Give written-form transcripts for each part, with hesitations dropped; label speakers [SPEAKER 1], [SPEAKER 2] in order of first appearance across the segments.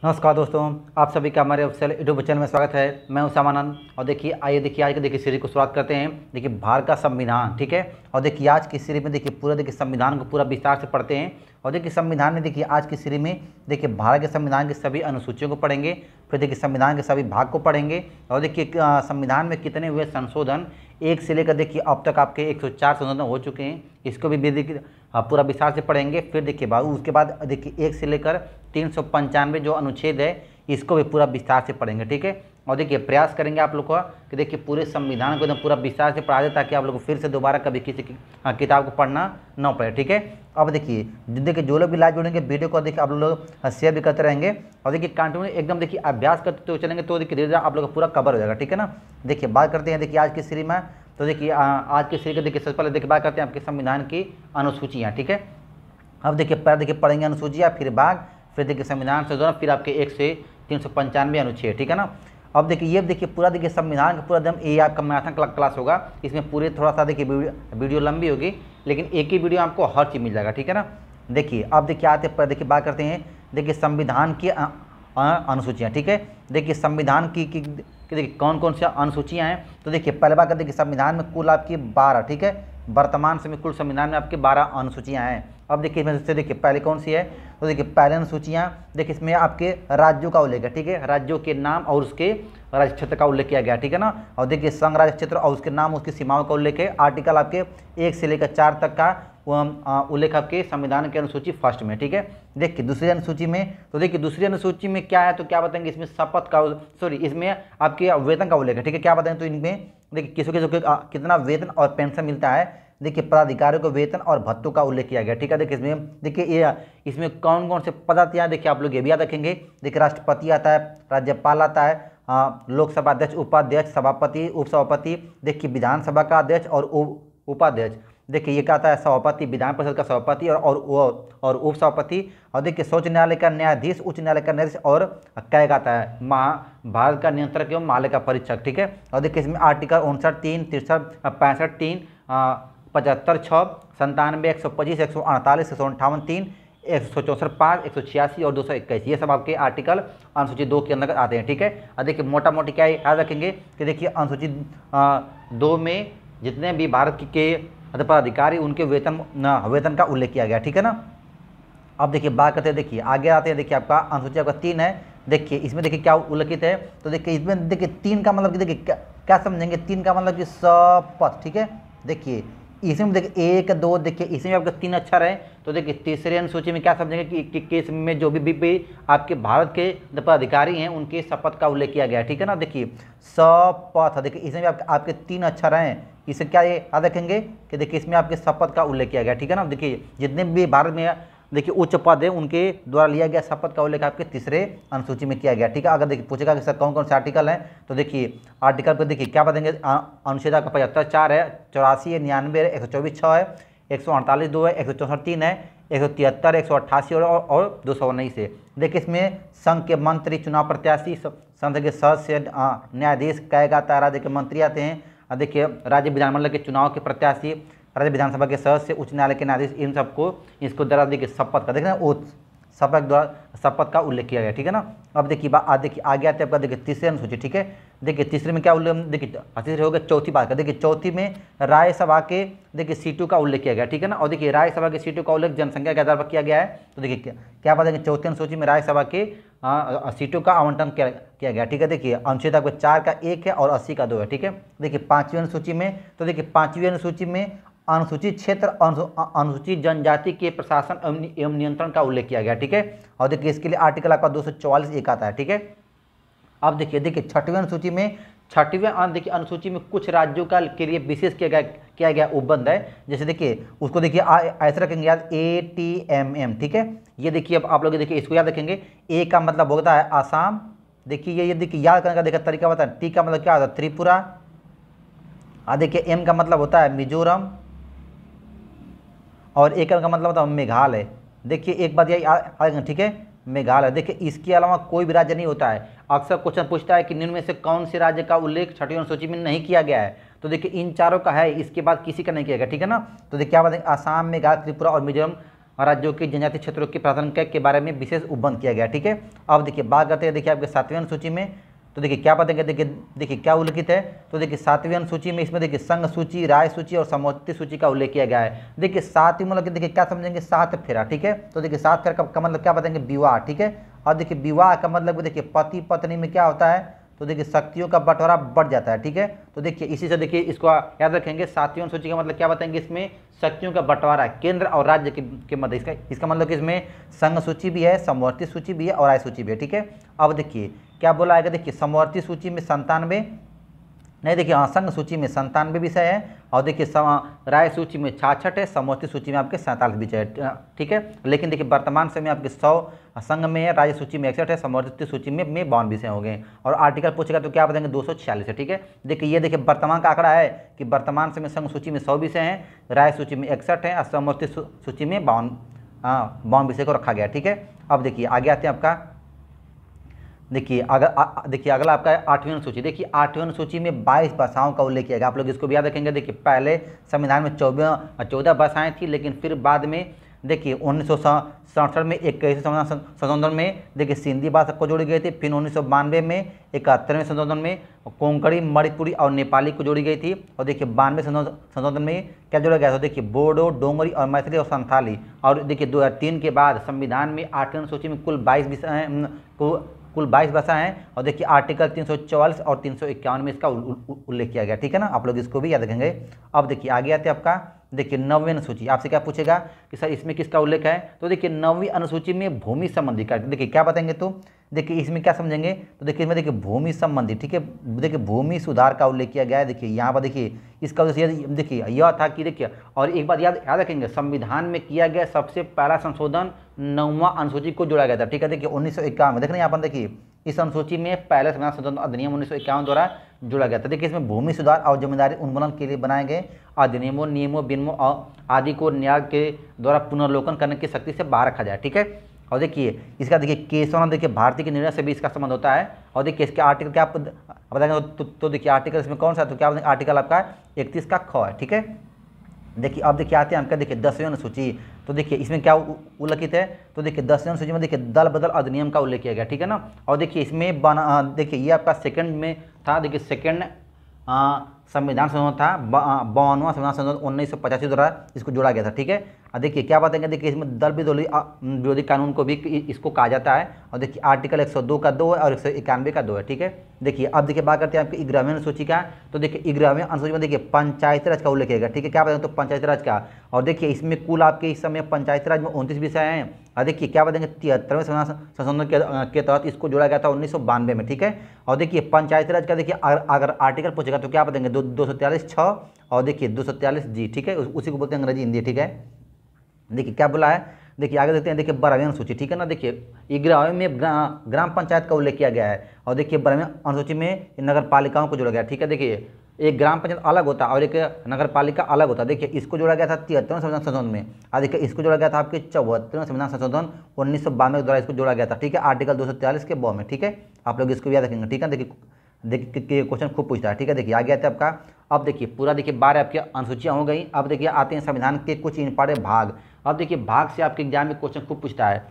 [SPEAKER 1] नमस्कार दोस्तों, आप सभी का हमारे ऑफिशियल यूट्यूब चैनल में स्वागत है। मैं हूं सामानंद और देखिए आज के सीरीज को शुरुआत करते हैं। देखिए भारत का संविधान, ठीक है। और देखिए आज की सीरीज में देखिए पूरा संविधान को पूरा विस्तार से पढ़ते हैं। और देखिए संविधान में देखिए आज की सीरीज में देखिए भारत के संविधान की सभी अनुसूचियों को पढ़ेंगे। फिर देखिए संविधान के सभी भाग को पढ़ेंगे। और देखिए संविधान में कितने हुए संशोधन, एक से लेकर देखिए अब तक आपके 104 संशोधन हो चुके हैं, इसको भी देखिए पूरा विस्तार से पढ़ेंगे। फिर देखिए उसके बाद देखिए 1 से लेकर 395 जो अनुच्छेद है इसको भी पूरा विस्तार से पढ़ेंगे, ठीक है। और देखिए प्रयास करेंगे आप लोग को कि देखिए पूरे संविधान को एकदम पूरा विस्तार से पढ़ा दे, ताकि आप लोग को फिर से दोबारा कभी किसी किताब को पढ़ना न पड़े, ठीक है। अब देखिए जो लोग भी लाइव जुड़ेंगे वीडियो को देखिए आप लोग शेयर भी करते रहेंगे। और देखिए कंटिन्यू एकदम देखिए अभ्यास करते चलेंगे तो देखिए धीरे धीरे आप लोग का पूरा कवर हो जाएगा, ठीक है ना। देखिए बात करते हैं देखिए आज की सीरीज में। तो देखिए आज की सीरीज को देखिए सबसे पहले देखिए बात करते हैं आपके संविधान की अनुसूचियाँ, ठीक है। अब देखिए पहले देखिए पढ़ेंगे अनुसूचियाँ, फिर भाग, फिर देखिए संविधान संशोधन, फिर आपके 1 से 395 अनुच्छेद, ठीक है ना। अब देखिए ये देखिए पूरा देखिए संविधान का पूरा एकदम ये आपका मैराथन क्लास होगा। इसमें पूरे थोड़ा सा देखिए वीडियो लंबी होगी, लेकिन एक ही वीडियो आपको हर चीज़ मिल जाएगा, ठीक है ना। देखिए अब देखिए आते पर देखिए बात करते हैं देखिए संविधान की अनुसूचियाँ, ठीक है। देखिए संविधान की देखिए कौन कौन सी अनुसूचियाँ हैं। तो देखिए पहले बात करते हैं कि संविधान में कुल आपकी 12, ठीक है। वर्तमान समय कुल संविधान में आपके 12 अनुसूचियाँ हैं। अब देखिए इसमें से देखिए पहले कौन सी है। तो देखिए पहले अनुसूचियाँ देखिए इसमें आपके राज्यों का उल्लेख है, ठीक है। राज्यों के नाम और उसके राज्य क्षेत्र का उल्लेख किया गया, ठीक है ना। और देखिए संघ राज्य क्षेत्र और उसके नाम उसकी सीमाओं का उल्लेख है। आर्टिकल आपके 1 से लेकर 4 तक का उल्लेख आपके संविधान की अनुसूची फर्स्ट में, ठीक है। देखिए दूसरी अनुसूची में, तो देखिए दूसरी अनुसूची में क्या है, तो क्या बताएंगे इसमें शपथ का इसमें आपके वेतन का उल्लेख है, ठीक है। क्या बताएंगे तो इनमें देखिए किसी कितना वेतन और पेंशन मिलता है। देखिए पदाधिकारियों को वेतन और भत्तों का उल्लेख किया गया, ठीक है। देखिए इसमें कौन कौन से पद आते हैं, देखिए आप लोग ये भी याद रखेंगे। देखिए राष्ट्रपति आता है, राज्यपाल आता है, लोकसभा अध्यक्ष, उपाध्यक्ष, सभापति, उपसभापति, देखिए विधानसभा का अध्यक्ष और उपाध्यक्ष। देखिए ये क्या आता है, सभापति, विधान परिषद का सभापति और उपसभापति। और देखिए सर्वोच्च न्यायालय का न्यायाधीश, उच्च न्यायालय का न्यायाधीश और कैग आता है, भारत का नियंत्रक एवं महालय का परीक्षक, ठीक है। और देखिए इसमें आर्टिकल 59(3), 63, 65(3), 75(6), 97, 125, 148, 158(3), 164(5), 186 और 221, ये सब आपके आर्टिकल अनुसूची 2 के अंदर आते हैं, ठीक है। और देखिए मोटा मोटी क्या याद रखेंगे कि देखिए अनुसूची 2 में जितने भी भारत के पदाधिकारी उनके वेतन का उल्लेख किया गया, ठीक है ना। अब देखिए बात करते हैं, देखिए आगे आते हैं। देखिए आपका अनुसूची आपका 3 है। देखिए इसमें देखिए क्या उल्लेखित है। तो देखिए इसमें देखिए 3 का मतलब कि देखिए क्या समझेंगे, 3 का मतलब कि शपथ, ठीक है। देखिए इसमें देखिए 1, 2, देखिए इसमें आपके 3 अक्षर है। तो देखिए तीसरे अनुसूची में क्या समझेंगे कि इसमें जो भी आपके भारत के पदाधिकारी हैं उनके शपथ का उल्लेख किया गया है, ठीक है ना। देखिए शपथ, देखिए इसमें आपके 3 अक्षर हैं। इसे क्या ये याद रखेंगे कि देखिए इसमें आपके शपथ का उल्लेख किया गया, ठीक है ना। देखिए जितने भी भारत में देखिए उच्च पद है उनके द्वारा लिया गया शपथ का उल्लेख आपके तीसरे अनुसूची में किया गया, ठीक है। अगर देखिए पूछेगा कि सर कौन कौन से आर्टिकल हैं, तो देखिए आर्टिकल पर देखिए क्या बताएंगे, अनुच्छेद का 75(4) है, 84 है, 99 है, 124(6) है, 148(2) है, 164(3) है, 173, 188 और 219 है। देखिए इसमें संघ के मंत्री, चुनाव प्रत्याशी, संघ के सदस्य, न्यायाधीश, कैग आता है, राज्य के मंत्री आते हैं। देखिए राज्य विधानमंडल के चुनाव के प्रत्याशी, राज्य विधानसभा के सदस्य, उच्च न्यायालय के न्यायाधीश, इन सबको इसको द्वारा देखिए शपथ का, देखिए वो शपथ का उल्लेख किया गया, ठीक है ना। अब देखिए आगे आते हैं आपका देखिए तीसरे अनुसूची, ठीक है। देखिए तीसरे में क्या उल्लेख, देखिए तीसरे हो गया चौथी बात का। देखिए चौथी में राज्यसभा के देखिए सीटों का उल्लेख किया गया, ठीक है ना। और देखिए राज्यसभा की सीटों का उल्लेख जनसंख्या के आधार पर किया गया है। तो देखिए क्या बात है, चौथी अनुसूची में राज्यसभा के सीटों का आवंटन किया गया, ठीक है। देखिए अनुच्छेद आपको 4 का 1 है और 80 का 2 है, ठीक है। देखिए 5वीं अनुसूची में, तो देखिए 5वीं अनुसूची में अनुसूचित क्षेत्र, अनुसूचित जनजाति के प्रशासन एवं नियंत्रण का उल्लेख किया गया, ठीक है। और देखिए इसके लिए आर्टिकल आपका 244(1) आता है, ठीक है। अब देखिए 6वीं अनुसूची में, 6वीं देखिए अनुसूची में कुछ राज्यों के लिए विशेष किया गया उपबंध है। जैसे देखिए उसको देखिए ऐसे रखेंगे याद, ATMM, ठीक है। ये देखिए अब आप लोग देखिए इसको याद रखेंगे। ए का मतलब होता है आसाम, देखिए ये देखिए याद करने का देखिए तरीका होता है। टी का मतलब क्या होता है, त्रिपुरा। देखिए एम का मतलब होता है मिजोरम और ए का मतलब होता है मेघालय। देखिए एक बात यही, ठीक है, मेघालय। देखिए इसके अलावा कोई भी राज्य नहीं होता है। अक्सर क्वेश्चन पूछता है कि निम्न में से कौन से राज्य का उल्लेख 6वीं अनुसूची में नहीं किया गया है। तो देखिए इन चारों का है, इसके बाद किसी का नहीं किया गया, ठीक है ना। तो देखिए क्या बात है, आसाम, मेघालय, त्रिपुरा और मिजोरम राज्यों की जनजातीय क्षेत्रों के प्रावधान के बारे में विशेष उपबंध किया गया। ठीक है, अब देखिए बात करते हैं देखिए आपके 7वीं अनुसूची में। तो देखिए क्या बताएंगे, देखिए क्या उल्लिखित है। तो देखिए 7वीं अनुसूची में इसमें देखिए संघ सूची, राय सूची और समवर्ती सूची का उल्लेख किया गया है। देखिए 7वीं मतलब देखिए क्या समझेंगे, 7 फेरा। ठीक है, तो देखिए 7 फेरा का मतलब क्या बताएंगे, विवाह। ठीक है, और देखिए विवाह का मतलब देखिए पति पत्नी में क्या होता है, तो देखिए शक्तियों का बंटवारा बढ़ जाता है। ठीक है, तो देखिए इसी से देखिए इसको याद रखेंगे, 7वीं अनुसूची का मतलब क्या बताएंगे, इसमें शक्तियों का बंटवारा केंद्र और राज्य के मध्य। इसका मतलब कि इसमें संघ सूची भी है, समवर्ती सूची भी है और राय सूची भी है। ठीक है, अब देखिए क्या बोला आएगा, देखिए समवर्ती सूची में 97, नहीं देखिए हाँ संघ सूची में 97 विषय है, और देखिए राय सूची में 66 है, समवर्ती सूची में आपके 47 विषय है। ठीक है, लेकिन देखिए वर्तमान समय आपके 100 संघ में है, राज्य सूची में 61 है, समवर्ती सूची में 52 विषय हो गए। और आर्टिकल पूछेगा तो क्या बताएंगे, 246 है। ठीक है, देखिए ये देखिए वर्तमान का आंकड़ा है कि वर्तमान समय संघ सूची में 100 विषय हैं, राय सूची में 61 है और समवर्ती सूची में 52 विषय को रखा गया। ठीक है, अब देखिए आगे आते हैं आपका, देखिए अगला आपका 8वीं अनुसूची। देखिए 8वीं अनुसूची में 22 भाषाओं का उल्लेख किया गया। आप लोग इसको भी याद रखेंगे। देखिए पहले संविधान में 14 भाषाएं थी, लेकिन फिर बाद में देखिए 1967 में 21वें संशोधन में देखिए सिंधी भाषा को जोड़ी गई थी। फिर 1992 में 71वें संशोधन में कोंकणी, मणिपुरी और नेपाली को जोड़ी गई थी। और देखिए 92वें संशोधन में क्या जोड़ा गया था, देखिए बोडो, डोंगरी और मैथिली और संथाली। और देखिए 2003 के बाद संविधान में 8वीं अनुसूची में कुल 22 भाषा हैं। और देखिए आर्टिकल 344 और 351 में इसका उल्लेख किया गया। ठीक है ना, आप लोग इसको भी याद रखेंगे। अब देखिए आगे आते हैं आपका, देखिए 9वीं अनुसूची। आपसे क्या पूछेगा कि सर इसमें किसका उल्लेख है, तो देखिए 9वीं अनुसूची में भूमि संबंधी का, देखिए क्या बताएंगे, तो देखिए इसमें क्या समझेंगे, तो देखिए इसमें देखिए भूमि संबंधी। ठीक है, देखिए भूमि सुधार का उल्लेख किया गया है। देखिए यहाँ पर देखिए इसका उद्देश्य देखिए यह था कि देखिए, और एक बात याद रखेंगे, संविधान में किया गया सबसे पहला संशोधन 9वां अनुसूची को जोड़ा गया था। ठीक है, देखिए 1951 में देख रहे हैं यहाँ पर, देखिए इस अनुसूची में पहले संविधान संशोधन अधिनियम 1951 द्वारा जोड़ा गया था। देखिए इसमें भूमि सुधार और जमींदारी उन्मूलन के लिए बनाए गए अधिनियमों, नियमों, बिनमों आदि को न्याय के द्वारा पुनर्लोकन करने की शक्ति से बाहर रखा जाए। ठीक है, और देखिए इसका देखिए केशवानंद देखिए भारतीय के निर्णय से भी इसका संबंध होता है। और देखिए इसके आर्टिकल क्या आप बताएंगे, तो देखिए आर्टिकल इसमें कौन सा, तो क्या बताएंगे, आर्टिकल आपका 31 का ख है। ठीक है, देखिए अब देखिए आते हैं आपका, देखिए 10वीं अनुसूची। तो देखिए इसमें क्या उल्लेखित है, तो देखिए 10वीं अनुसूची में देखिए दल बदल अधिनियम का उल्लेख किया गया। ठीक है ना, और देखिए इसमें देखिए ये आपका सेकंड में था। देखिए सेकंड संविधान संशोधन था, 52वां संविधान संशोधन 1985 द्वारा इसको जोड़ा गया था। ठीक है, और देखिए क्या बताएंगे, देखिए इसमें दल विरोधी कानून को भी इसको कहा जाता है। और देखिए आर्टिकल 102 का 2 है और 191 का 2 है। ठीक है, देखिए अब देखिए बात करते हैं आपकी 11वीं अनुसूची का। तो देखिए 11वीं अनुसूची में देखिए पंचायती राज का उल्लेख किया गया। ठीक है, क्या बताएंगे, तो पंचायती राज का। और देखिए इसमें कुल आपके इस समय पंचायती राज में 29 विषय हैं। और देखिए क्या बताएंगे, 73वें संशोधन के तहत इसको जोड़ा गया था 1992 में। ठीक है, और देखिए पंचायती राज का देखिए अगर आर्टिकल पूछेगा तो क्या बताएंगे, 243(6) और देखिए 243(g). ठीक है, उसी को बोलते हैं अंग्रेजी हिंदी। ठीक है, देखिए क्या बोला है, देखिए आगे देखते हैं, देखिए 12वीं अनुसूची। ठीक है ना, देखिए 11वीं में ग्राम पंचायत का उल्लेख किया गया है। और देखिए 12वीं अनुसूची में नगर पालिकाओं को जोड़ा गया। ठीक है, देखिए एक ग्राम पंचायत अलग होता है और एक नगर पालिका अलग होता है। देखिए इसको जोड़ा गया था 73वें संविधान संशोधन में, और देखिए इसको जोड़ा गया था आपके 74वें संविधान संशोधन 1992 के द्वारा इसको जोड़ा गया था। ठीक है, आर्टिकल 243 के ब में। ठीक है, आप लोग इसको याद रखेंगे। ठीक है, देखिए क्वेश्चन खूब पूछता है। ठीक है, देखिए आगे आते हैं आपका, अब देखिए पूरा देखिए 12 आपकी अनुसूचियाँ हो गई। अब देखिए आते हैं संविधान के कुछ इंपॉर्टेंट भाग। अब देखिए भाग से आपके एग्जाम में क्वेश्चन खूब पूछता है।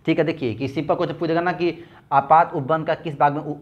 [SPEAKER 1] ठीक है, देखिए कि सिंपल क्वेश्चन पूछेगा ना कि आपात उपबंध का किस भाग में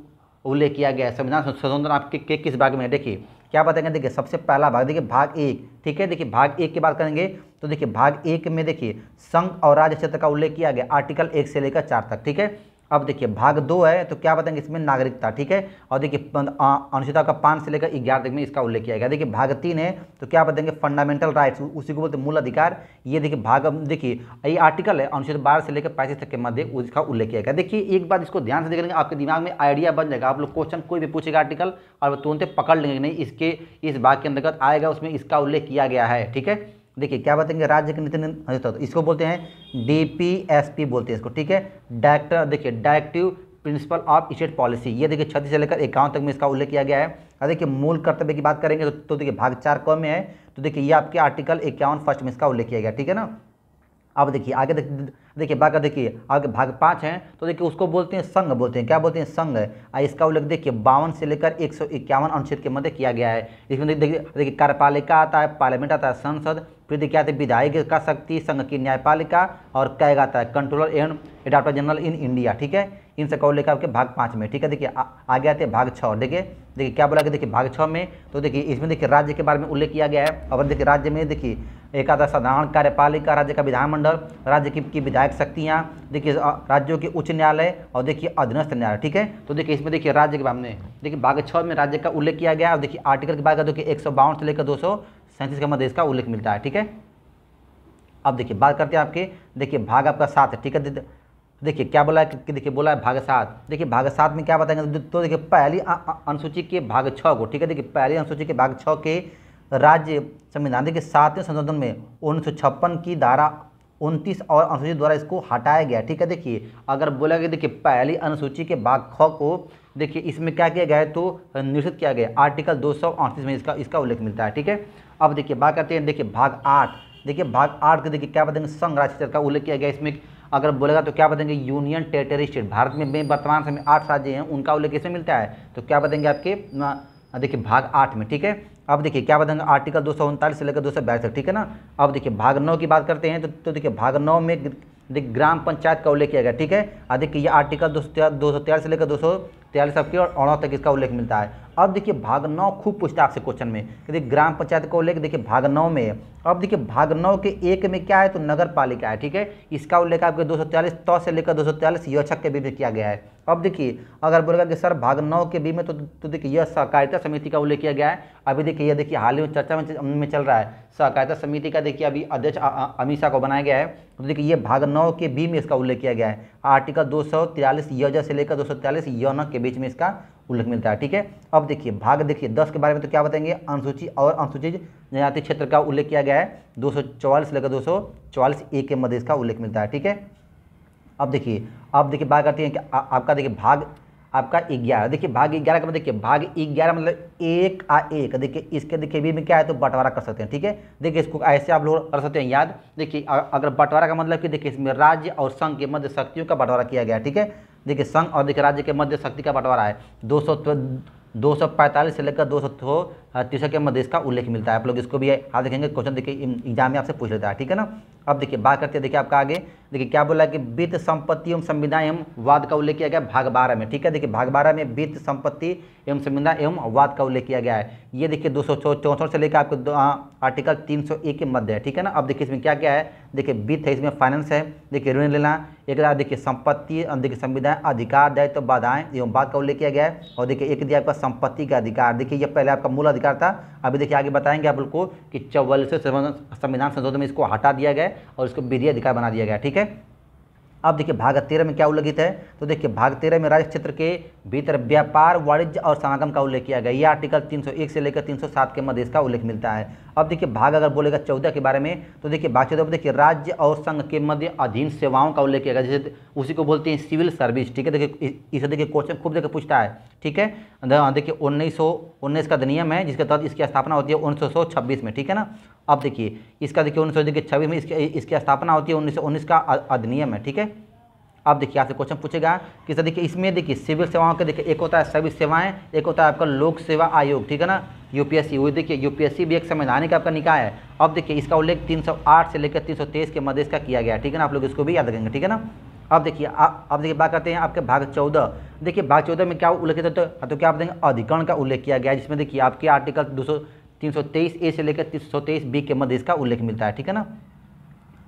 [SPEAKER 1] उल्लेख किया गया है, संविधान संशोधन आपके किस भाग में है। देखिए क्या बताएंगे, देखिए सबसे पहला भाग देखिए भाग 1। ठीक है, देखिए भाग 1 की बात करेंगे तो देखिए भाग 1 में देखिए संघ और राज्य क्षेत्र का उल्लेख किया गया, आर्टिकल 1 से लेकर 4 तक। ठीक है, अब देखिए भाग 2 है तो क्या बताएंगे, इसमें नागरिकता। ठीक है, और देखिए अनुच्छेद का 5 से लेकर 11 तक में इसका उल्लेख किया गया। देखिए भाग 3 है तो क्या बताएंगे, फंडामेंटल राइट्स, उसी को बोलते हैं मूल अधिकार। ये देखिए भाग, देखिए ये आर्टिकल है अनुच्छेद 12 से लेकर 35 तक के मध्य उसका उल्लेख किया गया। देखिए एक बात इसको ध्यान से देखेंगे, आपके दिमाग में आइडिया बन जाएगा। आप लोग क्वेश्चन कोई भी पूछेगा आर्टिकल और तुरंत पकड़ लेंगे, नहीं इसके इस भाग के अंतर्गत आएगा, उसमें इसका उल्लेख किया गया है। ठीक है, देखिए क्या बताएंगे, राज्य के नीति, तो इसको बोलते हैं DPSP बोलते हैं इसको। ठीक है, डायरेक्टर, देखिए directive principle of state policy. ये देखिए 36 से लेकर 51 तक में इसका उल्लेख किया गया है। और देखिए मूल कर्तव्य की बात करेंगे तो देखिए भाग 4 क में है, तो देखिए ये आपके आर्टिकल 51 फर्स्ट में इसका उल्लेख किया गया। ठीक है ना, अब देखिए आगे देखिए भाग का देखिए आगे भाग 5 है तो देखिए उसको बोलते हैं संघ, बोलते हैं क्या बोलते हैं संघ है। इसका उल्लेख देखिए 52 से लेकर 151 अनुच्छेद के मध्य किया गया है। इसमें देखिए कार्यपालिका आता है, पार्लियामेंट आता है, संसद, फिर देखिए आते विधायक का शक्ति, संघ की न्यायपालिका और कैग आता है controller and adapter general in India, ठीक है। इन सबका उल्लेख आपके भाग 5 में, ठीक है। देखिए आगे आते हैं भाग 6। देखिए क्या बोला कि देखिए भाग 6 में तो देखिए इसमें देखिए राज्य के बारे में उल्लेख किया गया है। और देखिए राज्य में देखिए एक आता साधारण कार्यपालिका, राज्य का विधानमंडल, राज्य की विधायक शक्तियाँ, देखिए राज्यों के उच्च न्यायालय और देखिए अधीनस्थ न्यायालय, ठीक है। तो देखिए इसमें देखिए राज्य के बारे में देखिए भाग 6 में राज्य का उल्लेख किया गया है। और देखिए आर्टिकल के बाद देखिए 152 से लेकर 237 के मध्य इसका उल्लेख मिलता है, ठीक है। अब देखिए बात करते हैं आपके देखिए भाग आपका 7 है, ठीक है। देखिए क्या बोला है कि देखिए बोला है भाग 7। देखिए भाग 7 में क्या बताएंगे तो देखिए पहली अनुसूची के भाग 6 को, ठीक है। देखिए पहली अनुसूची के भाग 6 के राज्य संविधान के 7वें संशोधन में 1956 की धारा 29 और अनुसूची द्वारा इसको हटाया गया, ठीक है। देखिए अगर बोला गया देखिए पहली अनुसूची के भाग 6 को देखिए इसमें क्या किया गया है तो निश्चित किया गया आर्टिकल 238 में इसका उल्लेख मिलता है, ठीक है। अब देखिए बात करते हैं देखिए भाग 8। देखिए भाग 8 के देखिए क्या बताएंगे संघ राज्य क्षेत्र का उल्लेख किया गया। इसमें अगर बोलेगा तो क्या बताएंगे यूनियन टेरिटरी स्टेट, भारत में वर्तमान समय 8 राज्य हैं, उनका उल्लेख इसमें मिलता है। तो क्या बताएंगे आपके देखिए भाग 8 में, ठीक है। अब देखिए क्या बताएंगे आर्टिकल 239 से लेकर 242 तक, ठीक है ना। अब देखिए भाग 9 की बात करते हैं तो देखिए भाग 9 में देखिए ग्राम पंचायत का उल्लेख किया गया, ठीक है। देखिए ये आर्टिकल 243 से लेकर 243 तक और 9 तक इसका उल्लेख मिलता है। अब देखिए भाग 9 खूब पूछता है आपसे क्वेश्चन में कि देखिए ग्राम पंचायत का उल्लेख देखिए भाग 9 में है। अब देखिए भाग 9 के 1 में क्या है तो नगर पालिका है, ठीक है। इसका उल्लेख आपके 243 त से लेकर 243 य के बी में किया गया है। अब देखिए अगर बोलेगा कि सर भाग 9 के बी में तो देखिए यह सहकारिता समिति का उल्लेख किया गया है। अभी देखिए यह देखिए हाल ही में चर्चा में चल रहा है सहकारिता समिति का, देखिए अभी अध्यक्ष अमित शाह को बनाया गया है। तो देखिए ये भाग 9 के बी में इसका उल्लेख किया गया है। आर्टिकल 243 य से लेकर 243 य के बीच में इसका उल्लेख मिलता है, ठीक है। अब देखिए भाग देखिए 10 के बारे में तो क्या बताएंगे अनुसूची और अनुसूचित जनजाति क्षेत्र का उल्लेख किया गया है। 244 से लेकर 244 ए के मध्य इसका उल्लेख मिलता है, ठीक है। अब देखिए बात करते हैं कि आपका देखिए भाग आपका 11। देखिए भाग 11 का मतलब देखिए भाग 11 मतलब 1 देखिए इसके देखिए बी में क्या है तो बंटवारा कर सकते हैं, ठीक है। देखिए इसको ऐसे आप लोग कर सकते हैं याद। देखिए अगर बंटवारा का मतलब कि देखिए इसमें राज्य और संघ के मध्य शक्तियों का बंटवारा किया गया, ठीक है। देखिए संघ और देखिए राज्य के मध्य शक्ति का बंटवारा है 245 से लेकर 263 के मध्य इसका उल्लेख मिलता है। आप लोग इसको भी याद रखेंगे, क्वेश्चन देखिए एग्जाम में आपसे पूछ लेता है, ठीक है ना। अब देखिए बात करते हैं देखिए आपका आगे देखिए क्या बोला है कि वित्त संपत्ति एवं संविदा एवं वाद का उल्लेख किया गया भाग 12 में, ठीक है। देखिए भाग 12 में वित्त संपत्ति एवं संविदा एवं वाद का उल्लेख किया गया है। ये देखिए 264 से लेकर आपको आर्टिकल 301 के मध्य है, ठीक है ना। अब देखिए इसमें क्या क्या है देखिए वित्त है, इसमें फाइनेंस है, देखिए ऋण लेना, एक देखिए संपत्ति, देखिए संविदा, अधिकार, दायित्व, बाधाएं एवं वाद का उल्लेख किया गया है। और देखिए एक दिया आपका संपत्ति का अधिकार। देखिए ये पहले आपका मूल अधिकार था, अभी देखिए आगे बताएंगे आप लोग को कि 44वें संविधान संशोधन में इसको हटा दिया गया और इसको विधि अधिकार बना दिया गया, ठीक है। अब देखिए भाग 13 में क्या उल्लेखित है तो देखिए भाग 13 में राज्य क्षेत्र के भीतर व्यापार, वाणिज्य और समागम का उल्लेख किया गया। यह आर्टिकल 301 से लेकर 307 के मध्य इसका उल्लेख मिलता है। अब देखिए भाग अगर बोलेगा 14 के बारे में तो देखिए भाग 14 में देखिए राज्य और संघ के मध्य अधीन सेवाओं का उल्लेख किया गया, जैसे उसी को बोलते हैं सिविल सर्विस, ठीक है। देखिए इसे देखिए क्वेश्चन खूब देखिए पूछता है, ठीक है। देखिए 1919 का अधिनियम है जिसके तहत इसकी स्थापना होती है 1926 में, ठीक है ना। अब देखिए इसका देखिए 1926 में इसकी स्थापना होती है, 1919 का अधिनियम है, ठीक है। अब देखिए आपसे क्वेश्चन पूछेगा कि सर देखिए इसमें देखिए सिविल सेवाओं के देखिए एक होता है सभी सेवाएं, एक होता है आपका लोक सेवा आयोग, ठीक है ना, यूपीएससी। वो देखिए यूपीएससी भी एक संवैधानिक आपका निकाय है। अब देखिए इसका उल्लेख 308 से लेकर 323 के मध्य इसका किया गया, ठीक है ना। आप लोग इसको भी याद रखेंगे, ठीक है ना। अब देखिए बात करते हैं आपके भाग 14। देखिए भाग 14 में क्या उल्लेखित है तो क्या बताएंगे अधिकरण का उल्लेख किया गया है, जिसमें देखिए आपके आर्टिकल 323 ए से लेकर 323 बी के मध्य इसका उल्लेख मिलता है, ठीक है ना।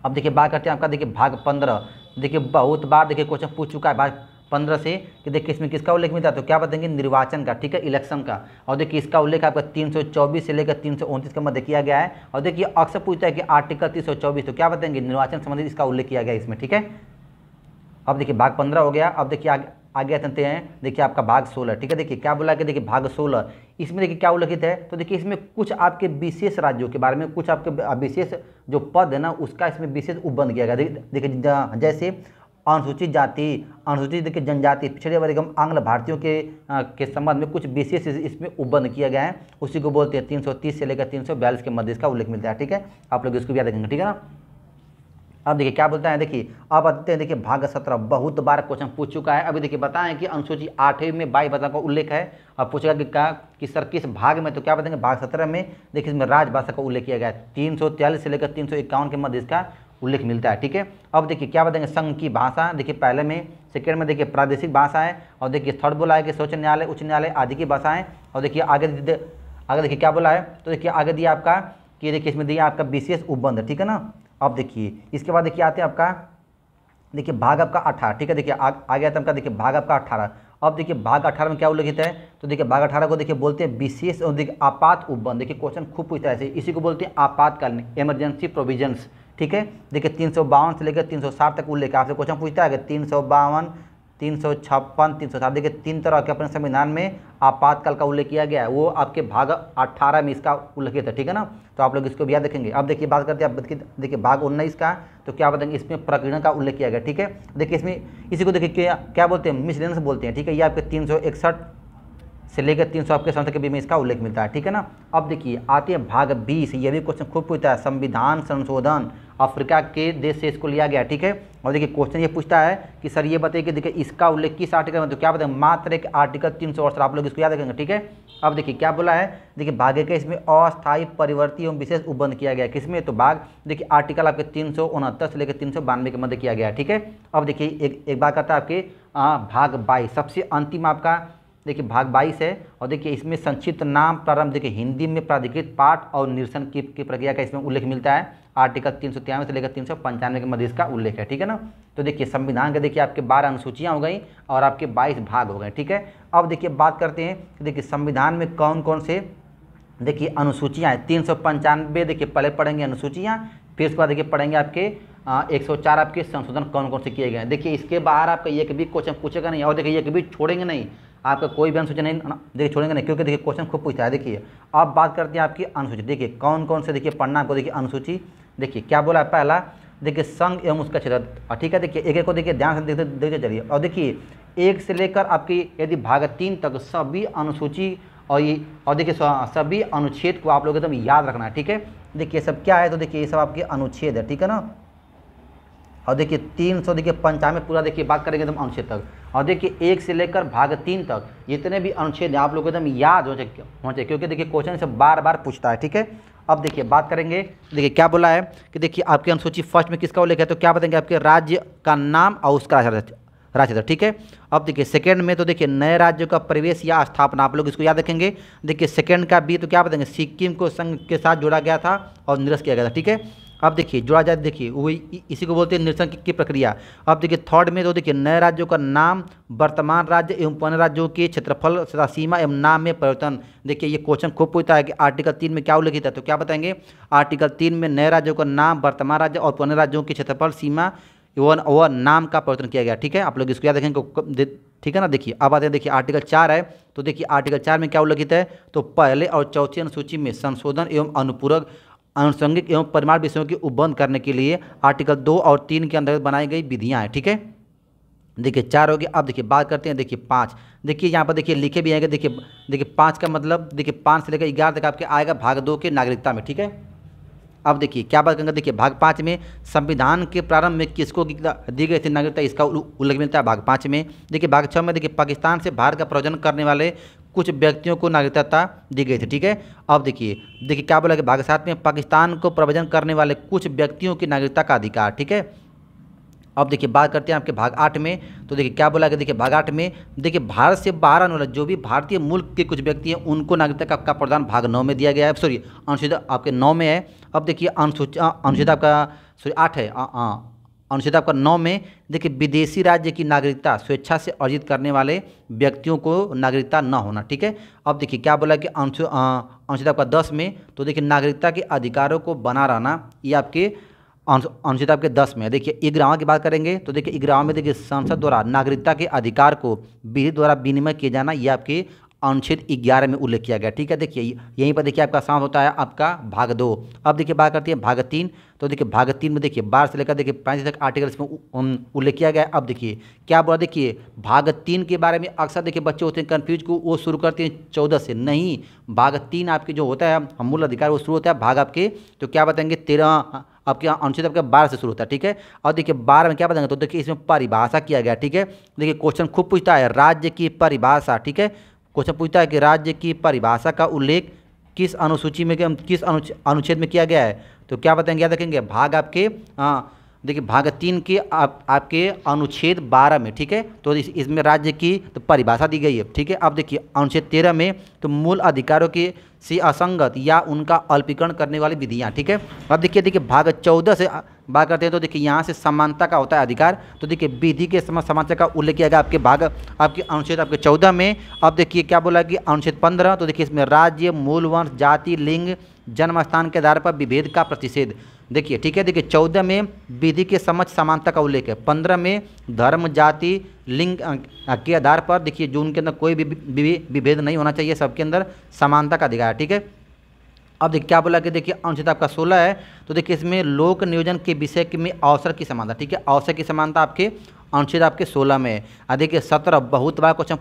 [SPEAKER 1] अब देखिए बात करते हैं आपका देखिए भाग 15। देखिए बहुत बार देखिए क्वेश्चन पूछ चुका है भाग 15 से कि देखिए इसमें किसका उल्लेख मिलता है तो क्या बताएंगे निर्वाचन का, ठीक है, इलेक्शन का। और देखिए इसका उल्लेख आपका 324 से लेकर 329 के मध्य किया गया है। और देखिए अक्सर पूछता है कि आर्टिकल 324 तो क्या बताएंगे निर्वाचन संबंधित इसका उल्लेख किया गया इसमें, ठीक है। अब देखिए भाग 15 हो गया। अब देखिए आगे चलते हैं देखिए आपका भाग 16, ठीक है। देखिए क्या बोला कि देखिए भाग 16 इसमें देखिए क्या उल्लेखित है तो देखिए इसमें कुछ आपके विशेष राज्यों के बारे में, कुछ आपके विशेष जो पद है ना उसका इसमें विशेष उपबंध किया गया। देखिए जैसे अनुसूचित जाति, अनुसूचित देखिए जनजाति, पिछड़े वर्ग एवं आंग्ल भारतीयों के संबंध में कुछ विशेष इसमें उपबंध किया गया है, उसी को बोलते हैं 330 से लेकर 342 के मध्य इसका उल्लेख मिलता है, ठीक है। आप लोग इसको भी याद रखेंगे, ठीक है ना। अब देखिए क्या बोलता है, देखिए अब आते हैं, देखिए भाग 17 बहुत बार क्वेश्चन पूछ चुका है। अभी देखिए बताएं कि अनुसूची 8वीं में 22 भाषा का उल्लेख है। अब पूछेगा कि क्या कि सर किस भाग में, तो क्या बताएंगे भाग 17 में देखिए इसमें राजभाषा का उल्लेख किया गया है। 343 से लेकर 351 के मध्य इसका उल्लेख मिलता है, ठीक है। अब देखिए क्या बताएंगे संघ की भाषा, देखिए पहले में, सेकेंड में देखिए प्रादेशिक भाषाएं, और देखिए थर्ड बोला है कि सर्वोच्च न्यायालय, उच्च न्यायालय आदि की भाषाएं। और देखिए आगे देखिए क्या बोला है, तो देखिए आगे दिया आपका कि देखिए इसमें दिया आपका विशेष उपबंध, ठीक है ना। अब देखिए इसके बाद देखिए आते हैं आपका, देखिए भाग आपका 18, ठीक है। देखिए आगे आता है आपका, देखिए भाग आपका 18। अब देखिए भाग 18 में क्या उल्लेखित है, तो देखिए भाग 18 को देखिए बोलते हैं विशेष और देखिए आपात उपबंध। देखिए क्वेश्चन खूब पूछता है ऐसे, इसी को बोलते हैं आपातकालीन, इमरजेंसी प्रोविजंस, ठीक है। देखिए 352 से लेकर 360 तक उल्लेख, आपसे क्वेश्चन पूछता है कि 352, 356, 360, देखिए 3 तरह के अपने संविधान में आपातकाल का उल्लेख किया गया है, वो आपके भाग 18 में इसका उल्लेखित है, ठीक है ना। तो आप लोग इसको भी याद रखेंगे। अब देखिए बात करते हैं, अब देखिए भाग 19 का, तो क्या बताएंगे इसमें प्रकीर्णन का उल्लेख किया गया, ठीक है। देखिए इसमें इसी को देखिए क्या बोलते हैं, मिसलेनियस बोलते हैं, ठीक है। ये आपके 361 से लेकर 300 आपके संस्था के बीच में इसका उल्लेख मिलता है, ठीक है ना। अब देखिए आते हैं भाग 20, ये भी क्वेश्चन खूब पूछता है, संविधान संशोधन, अफ्रीका के देश से इसको लिया गया, ठीक है। और देखिए क्वेश्चन ये पूछता है कि सर ये बताइए कि देखिए इसका उल्लेख किस आर्टिकल में, तो क्या बताएं मात्र एक आर्टिकल 368, आप लोग इसको याद रखेंगे, ठीक है। अब देखिए क्या बोला है, देखिए भाग के इसमें अस्थायी परिवर्ती एवं विशेष उपबंध किया गया, किसमें, तो भाग देखिए आर्टिकल आपके 369 से लेकर 392 के मध्य किया गया, ठीक है। अब देखिए एक बात करता है आपके भाग 22, सबसे अंतिम आपका देखिए भाग 22 है। और देखिए इसमें संक्षिप्त नाम प्रारंभ, देखिए हिंदी में प्राधिकृत पाठ और निरसन की प्रक्रिया का इसमें उल्लेख मिलता है। आर्टिकल 393 से लेकर 395 के मध्य इसका उल्लेख है, ठीक है ना। तो देखिए संविधान के देखिए आपके 12 अनुसूचियाँ हो गई और आपके 22 भाग हो गए, ठीक है। अब देखिए बात करते हैं कि देखिए संविधान में कौन कौन से देखिए अनुसूचियाँ हैं। 395 देखिए पहले पढ़ेंगे अनुसूचियाँ, फिर उसके बाद देखिए पढ़ेंगे आपके 104 आपके संशोधन कौन कौन से किए गए हैं। देखिए इसके बाहर आपका एक भी क्वेश्चन पूछेगा नहीं, और देखिए एक भी छोड़ेंगे नहीं, आपका कोई भी अनुसूची नहीं देखिए छोड़ेंगे नहीं, क्योंकि देखिए क्वेश्चन खूब पूछता है। देखिए अब बात करते हैं आपकी अनुसूची, देखिए कौन कौन से देखिए पढ़ना आपको, देखिए अनुसूची देखिए क्या बोला है, पहला देखिए संघ एवं उसका क्षेत्र, ठीक है। देखिए एक एक को देखिए ध्यान से देखते चलिए। और देखिए 1 से लेकर आपकी यदि भाग 3 तक सभी अनुसूची और देखिए सभी अनुच्छेद को आप लोग एकदम याद रखना है, ठीक है। देखिए सब क्या है, तो देखिए ये सब आपके अनुच्छेद है, ठीक है ना। और देखिए 395 पूरा देखिए बात करेंगे एकदम अनुच्छेद तक। और देखिए 1 से लेकर भाग 3 तक जितने भी अनुच्छेद हैं आप लोग एकदम याद हो चाहिए, क्योंकि देखिए क्वेश्चन से बार बार पूछता है, ठीक है। अब देखिए बात करेंगे, देखिए क्या बोला है कि देखिए आपकी अनुसूची फर्स्ट में किसका उल्लेख है, तो क्या बताएंगे आपके राज्य का नाम और उसका राज्य, ठीक है। अब देखिए सेकंड में तो देखिए नए राज्यों का प्रवेश या स्थापना, आप लोग इसको याद रखेंगे। देखिए सेकंड का बी तो क्या बताएंगे, सिक्किम को संघ के साथ जोड़ा गया था और निरस्त किया गया था, ठीक है। अब देखिए जोड़ा जाए, देखिए वही इसी को बोलते हैं निरसन की प्रक्रिया। अब देखिए थर्ड में तो देखिए नए राज्यों का नाम, वर्तमान राज्य एवं पुराने राज्यों के क्षेत्रफल तथा सीमा एवं नाम में परिवर्तन। देखिए ये क्वेश्चन खूब पूछता है कि आर्टिकल 3 में क्या उल्लेखित है, तो क्या बताएंगे आर्टिकल 3 में नए राज्यों का नाम, वर्तमान राज्य और पुराने राज्यों के क्षेत्रफल, सीमा एवं नाम का परिवर्तन किया गया, ठीक है। आप लोग इसको याद रखेंगे, ठीक है ना। देखिए अब आते हैं, देखिए आर्टिकल 4 है, तो देखिए आर्टिकल 4 में क्या उल्लेखित है, तो पहले और चौथी अनुसूची में संशोधन एवं अनुपूरक आनुषंगिक एवं परिमाण विषयों की उपबंध करने के लिए आर्टिकल 2 और 3 के अंतर्गत बनाई गई विधियां हैं, ठीक है। देखिए 4 हो गया। अब देखिए बात करते हैं, देखिए 5, देखिए यहाँ पर देखिए लिखे भी आएंगे। देखिए 5 का मतलब देखिए 5 से लेकर 11 तक आपके आएगा भाग 2 के नागरिकता में, ठीक है। अब देखिए क्या बात करेंगे, देखिए भाग 5 में संविधान के प्रारंभ में किसको दी गई थी नागरिकता, इसका उल्लेख मिलता है भाग 5 में। देखिए भाग 6 में देखिए पाकिस्तान से भारत का प्रयोजन करने वाले कुछ व्यक्तियों को नागरिकता दी गई थी, ठीक है। अब देखिए क्या बोला कि भाग 7 में पाकिस्तान को प्रवचन करने वाले कुछ व्यक्तियों की नागरिकता का अधिकार, ठीक है। अब देखिए बात करते हैं आपके भाग 8 में, तो देखिए क्या बोला कि देखिए भाग 8 में देखिए भारत से बाहर आने वाले जो भी भारतीय मुल्क के कुछ व्यक्ति हैं उनको नागरिकता का प्रदान भाग 9 में दिया गया है, सॉरी अनुच्छेद आपके 9 में है। अब देखिए अनुच्छेद आपका 8 है, अनुच्छेद आपका 9 में देखिए विदेशी राज्य की नागरिकता स्वेच्छा से अर्जित करने वाले व्यक्तियों को नागरिकता न होना, ठीक है। अब देखिए क्या बोला कि अनुच्छेद आपका 10 में तो देखिए नागरिकता के अधिकारों को बना रहना, ये आपके अनुच्छेद आपके 10 में है। देखिए 11वां की बात करेंगे, तो देखिए 11वां में देखिए संसद द्वारा नागरिकता के अधिकार को विधि द्वारा विनिमय किए जाना, ये आपके अनुच्छेद 11 में उल्लेख किया गया, ठीक है। देखिए यहीं पर देखिए आपका समाप्त होता है आपका भाग 2। अब देखिए बात करती है भाग 3, तो देखिए भाग 3 में देखिए 12 से लेकर देखिए 35 तक आर्टिकल इसमें उल्लेख किया गया है। अब देखिए क्या बोला, देखिए भाग 3 के बारे में अक्सर देखिए बच्चे होते हैं कन्फ्यूज को, वो शुरू करते हैं 14 से, नहीं भाग 3 आपके जो होता है मूल अधिकार वो शुरू होता है भाग आपके, तो क्या बताएंगे आपके अनुच्छेद आपके 12 से शुरू होता है, ठीक है। और देखिए 12 में क्या बताएंगे, तो देखिए इसमें परिभाषा किया गया, ठीक है। देखिए क्वेश्चन खूब पूछता है राज्य की परिभाषा, ठीक है। क्वेश्चन पूछता है कि राज्य की परिभाषा का उल्लेख किस अनुसूची में, किस अनुच्छेद में किया गया है, तो क्या बताएंगे, याद रखेंगे भाग आपके देखिए भाग 3 के आपके अनुच्छेद 12 में, ठीक है। तो इसमें राज्य की तो परिभाषा दी गई है, ठीक है। अब देखिए अनुच्छेद 13 में तो मूल अधिकारों की से असंगत या उनका अल्पीकरण करने वाली विधियां, ठीक है। अब देखिए भाग 14 से बात करते हैं, तो देखिए यहाँ से समानता का होता है अधिकार, तो देखिए विधि के समानता का उल्लेख किया गया आपके भाग आपके अनुच्छेद आपके 14 में। अब देखिए क्या बोला कि अनुच्छेद 15, तो देखिए इसमें राज्य, मूल वंश, जाति, लिंग, जन्म स्थान के आधार पर विभेद का प्रतिषेध, देखिए, ठीक है। देखिए 14 में विधि के समझ समानता का उल्लेख है, 15 में धर्म, जाति, लिंग के आधार पर देखिए जो उनके अंदर कोई भी विभेद नहीं होना चाहिए, सबके अंदर समानता का अधिकार है, ठीक है। अब देखिए क्या बोला कि देखिए अनुच्छेद आपका 16 है, तो देखिए इसमें लोक नियोजन के विषय में अवसर की समानता, ठीक है। अवसर की समानता आपके अनुच्छेद आपके 16 में है। देखिए 17 बहुत बार क्वेश्चन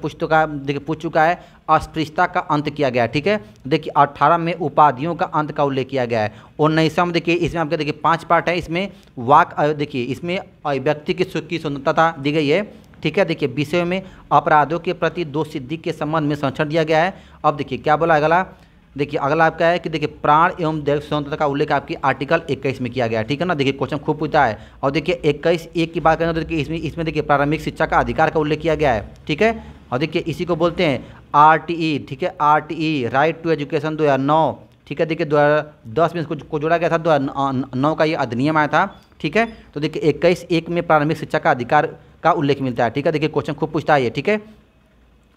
[SPEAKER 1] पूछ चुका है, अस्पृश्यता का अंत किया गया है, ठीक है। देखिए 18 में उपाधियों का अंत का उल्लेख किया गया है। 19 में देखिए इसमें आपके देखिए 5 पार्ट है, इसमें वाक देखिए इसमें व्यक्ति की स्वतंत्रता दी गई है, ठीक है। देखिए विषय में अपराधों के प्रति दोष सिद्धि के संबंध में संरक्षण दिया गया है। अब देखिए क्या बोला अगला, देखिए अगला आपका है कि देखिए प्राण एवं दैविक स्वतंत्रता का उल्लेख आपकी आर्टिकल 21 में किया गया है, ठीक है ना। देखिए क्वेश्चन खूब पूछता है। और देखिए 21(1) की बात करें तो देखिए इसमें देखिए प्रारंभिक शिक्षा का अधिकार का उल्लेख किया गया है, ठीक है। और देखिए इसी को बोलते हैं RTE, ठीक है। RTE राइट टू एजुकेशन 2009, ठीक है। देखिए 2010 में इसको जोड़ा गया था, 2009 का ये अधिनियम आया था, ठीक है। तो देखिए 21(1) में प्रारंभिक शिक्षा का अधिकार का उल्लेख मिलता है, ठीक है। देखिए क्वेश्चन खूब पूछता है ये, ठीक है।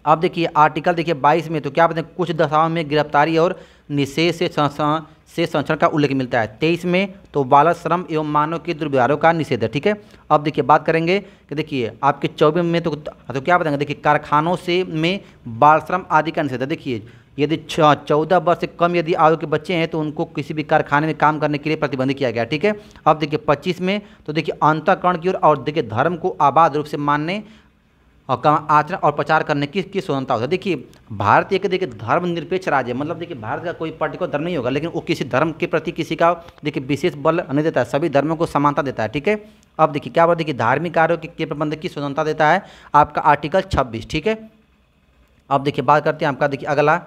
[SPEAKER 1] अब देखिए आर्टिकल देखिए 22 में तो क्या बताएं, कुछ दशाओं में गिरफ्तारी और निषेध से संरक्षण का उल्लेख मिलता है। 23 में तो बाल श्रम एवं मानव के दुर्व्यवहारों का निषेध है, ठीक है। अब देखिए बात करेंगे कि देखिए आपके 24 में तो क्या बताएंगे, देखिए कारखानों से में बाल श्रम आदि का निषेध है। देखिए यदि 14 वर्ष से कम यदि आयु के बच्चे हैं तो उनको किसी भी कारखाने में काम करने के लिए प्रतिबंधित किया गया, ठीक है। अब देखिए 25 में तो देखिए अंतःकरण की ओर और देखिए धर्म को आबाद रूप से मानने और आचरण और प्रचार करने की स्वतंत्रता होता है। देखिए भारत एक देखिए धर्मनिरपेक्ष राज्य है, मतलब देखिए भारत का कोई पर्टिकुलर धर्म नहीं होगा, लेकिन वो किसी धर्म के प्रति किसी का देखिए विशेष बल नहीं देता है, सभी धर्मों को समानता देता है, ठीक है। अब देखिए क्या बात, देखिए धार्मिक कार्यों के प्रबंध की स्वतंत्रता देता है आपका आर्टिकल 26, ठीक है। अब देखिए बात करते हैं आपका देखिए अगला,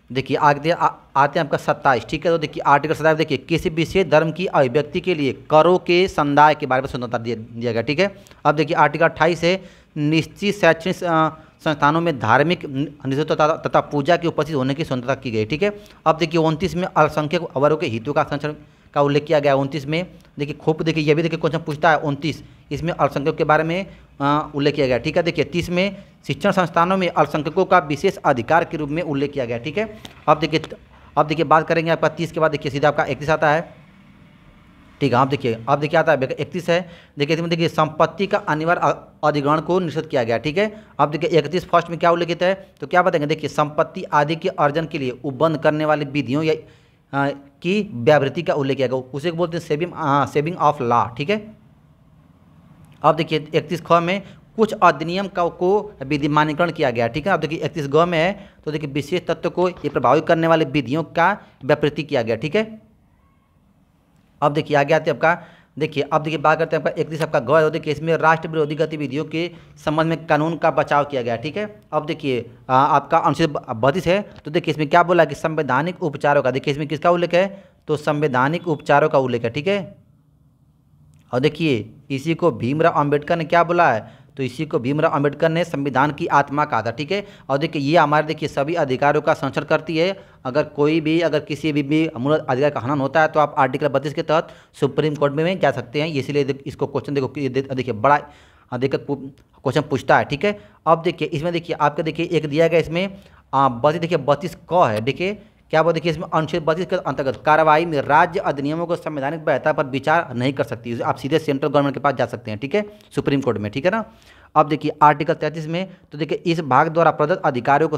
[SPEAKER 1] देखिए आगे आते हैं आपका 27, ठीक है। तो देखिए आर्टिकल 27 देखिए किसी विशेष धर्म की अभिव्यक्ति के लिए करों के संदाय के बारे में स्वतंत्रता दिया गया, ठीक है। अब देखिए आर्टिकल 28 है निश्चित शैक्षणिक संस्थानों में धार्मिक निषेध तथा पूजा की उपस्थित होने की स्वतंत्रता की गई, ठीक है। अब देखिए 29 में अल्पसंख्यक वर्गों के हितों का संरक्षण का उल्लेख किया गया है। 29 में देखिए खूब देखिए ये भी देखिए क्वेश्चन पूछता है 29, इसमें अल्पसंख्यक के बारे में उल्लेख किया गया, ठीक है। देखिए 30 में शिक्षण संस्थानों में अल्पसंख्यकों का विशेष अधिकार के रूप में उल्लेख किया गया, ठीक है। अब देखिए बात करेंगे आपका 30 के बाद देखिए सीधा आपका 31 आता है, ठीक है। अब देखिए आता है 31 है, देखिए इसमें देखिए संपत्ति का अनिवार्य अधिग्रहण को निषेध किया गया, ठीक है। अब देखिए 31 फर्स्ट में क्या उल्लेखित है, तो क्या बताएंगे, देखिए संपत्ति आदि के अर्जन के लिए उपबंध करने वाली विधियों या की व्यावृत्ति का उल्लेख किया गया, उसे बोलते हैं सेविंग ऑफ लॉ, ठीक है। अब देखिए 31 ख में कुछ अधिनियम को विधिमानीकरण किया गया, ठीक है। अब देखिए 31 ग में है, तो देखिए विशेष तत्व को ये प्रभावित करने वाले विधियों का व्यावृत्ति किया गया, ठीक है। अब देखिए आगे आते हैं आपका, देखिए अब देखिए बात करते हैं आपका 31 आपका ग है, देखिए इसमें राष्ट्र विरोधी गतिविधियों के संबंध में कानून का बचाव किया गया, ठीक है। अब देखिए आपका अनुच्छेद 32 है, तो देखिए इसमें क्या बोला कि संवैधानिक उपचारों का, देखिए इसमें किसका उल्लेख है, तो संवैधानिक उपचारों का उल्लेख है, ठीक है। और देखिए इसी को भीमराव अंबेडकर ने क्या बोला है, तो इसी को भीमराव अंबेडकर ने संविधान की आत्मा कहा था, ठीक है। और देखिए ये हमारे देखिए सभी अधिकारों का संरक्षण करती है। अगर किसी भी मूल अधिकार का हनन होता है तो आप आर्टिकल 32 के तहत सुप्रीम कोर्ट में जा सकते हैं। इसीलिए इसको क्वेश्चन देखिए बड़ा देखिए क्वेश्चन पूछता है, ठीक है। अब देखिए इसमें देखिए आपका देखिए एक दिया गया इसमें 32 क है, देखिए क्या बोल, देखिए इसमें अनुच्छेद 32 के अंतर्गत कार्रवाई में राज्य अधिनियमों को संवैधानिक वैधता पर विचार नहीं कर सकती, आप सीधे सेंट्रल गवर्नमेंट के पास जा सकते हैं, ठीक है, सुप्रीम कोर्ट में, ठीक है ना। अब देखिए आर्टिकल 33 में तो देखिए इस भाग द्वारा प्रदत्त अधिकारियों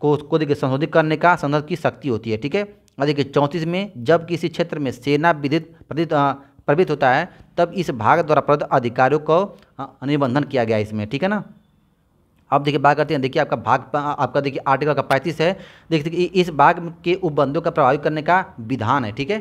[SPEAKER 1] को देखिए संशोधित करने का संसद की शक्ति होती है, ठीक है। और देखिए 34 में जब किसी क्षेत्र में सेना प्रवृत्त होता है तब इस भाग द्वारा प्रदत्त अधिकारियों को निबंधन किया गया इसमें, ठीक है ना। अब देखिए बात करते हैं, देखिए आपका देखिए आर्टिकल का 35 है, देखिए इस भाग के उपबंधों का प्रभावित करने का विधान है, ठीक है।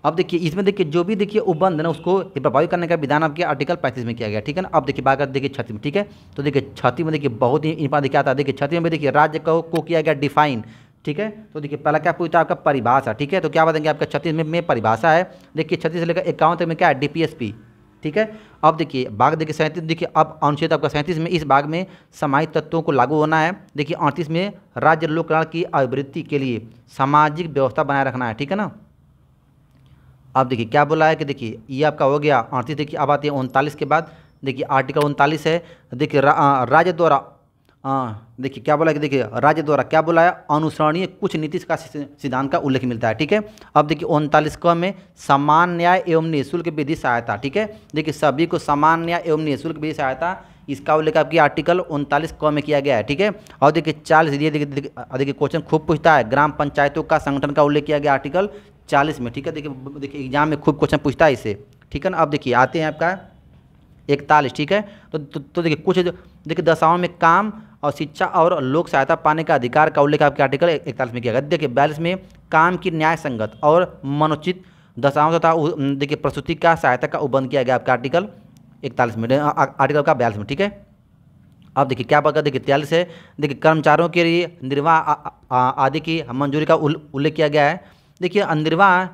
[SPEAKER 1] अब देखिए इसमें देखिए जो भी देखिए उपबंध है ना उसको प्रभावित करने का विधान आपके आर्टिकल 35 में किया गया, ठीक है ना। अब देखिए बात करते देखिए 36 में, ठीक है। तो देखिए 36 में देखिए बहुत ही इंपॉर्टेंट क्या आता है, देखिए 36 में देखिए राज्य को किया गया डिफाइन, ठीक है। तो देखिए पहला क्या पूछता है आपका परिभाषा, ठीक है। तो क्या बताएंगे आपका 36 में परिभाषा है, देखिए 36 से लेकर 51 तक में क्या है डीपीएसपी, ठीक है। अब देखिए भाग देखिए 37, देखिए अब अनुच्छेद आपका 37 में इस भाग में समाहित तत्वों को लागू होना है। देखिए 38 में राज्य लोक कल्याण की आवृत्ति के लिए सामाजिक व्यवस्था बनाए रखना है, ठीक है ना। अब देखिए क्या बोला है कि देखिए ये आपका हो गया 38। देखिए अब आती है 39 के बाद, देखिए आर्टिकल 39 है। देखिए राज्य द्वारा देखिए क्या बोला है कि देखिए राज्य द्वारा क्या बोला है, अनुसरणीय कुछ नीति का सिद्धांत का उल्लेख मिलता है, ठीक है। अब देखिए 39 क में समान न्याय एवं निःशुल्क विधि सहायता, ठीक है। देखिए सभी को समान न्याय एवं निःशुल्क विधि सहायता, इसका उल्लेख आपकी आर्टिकल 39 क में किया गया है, ठीक है। और देखिए 40 देखिए क्वेश्चन खूब पूछता है, ग्राम पंचायतों का संगठन का उल्लेख किया गया आर्टिकल 40 में, ठीक है। देखिए एग्जाम में खूब क्वेश्चन पूछता है इससे, ठीक है ना। अब देखिए आते हैं आपका 41, ठीक है। तो देखिए कुछ देखिए दशाओं में काम और शिक्षा और लोक सहायता पाने का अधिकार का उल्लेख आपके आर्टिकल 41 में किया गया। देखिए 42 में काम की न्याय संगत और मनोचित दशाओं तथा देखिए प्रसूति का सहायता का उपबंध किया गया आपका आर्टिकल 41 में, आर्टिकल का 42 में, ठीक है। अब देखिए क्या पता देखिए 43 है, देखिए कर्मचारियों के लिए निर्वाह आदि की मंजूरी का उल्लेख किया गया है। देखिए निर्वाह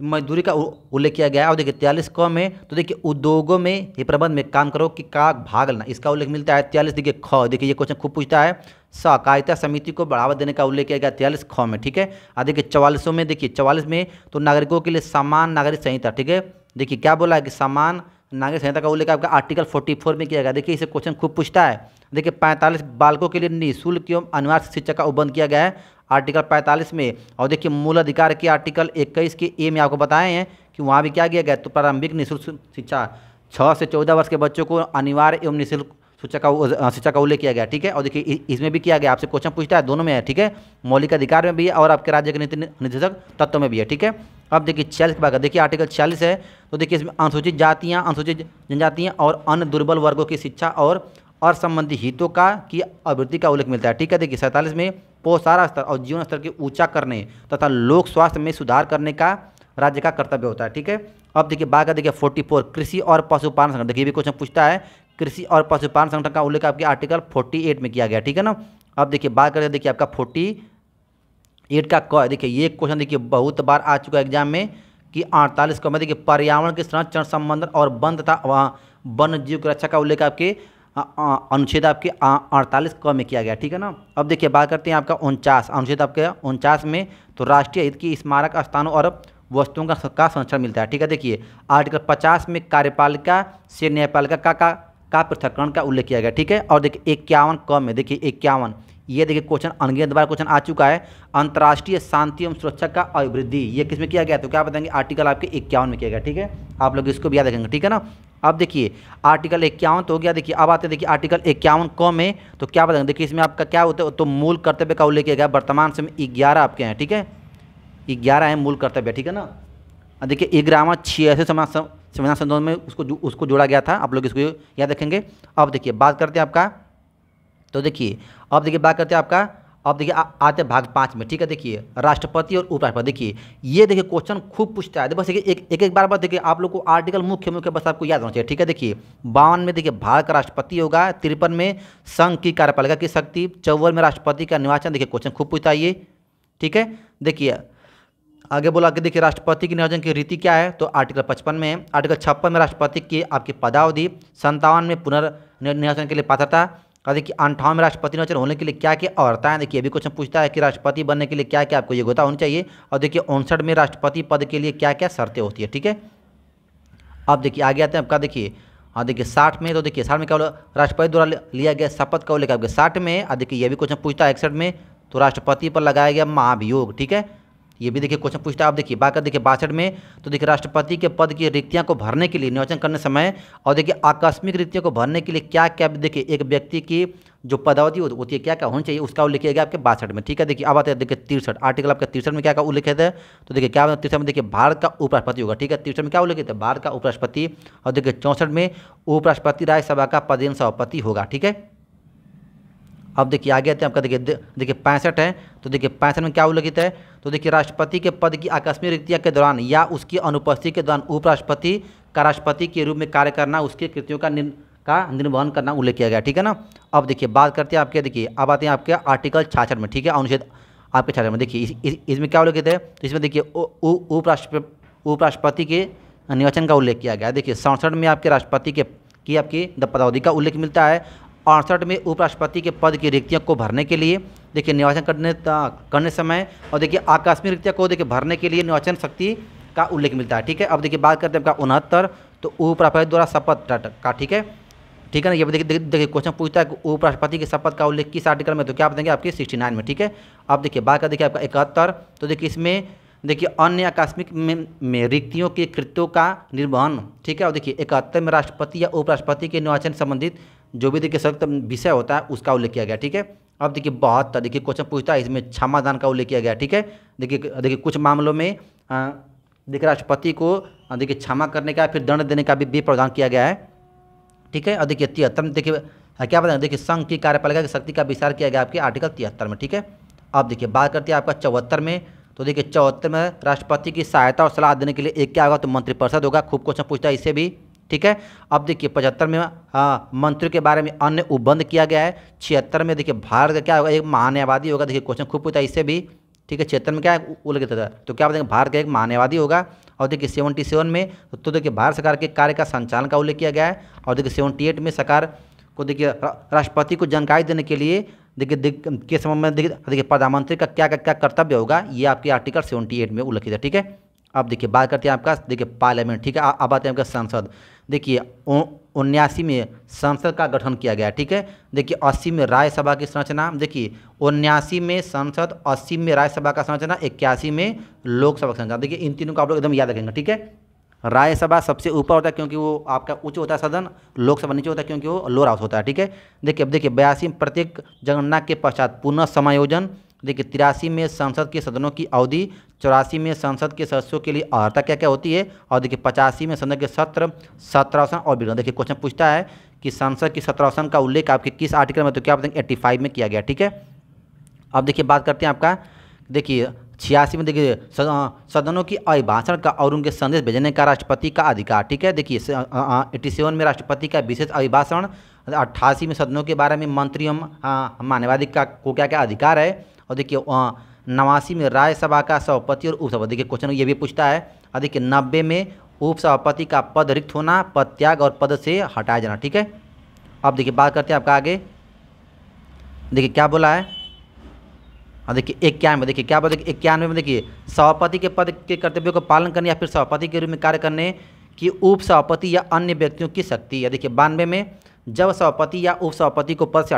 [SPEAKER 1] मजदूरी का उल्लेख किया गया है। और देखिए 43 क में तो देखिए उद्योगों में ये प्रबंध में काम करो कि का भाग लेना, इसका उल्लेख मिलता है 43 देखिए ख। देखिए ये क्वेश्चन खूब पूछता है, सहकारिता समिति को बढ़ावा देने का उल्लेख किया गया 43 ख में, ठीक है। और देखिए 44 में, देखिए 44 में तो नागरिकों के लिए समान नागरिक संहिता, ठीक है। देखिए क्या बोला है कि समान नागरिक संहिता का उल्लेख आपका आर्टिकल 44 में किया गया। देखिए इसे क्वेश्चन खूब पूछता है। देखिए 45 बालकों के लिए निःशुल्क एवं अनिवार्य शिक्षा का उपबंध किया गया है आर्टिकल 45 में। और देखिए मूल अधिकार के आर्टिकल 21 के ए में आपको बताए हैं कि वहाँ भी क्या किया गया, तो प्रारंभिक निःशुल्क शिक्षा 6 से 14 वर्ष के बच्चों को अनिवार्य एवं निःशुल्क शिक्षा का उल्लेख किया गया, ठीक है। और देखिए इसमें भी किया गया, आपसे क्वेश्चन पूछता है, दोनों में है, ठीक है। मौलिक अधिकार में भी है और आपके राज्य के नीति निर्देशक तत्व में भी है, ठीक है। अब देखिए 46 के बाद देखिए आर्टिकल 46 है। तो देखिए इसमें अनुसूचित जातियाँ, अनुसूचित जनजातियाँ और अन्य दुर्बल वर्गों की शिक्षा और संबंधी हितों का की आवृत्ति का उल्लेख मिलता है, ठीक है। देखिए 47 में पोषाहार स्तर और जीवन स्तर के ऊंचा करने तथा लोक स्वास्थ्य में सुधार करने का राज्य का कर्तव्य होता है, ठीक है। अब देखिए बात का देखिए 44 कृषि और पशुपालन संगठन, देखिए भी क्वेश्चन पूछता है, कृषि और पशुपालन संगठन का उल्लेख आपके आर्टिकल 48 में किया गया, ठीक है ना। अब देखिए बात करें देखिए आपका 48 का क, देखिए ये क्वेश्चन देखिए बहुत बार आ चुका है एग्जाम में कि 48 क में देखिए पर्यावरण के संरक्षण संबंधन और वन तथा वन्य जीव की रक्षा का उल्लेख आपके अनुच्छेद आपके 48 क में किया गया, ठीक है ना। अब देखिए बात करते हैं आपका 49 अनुच्छेद आपके 49 में, तो राष्ट्रीय हित की स्मारक स्थानों और वस्तुओं का संरक्षण मिलता है, ठीक है। देखिए आर्टिकल 50 में कार्यपालिका से न्यायपालिका का पृथक्करण का उल्लेख किया गया, ठीक है। और देखिए 51 क में, देखिए 51 ये देखिए क्वेश्चन अनगिनत बार क्वेश्चन आ चुका है, अंतर्राष्ट्रीय शांति एवं सुरक्षा का अभिवृद्धि, ये किस में किया गया, तो क्या बताएंगे आर्टिकल आपके 51 में किया गया, ठीक है। आप लोग इसको भी याद रखेंगे, ठीक है ना। अब देखिए आर्टिकल 51 तो हो गया। देखिए अब आते हैं देखिए आर्टिकल 51 क में, तो क्या बताएंगे, देखिए इसमें आपका क्या होता है, तो मूल कर्तव्य का उल्लेख किया गया। वर्तमान समय 11 आपके हैं, ठीक है, 11 है मूल कर्तव्य, ठीक है ना। देखिए 11वां 86 संविधान संशोधन में उसको जोड़ा गया था, आप लोग इसको याद रखेंगे। अब देखिए बात करते हैं आपका, तो देखिए अब देखिए बात करते हैं आपका, अब देखिए आते हैं भाग 5 में, ठीक है। देखिए राष्ट्रपति और उपराष्ट्रपति, देखिए ये देखिए क्वेश्चन खूब पूछता है, बस एक बार देखिए आप लोग को आर्टिकल मुख्य बस आपको याद होना चाहिए, ठीक है। देखिए 52 में देखिए भारत का राष्ट्रपति होगा, 53 में संघ की कार्यपालिका की शक्ति, 54 में राष्ट्रपति का निर्वाचन, देखिए क्वेश्चन खूब पूछता है ये, ठीक है। देखिए आगे बोला कि देखिए राष्ट्रपति की निर्वाचन की रीति क्या है, तो आर्टिकल 55 में है। आर्टिकल 56 में राष्ट्रपति की आपकी पदावधि, 57 में पुनर्निर्वाचन के लिए पात्रता, और देखिए 58 में राष्ट्रपति निर्वाचन होने के लिए क्या क्या अर्हताएं, देखिए अभी क्वेश्चन पूछता है कि राष्ट्रपति बनने के लिए क्या क्या आपको योग्यता होनी चाहिए। और देखिए 59 में राष्ट्रपति पद के लिए क्या क्या शर्तें होती है, ठीक है। अब देखिए आगे आते हैं आपका, देखिए हाँ देखिए 60 में, तो देखिए 60 में क्या बोला, राष्ट्रपति द्वारा लिया गया शपथ का उल्लेख आपके 60 में। और देखिए ये भी क्वेश्चन पूछता है 61 में, तो राष्ट्रपति पर लगाया गया महाभियोग, ठीक है, ये भी देखिए क्वेश्चन पूछता है। आप देखिए बात कर देखिए 62 में, तो देखिए राष्ट्रपति के पद की रिक्तियां को भरने के लिए निर्वाचन करने समय, और देखिए आकस्मिक रिक्तियों को भरने के लिए क्या क्या, देखिए एक व्यक्ति की जो पदावधि होती है क्या क्या होनी चाहिए, उसका उल्लेख किया गया आपके 62 में, ठीक है। देखिए अब आते हैं देखिए 63 आर्टिकल आपका 63 में क्या का उल्लेख है, तो देखिए क्या 63 में देखिए भारत का उपराष्ट्रपति होगा, ठीक है। 63 में क्या उल्लेख है, भारत का उपराष्ट्रपति। और देखिए 64 में उपराष्ट्रपति राज्यसभा का पदेन सभापति होगा, ठीक है। अब देखिए आगे आते हैं आपका, देखिए 65 है। तो देखिए 65 में क्या उल्लेखित है, तो देखिए राष्ट्रपति के पद की आकस्मिक रिक्तियाँ के दौरान या उसकी अनुपस्थिति के दौरान उपराष्ट्रपति का राष्ट्रपति के रूप में कार्य करना, उसकी कृतियों का निर्वहन करना उल्लेख किया गया, ठीक है ना। अब देखिए बात करते हैं आपके, देखिए अब आते हैं आपके आर्टिकल 66 में, ठीक है, अनुच्छेद आपके 66 में। देखिए इसमें क्या उल्लेखित है, तो इसमें देखिए उपराष्ट्रपति के निर्वाचन का उल्लेख किया गया है। देखिए 67 में आपके राष्ट्रपति की आपकी पदावधि का उल्लेख मिलता है। 68 में उपराष्ट्रपति के पद की रिक्तियों को भरने के लिए देखिए निर्वाचन करने समय, और देखिए आकस्मिक रिक्तियों को देखिए भरने के लिए निर्वाचन शक्ति का उल्लेख मिलता है, ठीक है। अब देखिए बात करते हैं आपका 69, तो उपराष्ट्रपति द्वारा शपथ का, ठीक है ना। ये देखिए क्वेश्चन पूछता है कि उपराष्ट्रपति की शपथ का उल्लेख किस आर्टिकल में, तो क्या बताएंगे आपके 69 में, ठीक है। अब देखिए बात करते हैं आपका 71, तो देखिए इसमें देखिए अन्य आकस्मिक में रिक्तियों के कृत्यों का निर्वहन, ठीक है। और देखिए 71 में राष्ट्रपति या उपराष्ट्रपति के निर्वाचन संबंधित जो भी देखिए सख्त विषय होता है उसका उल्लेख किया गया, ठीक है। अब देखिए 72, देखिए क्वेश्चन पूछता है इसमें क्षमादान का उल्लेख किया गया, ठीक है। देखिए कुछ मामलों में देखिए राष्ट्रपति को देखिए क्षमा करने का फिर दंड देने का भी प्रावधान किया गया है, ठीक है। और देखिए 73 में देखिए क्या बताएं, देखिए संघ की कार्यपालिका की शक्ति का विस्तार किया गया आपके आर्टिकल 73 में, ठीक है। अब देखिए बात करते हैं आपका 74 में, तो देखिए 74 में राष्ट्रपति की सहायता और सलाह देने के लिए एक क्या होगा, तो मंत्रिपरिषद होगा। खूब क्वेश्चन पूछता है इससे भी, ठीक है। अब देखिए 75 में मंत्रियों के बारे में अन्य उपबंध किया गया है। 76 में देखिए भारत का क्या होगा, एक महान्यायवादी होगा। देखिए क्वेश्चन खूब पूछता है इससे भी, ठीक है। 76 में क्या उल्लेखित था, तो क्या बताएंगे भारत का एक महान्यायवादी होगा। और देखिए 77 में तो देखिए भारत सरकार के कार्य का संचालन का उल्लेख किया गया है। और देखिए 78 में सरकार को देखिए राष्ट्रपति को जानकारी देने के लिए देखिए के समय में देखिए प्रधानमंत्री का क्या कर्तव्य होगा, ये आपके आर्टिकल 78 में उल्लेखित है, ठीक है। अब देखिए बात करते हैं आपका देखिए पार्लियामेंट, ठीक है। अब आते हैं आपका संसद। देखिए 79 में संसद का गठन किया गया, ठीक है। देखिए 80 में राज्यसभा की संरचना, देखिए 79 में संसद, 80 में राज्यसभा का संरचना, 81 में लोकसभा का संरचना। देखिए इन तीनों को आप लोग एकदम याद रखेंगे, ठीक है। राज्यसभा सबसे ऊपर होता है क्योंकि वो आपका उच्च होता है सदन, लोकसभा नीचे होता है क्योंकि वो लोअर हाउस होता है, ठीक है। देखिए अब देखिए 82 में प्रत्येक जनगणना के पश्चात पुनः समायोजन। देखिए 83 में संसद के सदनों की अवधि, 84 में संसद के सदस्यों के लिए अर्हता क्या क्या होती है, और देखिए 85 में संसद के सत्र, 17 और विवरण। देखिए क्वेश्चन पूछता है कि संसद की 17 का उल्लेख आपके किस आर्टिकल में, तो क्या बताएंगे 85 में किया गया, ठीक है। अब देखिए बात करते हैं आपका, देखिए 86 में देखिए सदनों की अभिभाषण का और उनके संदेश भेजने का राष्ट्रपति का अधिकार, ठीक है। देखिए 87 में राष्ट्रपति का विशेष अभिभाषण, 88 में सदनों के बारे में मंत्रियों मान्यवादी का को क्या क्या अधिकार है। और देखिए 89 में राज्यसभा का सभापति और उपसभापति, देखिए क्वेश्चन ये भी पूछता है। और देखिए 90 में उपसभापति का पद रिक्त होना, पद त्याग और पद से हटाया जाना, ठीक है। अब देखिए बात करते हैं आपका आगे, देखिए क्या बोला है। और देखिए 91, देखिए क्या बोला, 91 में देखिए सभापति के पद के कर्तव्यों का पालन करने या फिर सभापति के रूप में कार्य करने की उपसभापति या अन्य व्यक्तियों की शक्ति है। देखिए 92 में जब सभापति या उपसभापति को पद से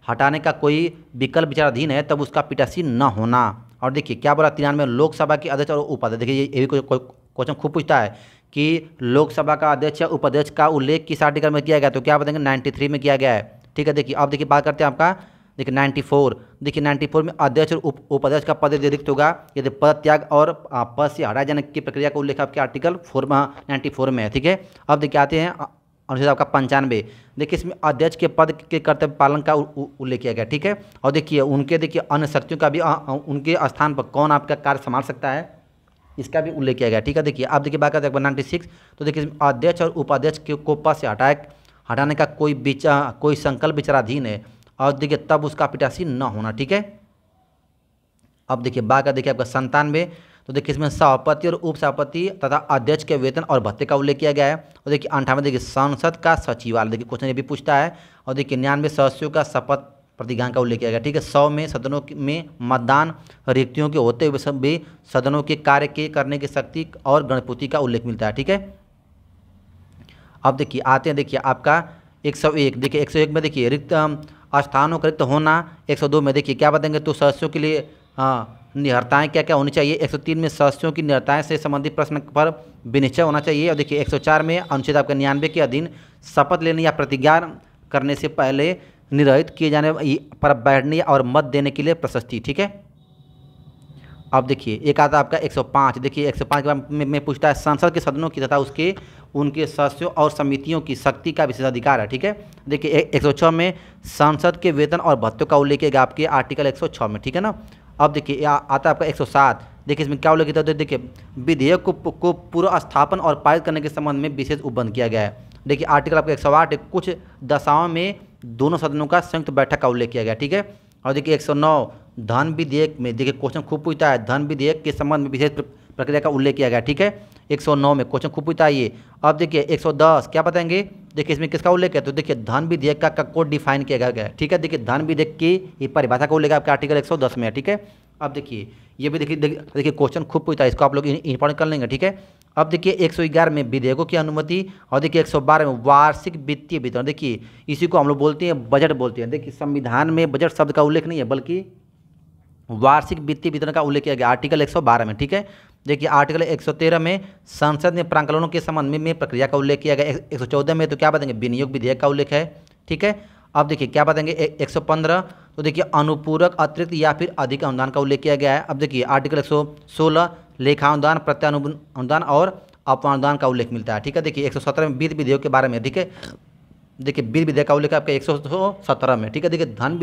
[SPEAKER 1] हटाने का कोई विकल्प विचाराधीन है तब उसका पीठासीन न होना। और देखिए क्या बोला 93 में लोकसभा के अध्यक्ष और उपाध्यक्ष, देखिए ये भी क्वेश्चन खूब पूछता है कि लोकसभा का अध्यक्ष या उपाध्यक्ष का उल्लेख किस आर्टिकल में किया गया, तो क्या बताएंगे 93 में किया गया है, ठीक है। देखिए अब देखिए बात करते हैं आपका, देखिए 94, देखिए 94 में अध्यक्ष और उपाध्यक्ष का पद रिक्त होगा यदि पद त्याग और पद से हटाए जाने की प्रक्रिया का उल्लेख आपके आर्टिकल 94 में है, ठीक है। अब देखिए आते हैं अनुच्छेद आपका 95, देखिए इसमें अध्यक्ष के पद के कर्तव्य पालन का उल्लेख किया गया, ठीक है। और देखिए उनके देखिए अन्य शक्तियों का भी उनके स्थान पर कौन आपका कार्य संभाल सकता है इसका भी उल्लेख किया गया, ठीक है। देखिए आप देखिए बात करते हैं 96, तो देखिए इसमें अध्यक्ष और उपाध्यक्ष को पद से हटाने का कोई संकल्प विचाराधीन है और देखिए तब उसका पीठासीन न होना, ठीक है। अब देखिए बात का देखिए आपका 97, तो देखिए इसमें सभापति और उपसभापति तथा अध्यक्ष के वेतन और भत्ते का उल्लेख किया गया है। और देखिए 98 देखिए संसद का सचिवालय, देखिए क्वेश्चन ये भी पूछता है। और देखिए 99 सदस्यों का शपथ प्रतिज्ञा का उल्लेख किया गया, ठीक है। 100 में सदनों में मतदान रिक्तियों के होते हुए सब भी सदनों के कार्य के करने की शक्ति और गणपूर्ति का उल्लेख मिलता है, ठीक है। अब देखिए आते हैं देखिए आपका 101, देखिए 101 में देखिए रिक्त स्थानों का रिक्त होना। 102 में देखिए क्या बताएंगे, तो सदस्यों के लिए निहरताएँ क्या क्या होनी चाहिए। 103 में सदस्यों की निहरताएँ से संबंधित प्रश्न पर विनिश्चय होना चाहिए। और देखिए 104 में अनुच्छेद आपका 99 के अधीन शपथ लेने या प्रतिज्ञा करने से पहले निर्धारित किए जाने पर बैठने और मत देने के लिए प्रशस्ति, ठीक है। अब देखिए एक आता है आपका 105। देखिए 105 के बाद में पूछता है संसद के सदनों की तथा उसके उनके सदस्यों और समितियों की शक्ति का विशेषाधिकार है। ठीक है, देखिए 106 में संसद के वेतन और भत्तों का उल्लेख है आपके आर्टिकल 106 में। ठीक है ना। अब देखिए आता है आपका 107। देखिए इसमें क्या उल्लेखित है, तो देखिए विधेयक को पूर्व स्थापन और पारित करने के संबंध में विशेष उपबंध किया गया है। देखिए आर्टिकल आपका 108 कुछ दशाओं में दोनों सदनों का संयुक्त बैठक का उल्लेख किया गया। ठीक है। और देखिए 109 धन विधेयक में, देखिए क्वेश्चन खूब पूछता है, धन विधेयक के संबंध में विशेष प्रक्रिया का उल्लेख किया गया। ठीक है, 109 में क्वेश्चन खूब पूछता है ये। अब देखिए 110 क्या बताएंगे, देखिए इसमें किसका उल्लेख है, तो देखिए धन विधेयक का कोड डिफाइन किया गया है। ठीक है, देखिए धन विधेयक की ये परिभाषा का उल्लेख आपके आर्टिकल 110 में है। ठीक है। अब देखिए ये भी देखिए क्वेश्चन खूब पूछता है, इसको आप लोग इंपॉर्टेंट कर लेंगे। ठीक है। अब देखिए 111 में विधेयकों की अनुमति, और देखिए 112 में वार्षिक वित्तीय वितरण। देखिए इसी को हम लोग बोलते हैं बजट बोलते हैं। देखिए संविधान में बजट शब्द का उल्लेख नहीं है, बल्कि वार्षिक वित्तीय वितरण का उल्लेख किया गया आर्टिकल 112 में। ठीक है। देखिए आर्टिकल 113 में संसद में प्रांगणों के संबंध में प्रक्रिया का उल्लेख किया गया। 114 में तो क्या बताएंगे, विनियोग विधेयक का उल्लेख है। ठीक है। अब देखिए क्या बताएंगे 115, तो देखिए अनुपूरक अतिरिक्त या फिर अधिक अनुदान का उल्लेख किया गया है। अब देखिए आर्टिकल 116 लेखानुदान, प्रत्यानुदान और अपवानुदान का उल्लेख मिलता है। ठीक है। देखिए 117 में वित्त विधेयक के बारे में। ठीक है, देखिए वित्त विधेयक का उल्लेख आपका 117 में। ठीक है। देखिए धन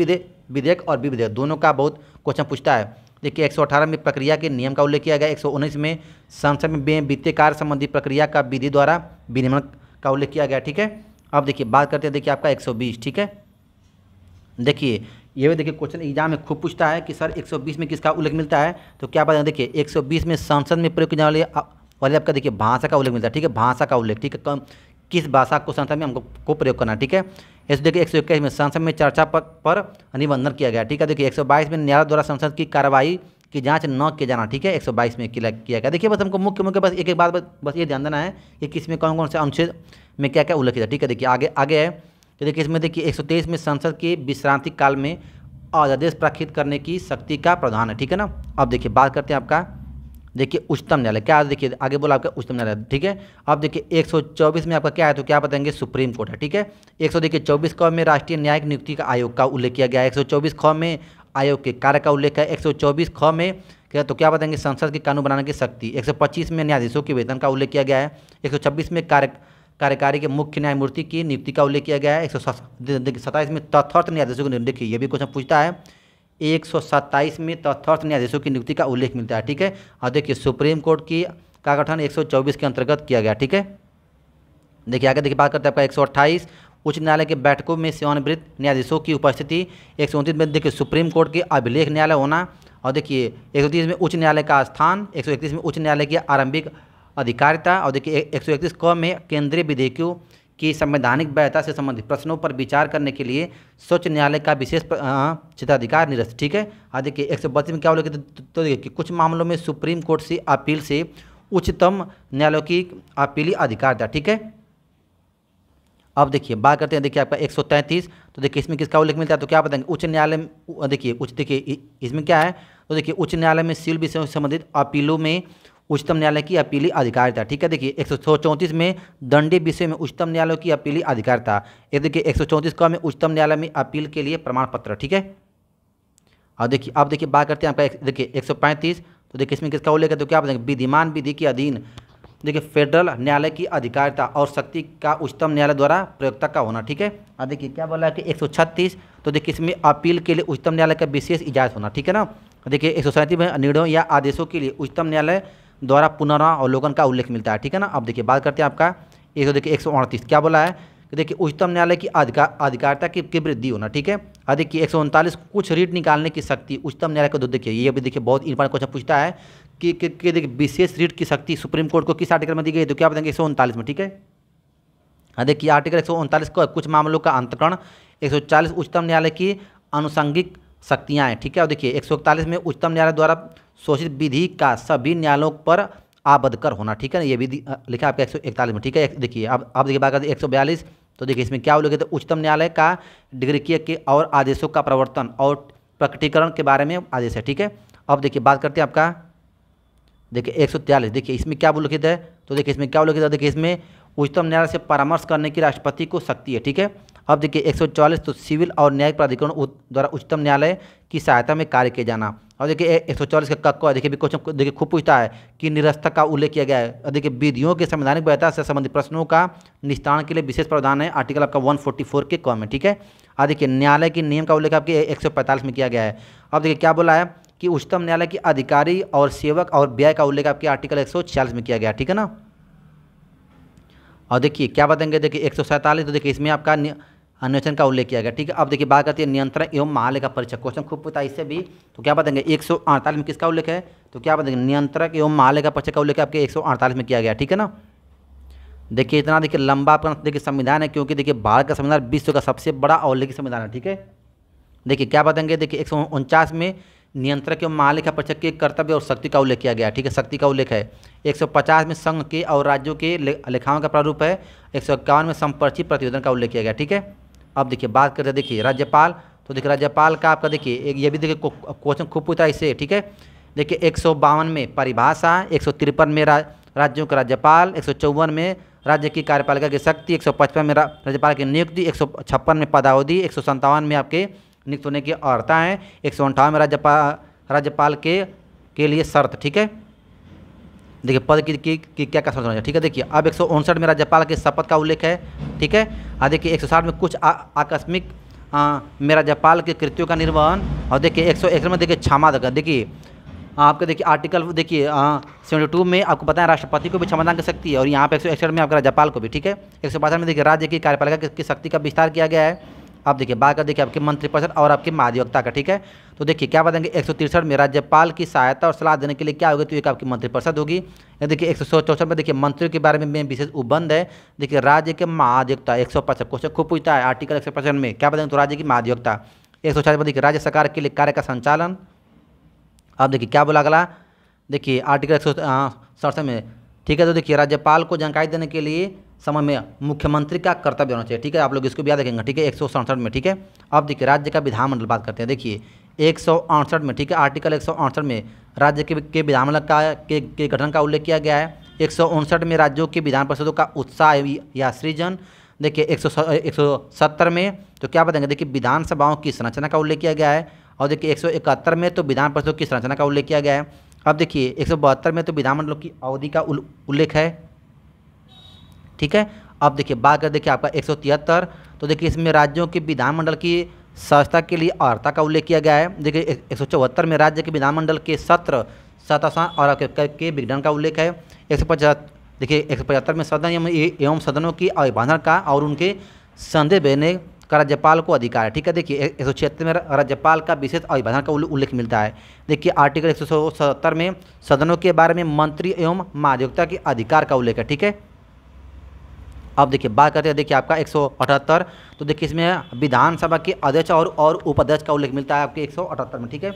[SPEAKER 1] विधेयक और वित्त विधेयक दोनों का बहुत क्वेश्चन पूछता है। देखिए 118 में प्रक्रिया के नियम का उल्लेख किया गया। 119 में संसद में वित्तीय कार्य संबंधी प्रक्रिया का विधि द्वारा विनियमन का उल्लेख किया गया। ठीक है। अब देखिए बात करते हैं, देखिए आपका 120। ठीक है, देखिए ये भी देखिए क्वेश्चन एग्जाम में खूब पूछता है कि सर 120 में किसका उल्लेख मिलता है, तो क्या बात है, देखिए 120 में संसद में प्रयोग की जाने वाली आपका देखिए भाषा का उल्लेख मिलता है। ठीक है, भाषा का उल्लेख। ठीक है, किस भाषा को संसद में हमको प्रयोग करना है। ठीक है। ऐसे देखिए 121 में संसद में चर्चा पर निबंधन किया गया। ठीक है। देखिए 122 में न्यायालय द्वारा संसद की कार्रवाई की जांच न किया जाना। ठीक है, 122 में किया गया। देखिए बस हमको मुख्य बस एक बात बस ये ध्यान देना है कि किस में कौन कौन से अनुच्छेद में क्या क्या उल्लेखित है। ठीक है, देखिए आगे है, तो देखिए इसमें देखिए 123 में संसद के विश्रांति काल में अध्यादेश प्रखित करने की शक्ति का प्रावधान है। ठीक है ना। अब देखिए बात करते हैं आपका, देखिए उच्चतम न्यायालय क्या, देखिए आगे बोला आपका उच्चतम न्यायालय। ठीक है। अब देखिए 124 में आपका क्या है, तो क्या बताएंगे, सुप्रीम कोर्ट है। ठीक है। 124 क में राष्ट्रीय न्यायिक नियुक्ति का आयोग का उल्लेख किया गया है। 124 ख में आयोग के कार्य का उल्लेख है। 124 ख में क्या, तो क्या बताएंगे, संसद के कानून बनाने की शक्ति। 125 में न्यायाधीशों के वेतन का उल्लेख किया गया है। 126 में कार्यकारी के मुख्य न्यायमूर्ति की नियुक्ति का उल्लेख किया गया है। 127 में तथार्थ न्यायाधीशों की नियुक्ति, देखिए ये भी क्वेश्चन पूछता है। 127 में तथार्थ न्यायाधीशों की नियुक्ति का उल्लेख मिलता है। ठीक है। और देखिए सुप्रीम कोर्ट की का गठन 124 के अंतर्गत किया गया। ठीक है। देखिए आगे देखिए बात करते हैं आपका 128 उच्च न्यायालय के बैठकों में सेवानिवृत्त न्यायाधीशों की उपस्थिति। 129 में देखिए सुप्रीम कोर्ट के अभिलेख न्यायालय होना। और देखिए 130 में उच्च न्यायालय का स्थान। 131 में उच्च न्यायालय की आरंभिक अधिकारिता। और देखिए 131 क में केंद्रीय विधेयकों की संवैधानिक वैधता से संबंधित प्रश्नों पर विचार करने के लिए सर्वोच्च न्यायालय का विशेष क्षेत्राधिकार निरस्त। ठीक है। और देखिए 132 में क्या उल्लेख, तो देखिए कि कुछ मामलों में सुप्रीम कोर्ट से अपील से उच्चतम न्यायालय की अपीली अधिकार था। ठीक है। अब देखिए बात करते हैं, देखिए आपका 133, तो देखिए इसमें किसका उल्लेख मिलता है, तो क्या बताएंगे, उच्च न्यायालय में। देखिए इसमें क्या है, तो देखिए उच्च न्यायालय में सिविल विषयों से संबंधित अपीलों में उच्चतम न्यायालय की अपीली अधिकारिता। ठीक है। देखिए 134 में दंडीय विषय में उच्चतम न्यायालय की अपीली अधिकारिता। ये देखिए 134 क में उच्चतम न्यायालय में अपील के लिए प्रमाण पत्र। ठीक है। और देखिए अब देखिए बात करते हैं आपका देखिए 135, तो देखिए इसमें किसका उल्लेख है, तो क्या बताएंगे, विधिमान विधि के अधीन देखिए फेडरल न्यायालय की अधिकारिता और शक्ति का उच्चतम न्यायालय द्वारा प्रयोक्ता का होना। ठीक है। और देखिए क्या बोला है कि 136, तो देखिए इसमें अपील के लिए उच्चतम न्यायालय का विशेष इजाजत होना। ठीक है ना। देखिए 137 में निर्णयों या आदेशों के लिए उच्चतम न्यायालय द्वारा पुनरावलोकन का उल्लेख मिलता है। ठीक है ना। अब देखिए बात करते हैं आपका देखिए 138 क्या बोला है कि देखिए उच्चतम न्यायालय की अधिकारिता की वृद्धि होना। ठीक है। और देखिए 139 कुछ रीट निकालने की शक्ति उच्चतम न्यायालय को, देखिए ये भी देखिए बहुत इंपॉर्टेंट क्वेश्चन पूछता है कि देखिए विशेष रीट की शक्ति सुप्रीम कोर्ट को किस आर्टिकल में दी गई है, तो क्या बताएंगे 139 में। ठीक है। हाँ देखिए आर्टिकल 139 को कुछ मामलों का अंतकरण। 140 उच्चतम न्यायालय की अनुषंगिक शक्तियाँ हैं। ठीक है। और देखिए 141 में उच्चतम न्यायालय द्वारा शोषित विधि का सभी न्यायालयों पर आबद्ध कर होना। ठीक है ना, ये भी लिखा आपका 141 में। ठीक है। देखिए अब देखिए बात करते हैं 142, तो देखिए इसमें क्या उल्लेख है, तो उच्चतम न्यायालय का डिग्री के और आदेशों का प्रवर्तन और प्रकटीकरण के बारे में आदेश है। ठीक है। अब देखिए बात करते हैं आपका देखिए 143, देखिए इसमें क्या उल्लेखित है, तो देखिए इसमें क्या उल्लेखित है, देखिए इसमें उच्चतम न्यायालय से परामर्श करने की राष्ट्रपति को शक्ति है। ठीक है। अब देखिए 144 तो सिविल और न्यायिक प्राधिकरण द्वारा उच्चतम न्यायालय की सहायता में कार्य किया जाना। और देखिए 144 का कक्को है, देखिए भी क्वेश्चन देखिए खूब पूछता है कि निरस्तक का उल्लेख किया गया है। और देखिए विधियों के संवैधानिक वैधता से संबंधित प्रश्नों का निस्तारण के लिए विशेष प्रावधान है आर्टिकल आपका 144 के क में, ठीक है। और देखिए न्यायालय के नियम का उल्लेख आपके 145 में किया गया है। अब देखिए क्या बोला है कि उच्चतम न्यायालय के अधिकारी और सेवक और व्यय का उल्लेख आपके आर्टिकल 146 में किया गया, ठीक है ना। और देखिए क्या बताएंगे, देखिए 147 तो देखिए इसमें आपका अन्वेषण का उल्लेख किया गया, ठीक है। अब देखिए बात करती है नियंत्रण एवं महालेखा परीक्षक, क्वेश्चन खूब पूछता है इससे भी। तो क्या बताएंगे 148 में किसका उल्लेख है, तो क्या बताएंगे नियंत्रक एवं महालेखा परीक्षक का उल्लेख आपके 148 में किया गया, ठीक है ना। देखिए इतना देखिए लंबा आपका देखिए संविधान है, क्योंकि देखिए भारत का संविधान विश्व का सबसे बड़ा और लिखित संविधान है, ठीक है। देखिए क्या बताएंगे, देखिए 149 में नियंत्रक एवं महालेखा परीक्षक के कर्तव्य और शक्ति का उल्लेख किया गया, ठीक है, शक्ति का उल्लेख है। 150 में संघ के और राज्यों के लेखाओं का प्रारूप है। 151 में संपर्ची प्रतिवेदन का उल्लेख किया गया, ठीक है। अब देखिए बात करते हैं देखिए राज्यपाल, तो देखिए राज्यपाल का आपका देखिए एक ये भी देखिए क्वेश्चन खूब पूछता है इससे, ठीक है। देखिए 152 में परिभाषा, 153 में राज्यों का राज्यपाल, 154 में राज्य की कार्यपालिका की शक्ति, 155 में राज्यपाल की नियुक्ति, 156 में पदावधि, 157 में आपके नियुक्त होने की अर्हता है, 158 में राज्यपाल के लिए शर्त, ठीक है। देखिए पद की क्या क्या शर्त होना चाहिए, ठीक है। देखिए अब 159 में राज्यपाल के शपथ का उल्लेख है, ठीक है। और देखिए 160 में कुछ आकस्मिक में राज्यपाल के कृत्यों का निर्वहन। और देखिए 161 में देखिए क्षमादान, देखिए आपके देखिए आर्टिकल देखिए 72 में आपको पता है राष्ट्रपति को भी क्षमादान कर सकती है, और यहाँ पे 161 में आपका राज्यपाल को भी, ठीक है। 162 में देखिए राज्य की कार्यपालिका की शक्ति का विस्तार किया गया है। अब देखिए बात कर देखिए आपके मंत्रिपरिषद और आपके महाधिवक्ता का, ठीक है। तो देखिए क्या बताएंगे 163 में राज्यपाल की सहायता और सलाह देने के लिए क्या होगी, तो एक आपकी मंत्रिपरिषद होगी। देखिए 164 में देखिए मंत्रियों के बारे में विशेष उपबंध है। देखिए राज्य के महाधिवक्ता 155 क्वेश्चन खूब पूछता है आर्टिकल 155 में क्या बताएंगे, तो राज्य की महाधिवक्ता। 146 में देखिए राज्य सरकार के लिए कार्य का संचालन। अब देखिए क्या बोला अगला, देखिए आर्टिकल 167 में, ठीक है। तो देखिए राज्यपाल को जानकारी देने के लिए समय में मुख्यमंत्री का कर्तव्य होना चाहिए, ठीक है। आप लोग इसको भी याद रखेंगे, ठीक है। 167 में, ठीक है। अब देखिए राज्य का विधानमंडल बात करते हैं, देखिए 168 में, ठीक है। आर्टिकल 168 में राज्य के विधानमंडल के गठन का उल्लेख किया गया है। 159 में राज्यों के विधान परिषदों का उत्साह या सृजन। देखिए 170 में तो क्या बताएंगे, देखिए विधानसभाओं की संरचना का उल्लेख किया गया है। और देखिए 171 में तो विधान परिषदों की संरचना का उल्लेख किया गया है। अब देखिए 172 में तो विधानमंडलों की अवधि का उल्लेख है, ठीक है। अब देखिए बात कर देखिए आपका 173, तो देखिए इसमें राज्यों के विधानमंडल की संस्था के लिए अर्हता का उल्लेख किया गया है। देखिए 174 में राज्य के विधानमंडल के सत्र सदस्य और के विघटन का उल्लेख है। 175 देखिए 175 में सदन एवं सदनों की अभिभाषण का और उनके संदेह भेजने का राज्यपाल को अधिकार है, ठीक है। देखिए 176 में राज्यपाल का विशेष अभिभाषण का उल्लेख मिलता है। देखिए आर्टिकल 177 में सदनों के बारे में मंत्री एवं महाधिवक्ता के अधिकार का उल्लेख है, ठीक है। अब देखिए बात करते हैं देखिए आपका 178, तो देखिए इसमें विधानसभा के अध्यक्ष और उपाध्यक्ष का उल्लेख मिलता है आपके 178 में, ठीक है।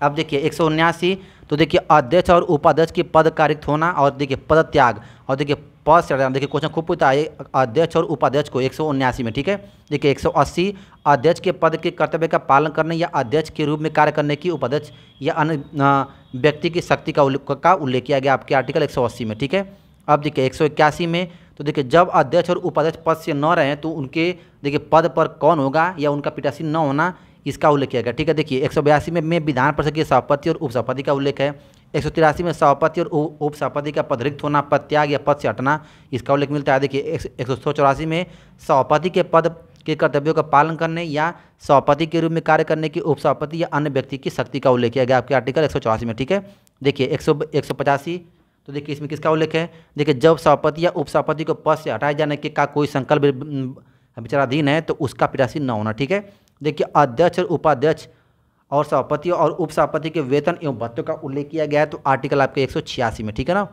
[SPEAKER 1] अब देखिए 179, तो देखिए अध्यक्ष और उपाध्यक्ष के पद का रिक्त होना और देखिए पद त्याग। और देखिए पद से देखिए क्वेश्चन खूब पूछता है अध्यक्ष और उपाध्यक्ष को 179 में, ठीक है। देखिए 180 अध्यक्ष के पद के कर्तव्य का पालन करने या अध्यक्ष के रूप में कार्य करने की उपाध्यक्ष या अन्य व्यक्ति की शक्ति का उल्लेख किया गया आपके आर्टिकल 180 में, ठीक है। अब देखिए 181 में, तो देखिए जब अध्यक्ष और उपाध्यक्ष पद से न रहें तो उनके देखिए पद पर कौन होगा या उनका पीठासीन न होना, इसका उल्लेख किया गया, ठीक है। देखिए 182 में विधान परिषद के सभापति और उपसभापति का उल्लेख है। 183 में सभापति और उपसभापति का पद रिक्त होना, पद त्याग या पद से हटना, इसका उल्लेख मिलता है। देखिए 184 में सभापति के पद के कर्तव्यों का पालन करने या सभापति के रूप में कार्य करने की उपसभापति या अन्य व्यक्ति की शक्ति का उल्लेख किया गया आपके आर्टिकल 184 में, ठीक है। देखिए 185, तो देखिए इसमें किसका उल्लेख है, देखिए जब सभापति या उपसभापति को पद से हटाए जाने के का कोई संकल्प विचाराधीन है तो उसका पीठासीन न होना, ठीक है। देखिए अध्यक्ष और उपाध्यक्ष और सभापति और उपसभापति के वेतन एवं भत्तों का उल्लेख किया गया है तो आर्टिकल आपके 186 में, ठीक है ना।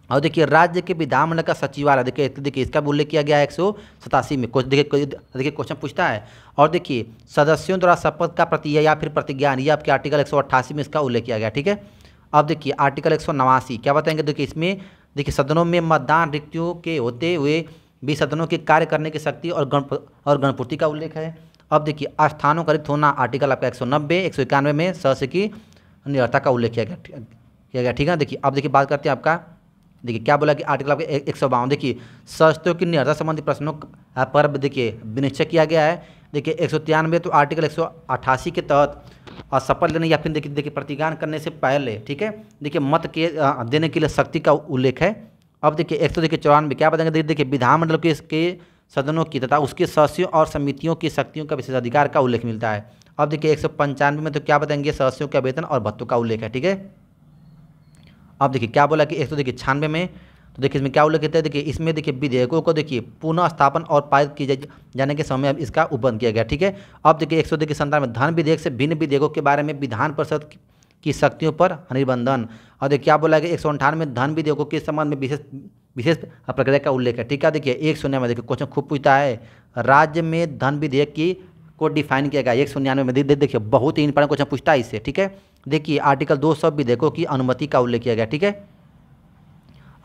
[SPEAKER 1] और देखिए राज्य के विधानमंडल का सचिवालय देखिए इसका भी उल्लेख किया गया है 187 में। देखिए क्वेश्चन पूछता है। और देखिए सदस्यों द्वारा शपथ का प्रतिज्ञा या फिर प्रतिज्ञान, ये आपके आर्टिकल 188 में इसका उल्लेख किया गया, ठीक है। अब देखिए आर्टिकल 189 क्या बताएंगे, देखिए इसमें देखिए सदनों में मतदान रिक्तियों के होते हुए भी सदनों के कार्य करने की शक्ति और गणपूर्ति का उल्लेख है। अब देखिए स्थानों का रिक्त होना, आर्टिकल आपका 190, 191 में सदस्य की निरता का उल्लेख किया गया, ठीक है। देखिए अब देखिए बात करते हैं आपका देखिए क्या बोला कि आर्टिकल आपके 152, देखिए शस्त्रों की निरता संबंधी प्रश्नों पर देखिए विनिश्चय किया गया है। देखिए 193 तो आर्टिकल 188 के तहत शपथ लेने या फिर देखिए प्रतिज्ञान करने से पहले, ठीक है, देखिए मत के देने के लिए शक्ति का उल्लेख है। अब देखिए 194 क्या बताएंगे, देखिए विधानमंडल के इसके सदनों की तथा उसके सदस्यों और समितियों की शक्तियों का विशेषाधिकार का उल्लेख मिलता है। अब देखिए 195 में तो क्या बताएंगे, सदस्यों का वेतन और भत्तों का उल्लेख है, ठीक है। अब देखिए क्या बोला कि 196 में, तो देखिए इसमें क्या उल्लेख है, देखिए इसमें देखिए विधेयकों को देखिए पुनः स्थापन और पारित किए जाने के समय अब इसका उपबंध किया गया, ठीक है। अब देखिए 197 में धन विधेयक से भिन्न विधेयकों के बारे में विधान परिषद की शक्तियों पर निबंधन। और देखिए क्या बोला कि 198 में धन विधेयकों के संबंध में विशेष प्रक्रिया का उल्लेख है, ठीक है। देखिए 190 में देखिए क्वेश्चन खूब पूछता है, राज्य में धन विधेयक की को डिफाइन किया गया 199 में। देखिए बहुत ही इंपॉर्टेंट क्वेश्चन पूछता है इससे, ठीक है। देखिए आर्टिकल 200 विधेयकों की अनुमति का उल्लेख किया गया, ठीक है।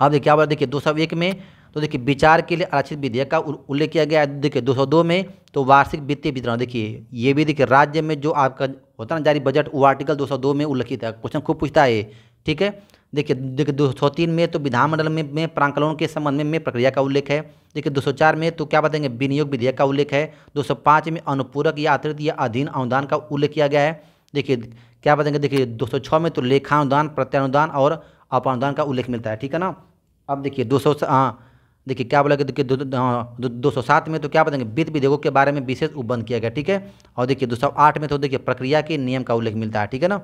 [SPEAKER 1] अब देखिए क्या बोला, देखिए 201 में तो देखिए विचार के लिए आरक्षित विधेयक का उल्लेख किया गया है। देखिए 202 में तो वार्षिक वित्तीय वितरण, देखिए ये भी देखिए राज्य में जो आपका होता है ना जारी बजट, वो आर्टिकल 202 में उल्लेखित है, क्वेश्चन खूब पूछता है, ठीक है। देखिए 203 में तो विधानमंडल में प्रांकलन के संबंध में प्रक्रिया का उल्लेख है। देखिए 204 में तो क्या बताएंगे, विनियोग विधेयक का उल्लेख है। 205 में अनुपूरक या अतिरिक्त या अधीन अनुदान का उल्लेख किया गया है। देखिए क्या बताएंगे, देखिए 206 में तो लेखा अनुदान, प्रत्यानुदान और अपानुदान का उल्लेख मिलता है, ठीक है ना। अब देखिए 200 देखिए क्या बोला कि देखिए 207 में तो क्या बताएंगे, वित्त विधेयकों के बारे में विशेष उपबंध किया गया, ठीक है। और देखिए 208 में तो देखिए प्रक्रिया के नियम का उल्लेख मिलता है, ठीक है ना।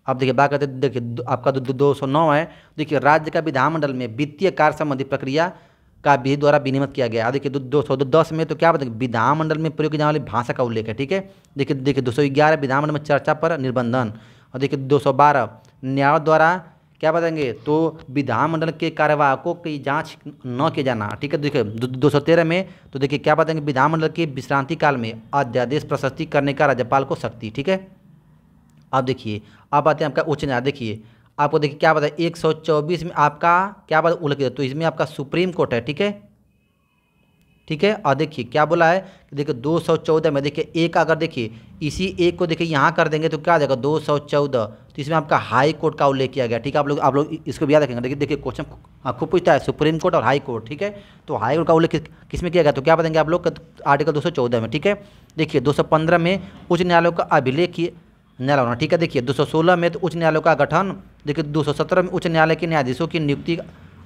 [SPEAKER 1] अब देखिए बात करते हैं, देखिए आपका 209 है, देखिए राज्य का विधानमंडल में वित्तीय कार्य संबंधी प्रक्रिया का विधि द्वारा विनियमित किया गया। देखिए 210 में तो क्या बताएंगे, विधानमंडल में प्रयोग की जाने वाली भाषा का उल्लेख है, ठीक है। देखिए 211 विधानमंडल में चर्चा पर निर्बंधन। और देखिए 212 न्यायालय द्वारा क्या बताएंगे, तो विधानमंडल के कार्यवाहकों की जांच न किया जाना, ठीक है। देखिए 213 में तो देखिए क्या बताएंगे, विधानमंडल के विश्रांति काल में अध्यादेश प्रशस्ति करने का राज्यपाल को शक्ति, ठीक है। अब देखिए अब आते हैं आपका उच्च न्यायालय। देखिए आपको देखिए क्या बताए, 124 में आपका क्या बात उल्लेख है, तो इसमें आपका सुप्रीम कोर्ट है, ठीक है, ठीक है। और देखिए क्या बोला है कि देखिए 214 में देखिए एक, अगर देखिए इसी एक को देखिए यहाँ कर देंगे तो क्या आ जाएगा 214, तो इसमें आपका हाई कोर्ट का उल्लेख किया गया, ठीक है। आप लोग इसको भी याद रखेंगे। देखिए क्वेश्चन खूब पूछता है सुप्रीम कोर्ट और हाई कोर्ट, ठीक है। तो हाई कोर्ट का उल्लेख किस में किया गया, तो क्या बताएंगे आप लोग, आर्टिकल 214 में, ठीक है। देखिए 215 में उच्च न्यायालयों का अभिलेख न्यायालय होना, ठीक है। देखिए 216 में तो उच्च न्यायालयों का गठन। देखिए 217 में उच्च न्यायालय के न्यायाधीशों की नियुक्ति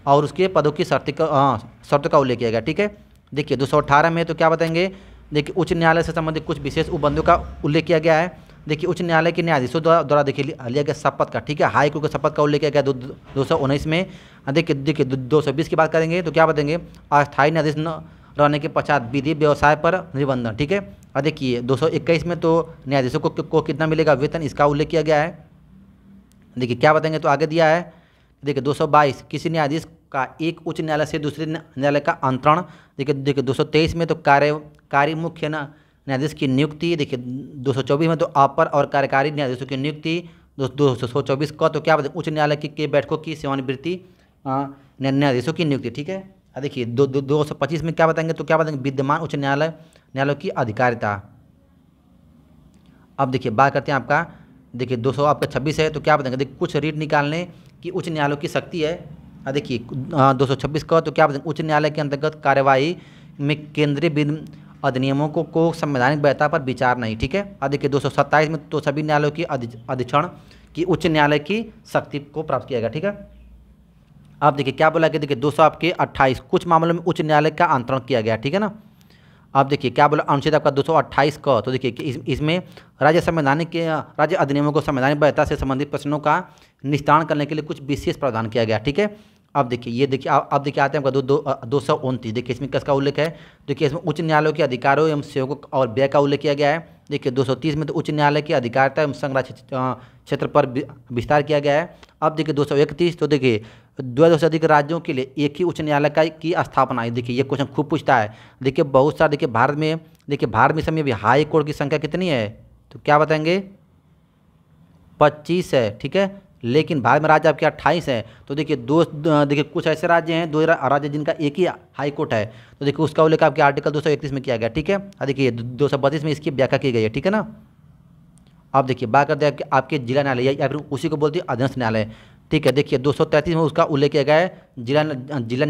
[SPEAKER 1] और उसके पदों की शर्त का उल्लेख किया गया, ठीक है। देखिए 218 में तो क्या बताएंगे, देखिए उच्च न्यायालय से संबंधित कुछ विशेष उपबंधों का उल्लेख किया गया है। देखिए उच्च न्यायालय के न्यायाधीशों द्वारा देखिए लिया गया शपथ का, ठीक है, हाई कोर्ट के शपथ का उल्लेख किया गया 219 में। देखिए 220 की बात करेंगे तो क्या बताएंगे, अस्थायी न्यायाधीश न रहने के पश्चात विधि व्यवसाय पर निबंधन, ठीक है। और देखिए 221 में तो न्यायाधीशों को कितना मिलेगा वेतन, इसका उल्लेख किया गया है। देखिए क्या बताएंगे, तो आगे दिया है। देखिए 222 किसी न्यायाधीश का एक उच्च न्यायालय से दूसरे न्यायालय का अंतरण। देखिए 223 में तो कार्य मुख्य न्यायाधीश की नियुक्ति। देखिए 224 में तो अपर और कार्यकारी न्यायाधीशों की नियुक्ति। 224 का तो क्या बताएंगे, उच्च न्यायालय के बैठकों की सेवानिवृत्ति न्यायाधीशों की नियुक्ति, ठीक है। देखिए 225 में क्या बताएंगे, तो क्या बताएंगे, विद्यमान उच्च न्यायालयों की अधिकारिता। अब देखिए बात करते हैं आपका, देखिए 226 है, तो क्या बताएंगे, देखिए कुछ रीट निकालने की उच्च न्यायालयों की शक्ति है। देखिए 226 का तो क्या बताएंगे, उच्च न्यायालय के अंतर्गत कार्यवाही में केंद्रीय अधिनियमों को संवैधानिक वैधता पर विचार नहीं, ठीक है। और देखिए 227 में तो सभी न्यायालयों की अधीक्षण की उच्च न्यायालय की शक्ति को प्राप्त किया गया, ठीक है। अब देखिए क्या बोला कि देखिए 228 कुछ मामलों में उच्च न्यायालय का अंतरण किया गया, ठीक है ना। अब देखिए क्या बोला अनुच्छेद आपका 228 का, तो देखिए इसमें राज्य अधिनियमों को संवैधानिक वैधता से संबंधित प्रश्नों का निस्तारण करने के लिए कुछ विशेष प्रावधान किया गया, ठीक है। अब देखिए ये देखिए अब देखिए आते हैं आपका 229। देखिए इसमें किसका उल्लेख है, देखिए इसमें उच्च न्यायालयों के अधिकारों एवं सेवकों और व्यय का उल्लेख किया गया है। देखिए 230 में तो उच्च न्यायालय की अधिकारिता एवं संरक्षित क्षेत्र पर विस्तार किया गया है। अब देखिए 231 तो देखिए 2 से अधिक राज्यों के लिए एक ही उच्च न्यायालय की स्थापना है। देखिए ये क्वेश्चन खूब पूछता है। देखिए बहुत सारा देखिए भारत में समय भी हाई कोर्ट की संख्या कितनी है, तो क्या बताएंगे 25 है, ठीक है। लेकिन भारत में राज्य आपके 28 है। तो देखिए देखिए कुछ ऐसे राज्य हैं, 2 राज्य जिनका एक ही हाई कोर्ट है, तो देखिए उसका उल्लेख आपके आर्टिकल 231 में किया गया, ठीक है। देखिए 232 में इसकी व्याख्या की गई है, ठीक है ना। अब देखिए बात करते हैं आपके जिला न्यायालय या फिर उसी को बोलते हैं अधीनस्थ न्यायालय। ठीक है। देखिए 233 में उसका उल्लेख किया गया है जिला जिला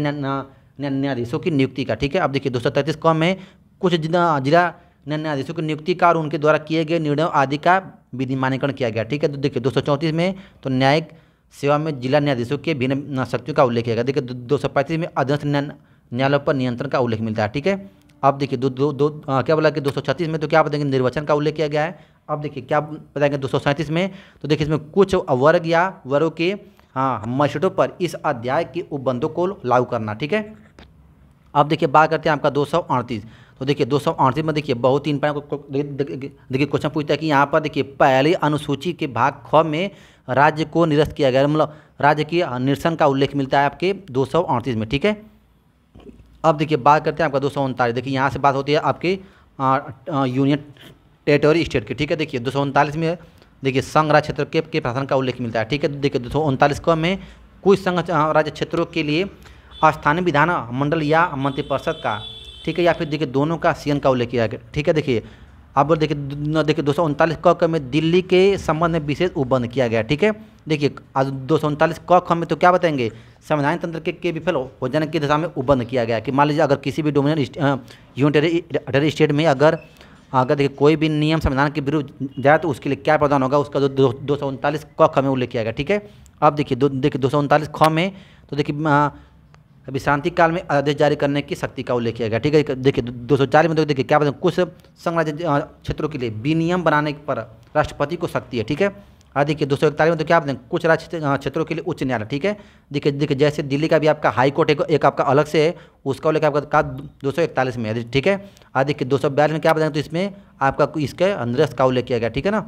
[SPEAKER 1] न्यायाधीशों की नियुक्ति का। ठीक है, अब देखिए 233 क में कुछ जिला न्यायाधीशों की नियुक्ति का और उनके द्वारा किए गए निर्णयों आदि का विधिमान्यकरण किया गया। ठीक है, तो देखिए 234 में तो न्यायिक सेवा में जिला न्यायाधीशों के भिन्न शक्तियों का उल्लेख किया गया। देखिए 235 में अधीनस्थ न्यायालयों पर नियंत्रण का उल्लेख मिलता है। ठीक है, अब देखिए क्या बोला कि 236 में तो क्या बताएंगे, निर्वाचन का उल्लेख किया गया है। अब देखिए क्या बताएंगे 237 में, तो देखिए इसमें कुछ वर्ग या वर्गों के मजिस्ट्रेटों पर इस अध्याय के उपबंधों को लागू करना। ठीक है, अब देखिए बात करते हैं आपका 238। तो देखिए 238 में देखिए बहुत 3 पॉइंट को देखिए क्वेश्चन पूछता है कि यहाँ पर देखिए पहली अनुसूची के भाग ख में राज्य को निरस्त किया गया, मतलब राज्य की निरसन का उल्लेख मिलता है आपके 238 में। ठीक है, अब देखिए बात करते हैं आपका 239। देखिए यहाँ से बात होती है आपकी यूनियन टेरिटरी स्टेट की। ठीक है, देखिए 239 में देखिए संघ राज्य क्षेत्र के प्रशासन का उल्लेख मिलता है। ठीक है, देखिए 239 क में कुछ संघ राज्य क्षेत्रों के लिए स्थानीय विधान मंडल या मंत्रिपरिषद का, ठीक है, या फिर देखिए दोनों का सीएन का उल्लेख किया गया। ठीक है, देखिए अब देखिए 239 क में दिल्ली के संबंध में विशेष उपबंध किया गया। ठीक है, देखिए 239 क में तो क्या बताएंगे, संवैधानिक तंत्र के विफल हो जाने की दशा में उपबंध किया गया कि मान लीजिए अगर किसी भी डोमिनियन यूनिटरी स्टेट में अगर देखिए कोई भी नियम संविधान के विरुद्ध जाए तो उसके लिए क्या प्रावधान होगा, उसका 239 क में उल्लेख किया गया। ठीक है, अब देखिए 239 ख में तो देखिए विश्रांति काल में आदेश जारी करने की शक्ति का उल्लेख किया गया। ठीक है, देखिए 240 में तो देखिए क्या बताएं, कुछ संघ राज्य क्षेत्रों के लिए विनियम बनाने पर राष्ट्रपति को शक्ति है। ठीक है, और देखिए 241 में तो क्या बताएं, कुछ राज्य क्षेत्रों के लिए उच्च न्यायालय। ठीक है, देखिए जैसे दिल्ली का भी आपका हाई कोर्ट एक आपका अलग से है, उसका उल्लेख आपका 241 में है। ठीक है, और देखिए 242 में क्या बताएं, तो इसमें आपका इसके निरस्त का उल्लेख किया गया। ठीक है ना,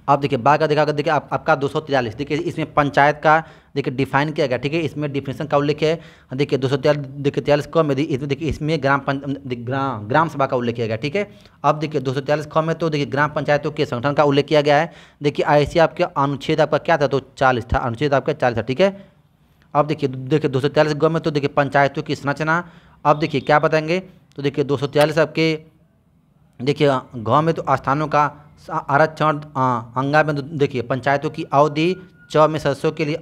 [SPEAKER 1] अब देखिए बात का देखा देखिए आपका 243, देखिए इसमें पंचायत का देखिए डिफाइन किया गया। ठीक है, इसमें डिफिनेशन का उल्लेख है। देखिए 243 क में इसमें देखिए इसमें ग्राम सभा का उल्लेख किया गया। ठीक है, अब देखिए 243 ख में तो देखिए ग्राम पंचायतों के संगठन का उल्लेख किया गया है। देखिए ऐसे आपके अनुच्छेद आपका क्या था, तो 40 था, अनुच्छेद आपका 40 था। ठीक है, अब देखिए 243 ग में तो देखिए पंचायतों की संरचना। अब देखिए क्या बताएंगे, तो देखिए 243 आपके देखिए गाँव में तो स्थानों का आरक्षण, अंगा में तो देखिए पंचायतों की अवधि, 6 में सदस्यों के लिए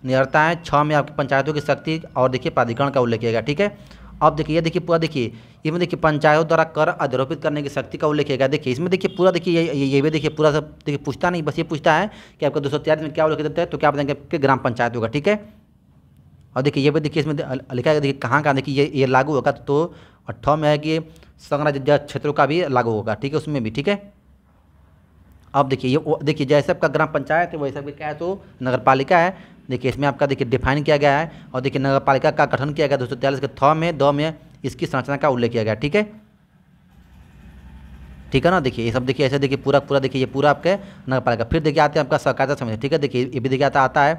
[SPEAKER 1] निरता है, 6 में आपकी पंचायतों की शक्ति और देखिए प्राधिकरण का उल्लेख किया गया। ठीक है, अब देखिए ये देखिए पूरा देखिए इसमें देखिए पंचायतों द्वारा कर अधिरोपित करने की शक्ति का उल्लेख किया गया। देखिए इसमें देखिए पूरा देखिए ये भी देखिए पूरा सब देखिए पूछता नहीं, बस ये पूछता है कि आपका 243 में क्या उल्लेख देता है, तो क्या बताएंगे आपके ग्राम पंचायत होगा। ठीक है, और देखिए ये भी देखिए इसमें लिखा है देखिए कहाँ देखिए ये लागू होगा, तो 8 में है कि संघ राज्य क्षेत्रों का भी लागू होगा। ठीक है, उसमें भी। ठीक है, अब देखिए ये देखिए जैसे आपका ग्राम पंचायत है वैसे आपका क्या है, तो नगर पालिका है। देखिए इसमें आपका देखिए डिफाइन किया गया है, और देखिए नगर पालिका का गठन किया गया 243 के थ में इसकी संरचना का उल्लेख किया गया। ठीक है, ठीक है ना, देखिए ये सब देखिए ऐसे देखिए पूरा देखिए ये पूरा आपके नगर पालिका। फिर देखिए आते हैं आपका सहकारिता समिति। ठीक है, देखिए ये भी देखिए आता है।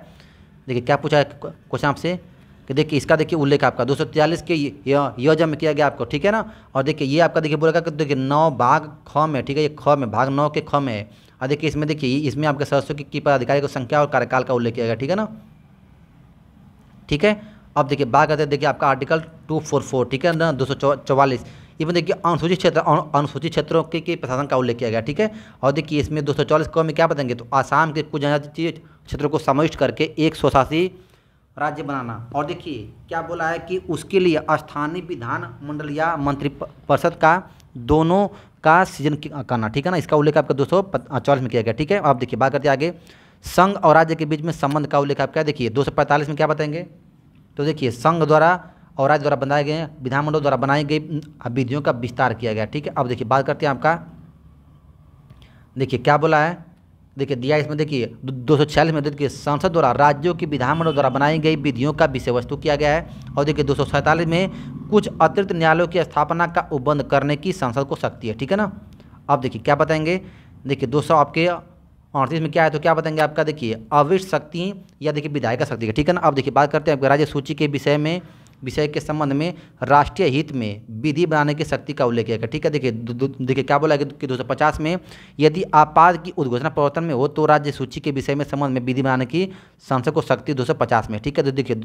[SPEAKER 1] देखिए क्या पूछा है क्वेश्चन आपसे कि देखिए इसका देखिए उल्लेख आपका 243 के योजना में किया गया आपको। ठीक है ना, और देखिए ये आपका देखिए बोलेगा कि देखिए 9 भाग ख में, ठीक है, ये ख में भाग 9 के ख में है। और देखिए इसमें देखिए इसमें आपके सदस्यों की पदाधिकारी की संख्या और कार्यकाल का उल्लेख किया गया। ठीक है ना, ठीक है, अब देखिए बात करते हैं देखिए आपका आर्टिकल 244। ठीक है ना, 244 इसमें देखिए अनुसूचित क्षेत्रों के प्रशासन का उल्लेख किया गया। ठीक है, और देखिए इसमें 244 क में क्या बताएंगे, तो आसाम के कुछ जनजातीय क्षेत्रों को समाविष्ट करके एक स्वशासी राज्य बनाना। और देखिए क्या बोला है कि उसके लिए स्थानीय विधान मंडल या मंत्रिपरिषद का दोनों का सृजन करना। ठीक है ना, इसका उल्लेख आपका 244 में किया गया। ठीक है, अब देखिए बात करते हैं आगे संघ और राज्य के बीच में संबंध का उल्लेख आपका देखिए 245 में क्या बताएंगे, तो देखिए संघ द्वारा और राज्य द्वारा बनाए गए विधानमंडल द्वारा बनाई गई विधियों का विस्तार किया गया। ठीक है, अब देखिए बात करते हैं आपका देखिए क्या बोला है, देखिए दिया इसमें देखिए 246 में देखिए संसद द्वारा राज्यों की विधानमंडल द्वारा बनाई गई विधियों का विषय वस्तु किया गया है। और देखिए 247 में कुछ अतिरिक्त न्यायालयों की स्थापना का उपबंध करने की संसद को शक्ति है। ठीक है ना, अब देखिए क्या बताएंगे, देखिए 200 आपके 38 में क्या है, तो क्या बताएंगे आपका देखिए अविष्ट शक्ति या देखिए विधायिका शक्ति है। ठीक है ना, अब देखिए बात करते हैं आपके राज्य सूची के विषय के संबंध में राष्ट्रीय हित में विधि बनाने की शक्ति का उल्लेख किया गया। ठीक है, देखिए क्या बोला कि 250 में यदि आपात की उद्घोषणा प्रवर्तन में हो तो राज्य सूची के विषय में संबंध में विधि बनाने की संसद को शक्ति 250 में। ठीक है, तो देखिए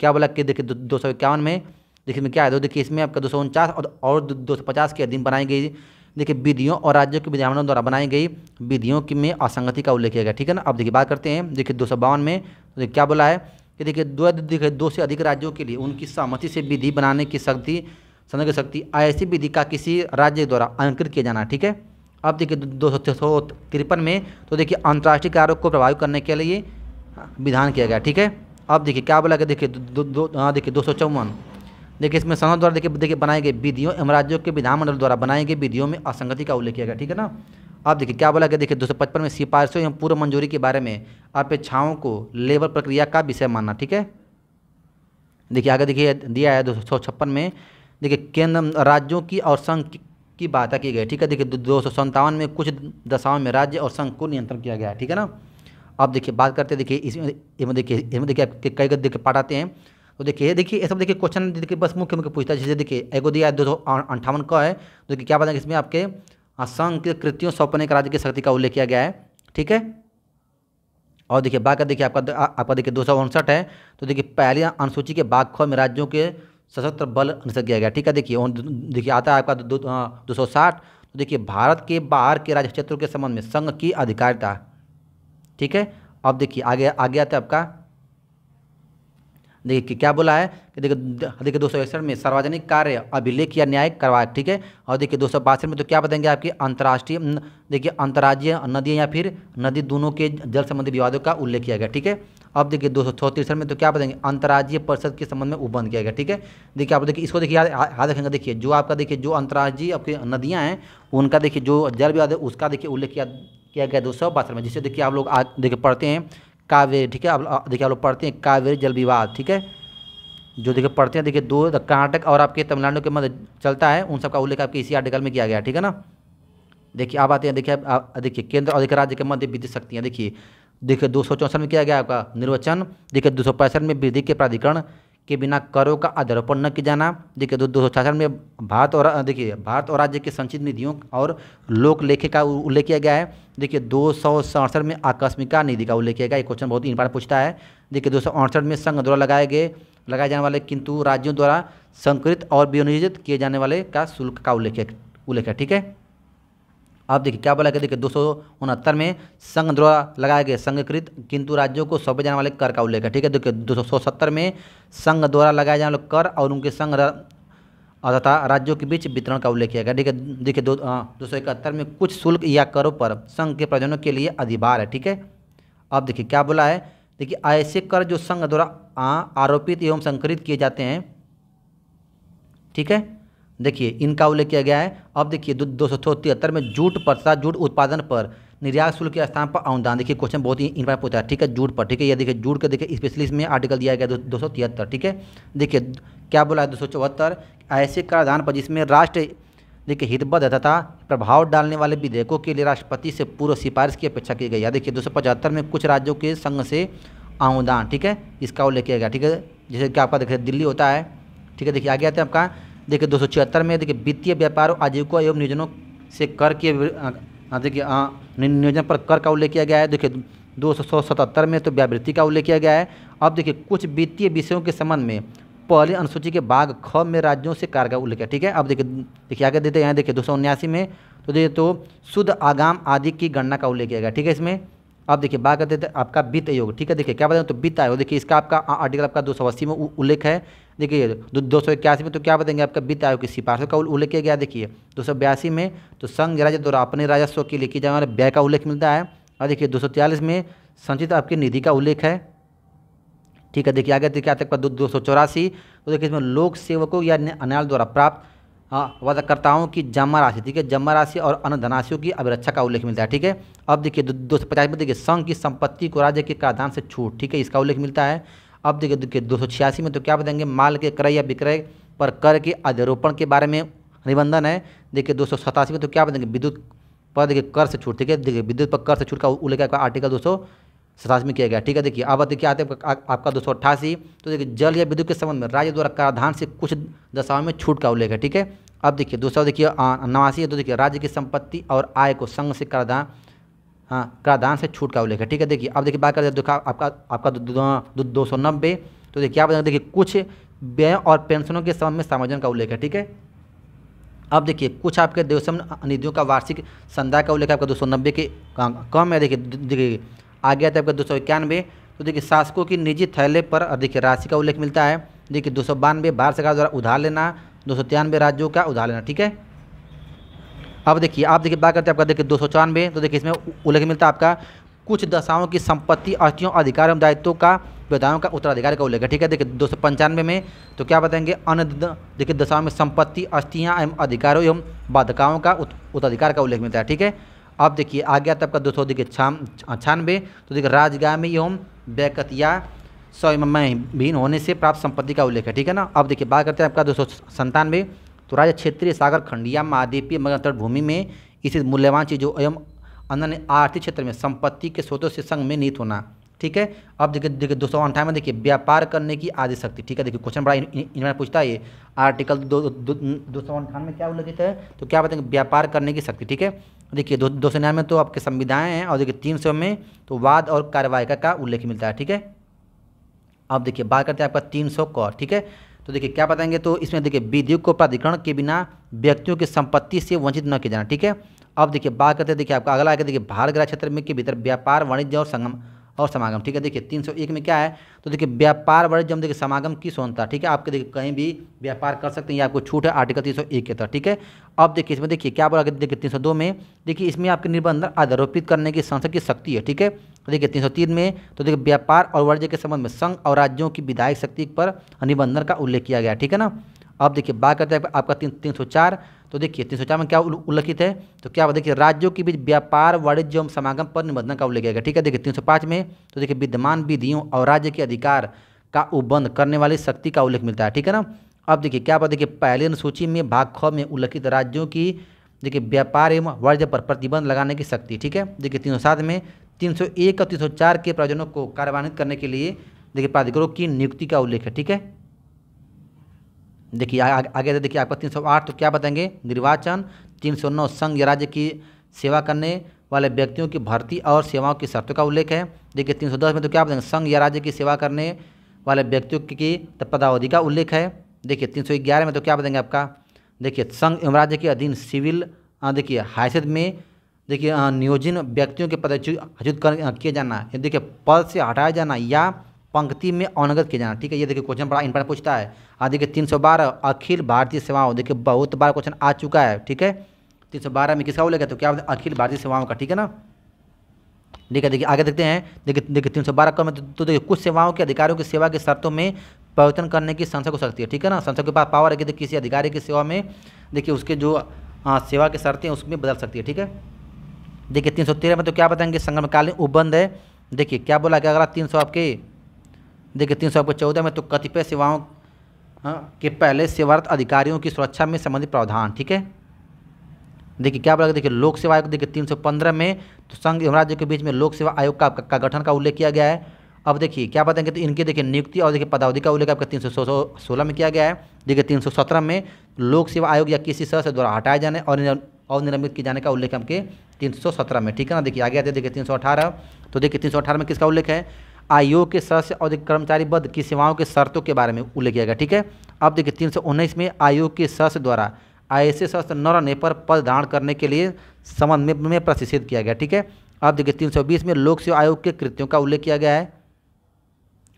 [SPEAKER 1] क्या बोला कि देखिए 251 में देखिए क्या है, तो देखिए इसमें आपका 249 और 250 के अधीन बनाई गई देखिए विधियों और राज्यों के विधानों द्वारा बनाई गई विधियों की में असंगति का उल्लेख किया गया, ठीक है ना। अब देखिए बात करते हैं, देखिए 252 में तो देखिए क्या बोला है कि देखिए दो से अधिक राज्यों के लिए उनकी सहमति से विधि बनाने की शक्ति ऐसी विधि का किसी राज्य द्वारा अंकित किया जाना, ठीक है। अब देखिए 253 में तो देखिए अंतर्राष्ट्रीय कार्यों को प्रभावित करने के लिए विधान किया गया, ठीक है। अब देखिए क्या बोला कि देखिए देखिए 254, देखिए इसमें संसद द्वारा देखिए बनाई गई विधियों एवं राज्यों के विधानमंडल द्वारा बनाई गई विधियों में असंगति का उल्लेख किया गया, ठीक है ना। अब देखिए क्या बोला कि देखिए 255 में सिफारिशों एवं पूर्व मंजूरी के बारे में अपेक्षाओं को लेबर प्रक्रिया का विषय मानना, ठीक है। देखिए आगे देखिए दिया है 256 में, देखिए केंद्र राज्यों की और संघ की बात की गई, ठीक है। देखिए 257 में कुछ दशाओं में राज्य और संघ को नियंत्रण किया गया है, ठीक है ना। अब देखिए बात करते हैं, देखिए इसमें देखिए कई देखिए पाठ आते हैं, तो देखिए ये सब देखिए क्वेश्चन देखिए बस मुख्य पूछता है। जैसे देखिए एगो दिया है 258 का है, तो देखिए क्या बताएंगे इसमें आपके संघ के कृतियों सौंपने का राज्य की शक्ति का उल्लेख किया गया है, ठीक है। और देखिए बात कर देखिए आपका देखिए 259 है, तो देखिए पहली अनुसूची के भाग ख में राज्यों के सशस्त्र बल निश्चित किया गया, ठीक है। देखिए आता है आपका 260, तो देखिए भारत के बाहर के राज्य क्षेत्रों के संबंध में संघ की अधिकारिता, ठीक है। अब देखिए आगे आता है आपका, देखिए क्या बोला है कि देखिए 261 में सार्वजनिक कार्य अभिलेख या न्यायिक करवाए, ठीक है। और देखिए 262 में तो क्या बताएंगे आपकी अंतर्राष्ट्रीय देखिए अंतर्राज्यीय नदी या फिर नदी दोनों के जल संबंधी विवादों का उल्लेख किया गया, ठीक है। अब देखिए 263 में तो क्या बताएंगे अंतर्राज्यीय परिषद के संबंध में उपबंध किया गया, ठीक है। देखिए आप देखिए इसको देखिए याद रखेंगे, देखिए जो आपका देखिए जो अंतर्राज्यीय आपकी नदियाँ हैं उनका देखिए जो जल विवाद है उसका देखिए उल्लेख किया गया 262 में, जिससे देखिए आप लोग देखिए पढ़ते हैं कावेरी, ठीक है। अब देखिए आप लोग पढ़ते हैं कावेरी जल विवाद, ठीक है, जो देखिए पढ़ते हैं देखिए दो कर्नाटक और आपके तमिलनाडु के मध्य चलता है, उन सब का उल्लेख आपके इसी आर्टिकल में किया गया, ठीक है ना। देखिए अब आते हैं, देखिए केंद्र और राज्य के मध्य विद्युत शक्तियाँ, देखिए 264 में किया गया आपका निर्वचन, देखिए 265 में विधि के प्राधिकरण के बिना करों का अध्यारोपण न किया जाना, देखिए 266 में भारत और राज्य के संचित निधियों और लोक लेखे का उल्लेख किया गया है। देखिए 267 में आकस्मिका निधि का उल्लेख किया गया, ये क्वेश्चन बहुत इंपॉर्टेंट पूछता है। देखिए 268 में संघ द्वारा लगाए जाने वाले किंतु राज्यों द्वारा संकृत और विनियोजित किए जाने वाले का शुल्क का उल्लेख है, ठीक है। अब देखिए क्या बोला कि देखिए 269 में संघ द्वारा लगाए गए संघकृत किंतु राज्यों को सौंपे जाने वाले कर का उल्लेख है, ठीक है। देखिए 270 में संघ द्वारा लगाए जाने वाले कर और उनके संघ तथा राज्यों के बीच वितरण का उल्लेख किया गया, ठीक है। देखिए 271 में कुछ शुल्क या करों पर संघ के प्रयोजनों के लिए अधिभार है, ठीक है। अब देखिए क्या बोला है, देखिए ऐसे कर जो संघ द्वारा आरोपित एवं संकलित किए जाते हैं, ठीक है, देखिए इनका उल्लेख किया गया है। अब देखिए 273 में जूट उत्पादन पर निर्यात शुल्क के स्थान पर अनुदान, देखिए क्वेश्चन बहुत ही इंपॉर्टेंट पूछा है, ठीक है, जूट पर, ठीक है। ये देखिए जूट का देखिए स्पेशली इसमें आर्टिकल दिया गया 273, ठीक है। देखिए क्या बोला है 274 ऐसे कराधान पर जिसमें राष्ट्र देखिए हितबद्ध तथा प्रभाव डालने वाले विधेयकों के लिए राष्ट्रपति से पूर्व सिफारिश की अपेक्षा की गई है। देखिए 275 में कुछ राज्यों के संघ से अनुदान, ठीक है, इसका उल्लेख किया गया, ठीक है। जैसे कि आपका देखिए दिल्ली होता है, ठीक है। देखिए आगे आते हैं आपका, देखिए 276 में देखिए वित्तीय व्यापार आजीविका एवं नियोजनों से कर के देखिए नियोजन पर कर का उल्लेख किया गया है। देखिए 277 में तो व्यावृत्ति का उल्लेख किया गया है। अब देखिए कुछ वित्तीय विषयों के संबंध में पहली अनुसूची के भाग ख में राज्यों से कार्य का उल्लेख है, ठीक है। अब देखिए आगे देते हैं, देखिए 279 में तो देखिए तो शुद्ध आगाम आदि की गणना का उल्लेख किया गया, ठीक है इसमें। अब देखिए बात करते थे आपका वित्त आयोग, ठीक है। देखिए क्या बताएं तो वित्त आयोग, देखिए इसका आपका आर्टिकल आपका 280 में उल्लेख है। देखिए 281 में तो क्या बताएंगे आपका वित्त आयोग की सिफारिशों का उल्लेख किया गया। देखिए 282 में तो संघ राज्य द्वारा अपने राजस्व के लिए किए जाने वाले व्यय का उल्लेख मिलता है। और देखिए 243 में संचित आपकी निधि का उल्लेख है, ठीक है। देखिए आगे देखिए आता है 284, तो देखिए इसमें लोक सेवकों या न्यायालय द्वारा प्राप्त वादाकर्ताओं की जमा राशि, ठीक है, जमा राशि और अन्य धनराशियों की अभिरक्षा का उल्लेख मिलता है, ठीक है। अब देखिए 250 में देखिए संघ की संपत्ति को राज्य के कराधान से छूट, ठीक है, इसका उल्लेख मिलता है। अब देखिए 286 में तो क्या बताएंगे माल के क्रय या विक्रय पर कर के अध्यारोपण के बारे में निबंधन है। देखिए 287 में तो क्या बताएंगे विद्युत पर देखिए कर से छूट, ठीक है, देखिए विद्युत पर कर से छूट का उल्लेख आर्टिकल 287 में किया गया, ठीक है। देखिए अब देखिए आते हैं आपका 288, तो देखिए जल या विद्युत के संबंध में राज्य द्वारा कराधान से कुछ दशाओं में छूट का उल्लेख है, ठीक है। अब देखिए 289 है, तो देखिए राज्य की संपत्ति और आय को संघ से कराधान से छूट का उल्लेख है, ठीक है। देखिए अब देखिए बात करते हैं आपका 290, तो देखिए क्या बताएंगे देखिए कुछ व्यय और पेंशनों के संबंध में समायोजन का उल्लेख है, ठीक है। अब देखिए कुछ आपके देशम निधियों का वार्षिक संदाय का उल्लेख आपका 290 के कम है। देखिए आगे आता है आपका 291। तो देखिए शासकों की निजी थैले पर देखिए राशि का उल्लेख मिलता है। देखिए 292 भारत सरकार द्वारा उधार लेना, 293 राज्यों का उधार लेना, ठीक है। अब देखिए आप देखिए बात करते हैं आपका देखिए 294। तो देखिए इसमें उल्लेख मिलता है आपका कुछ दशाओं की संपत्ति, अस्थियों, अधिकार एवं दायित्वों का विधाओं का उत्तराधिकार का उल्लेख है, ठीक है। देखिए 295 में तो क्या बताएंगे, अन्य देखिए दशाओं में संपत्ति, अस्थियां एवं अधिकारों एवं बाध्यताओं का उत्तराधिकार का उल्लेख मिलता है, ठीक है। अब देखिए आगे आता है आपका 200 देखिए 96। तो देखिए राजगामी एवं बैकतिया स्वयं होने से प्राप्त संपत्ति का उल्लेख है, ठीक है ना। अब देखिए बात करते हैं आपका 297। तो राज्य क्षेत्रीय सागर खंडिया महाद्वीपीय मगर तट भूमि में इसी मूल्यवान चीजों एवं अन्य आर्थिक क्षेत्र में संपत्ति के स्रोतों से संग में निहित होना, ठीक है। अब देखिए 298 देखिए व्यापार करने की आदि शक्ति, ठीक है। देखिए क्वेश्चन बड़ा इन्होंने पूछता है ये आर्टिकल 298 में क्या उल्लेखित है, तो क्या बताएंगे व्यापार करने की शक्ति, ठीक है। देखिए 299 में तो आपके संविधाएं हैं, और देखिए 300 में तो वाद और कार्यवाही का उल्लेख मिलता है, ठीक है। अब देखिए बात करते हैं आपका 300 क, ठीक है। तो देखिए क्या बताएंगे, तो इसमें देखिए विधियों को प्राधिकरण के बिना व्यक्तियों की संपत्ति से वंचित न किया जाना, ठीक है। अब देखिए बात करते हैं देखिए आपका अगला आगे देखिए भारत गृह क्षेत्र में के भीतर व्यापार, वाणिज्य और समागम, ठीक है। देखिए 301 में क्या है, तो देखिए व्यापार, वाणिज्य देखिए समागम की स्वतंत्रता, ठीक है। आपके देखिए कहीं भी व्यापार कर सकते हैं, ये आपको छूट है आर्टिकल 301 के तहत, ठीक है। अब देखिए इसमें देखिए क्या बोला, देखिए 302 में देखिए इसमें आपके निबंधन आरोपित करने की संसद की शक्ति है, ठीक है। देखिए 303 में तो देखिए व्यापार और वाणिज्य के संबंध में संघ और राज्यों की विधायक शक्ति पर निबंधन का उल्लेख किया गया, ठीक है ना। अब देखिए बात करते हैं आपका 304। तो देखिए 304 में क्या उल्लेखित है, तो क्या देखिए राज्यों के बीच व्यापार, वाणिज्य एवं समागम पर निबंधन का उल्लेख किया गया, ठीक है। देखिए 305 में तो देखिए विद्यमान विधियों और राज्य के अधिकार का उपबंध करने वाली शक्ति का उल्लेख मिलता है, ठीक है ना। अब देखिए क्या बात, देखिए पहली अनुसूची में भाग ख में उल्लेखित राज्यों की देखिए व्यापार एवं वाणिज्य पर प्रतिबंध लगाने की शक्ति, ठीक है। देखिए 307 में 301 और 304 के प्रयोजनों को कार्यान्वित करने के लिए देखिए प्राधिकरणों की नियुक्ति का उल्लेख है, ठीक है। देखिए आगे देखिए आपका 308 तो क्या बताएंगे, निर्वाचन। 309 संघ या राज्य की सेवा करने वाले व्यक्तियों की भर्ती और सेवाओं की शर्तों का उल्लेख है। देखिए 310 में तो क्या बताएंगे, संघ या राज्य की सेवा करने वाले व्यक्तियों की पदावधि का उल्लेख है। देखिए 311 में तो क्या बताएंगे आपका, देखिए संघ एवं राज्य के अधीन सिविल देखिए हैसियत में देखिए नियोजित व्यक्तियों के पदच्युत किए जाना, देखिए पद से हटाया जाना या पंक्ति में अवनगत किया जाना, ठीक है। ये देखिए क्वेश्चन बड़ा इंपॉर्टेंट पूछता है। देखिए 312 अखिल भारतीय सेवाओं, देखिए बहुत बार क्वेश्चन आ चुका है, ठीक है। 312 में किसका उल्लेख है, तो क्या अखिल भारतीय सेवाओं का, ठीक है ना। देखिए आगे देखते हैं। देखिए 312 का में तो देखिए कुछ सेवाओं के अधिकारियों की सेवा के शर्तों में परिवर्तन करने की संसद को शक्ति है, ठीक है ना। संसद के पास पावर है कि किसी अधिकारी की सेवा में देखिए उसके जो सेवा की शर्तें उसमें बदल सकती है, ठीक है। देखिए 313 में तो क्या बताएंगे, संगमकालीन उपबंध है। देखिए क्या बोला कि अगला 300 आपके देखिए 314 में तो कतिपय सेवाओं के पहले सेवारत अधिकारियों की सुरक्षा में संबंधित प्रावधान, ठीक है। देखिए क्या बोला, देखिए लोक सेवा आयोग देखिए 315 में तो संघ एवं राज्य के बीच में लोक सेवा आयोग का गठन का उल्लेख किया गया है। अब देखिए क्या बताएंगे, तो इनके देखिए नियुक्ति और देखिए पदावधि का उल्लेख आपका 316 में किया गया है। देखिए 317 में लोक सेवा आयोग या किसी सदस्य द्वारा हटाए जाने और निलंबित किए जाने का उल्लेख आपके 317 में, ठीक है ना। देखिए आगे आते देखिए 318। तो देखिए 318 में किसका उल्लेख है, आयोग के सदस्य और कर्मचारी बद की सेवाओं के शर्तों के बारे में उल्लेख किया गया, ठीक है। अब देखिए 319 में आयोग के सदस्य द्वारा ऐसे सदस्य न रहने पर पद धारण करने के लिए संबंध में प्रशिक्षित किया गया, ठीक है। अब देखिए 320 में लोक सेवा आयोग के कृत्यों का उल्लेख किया गया है।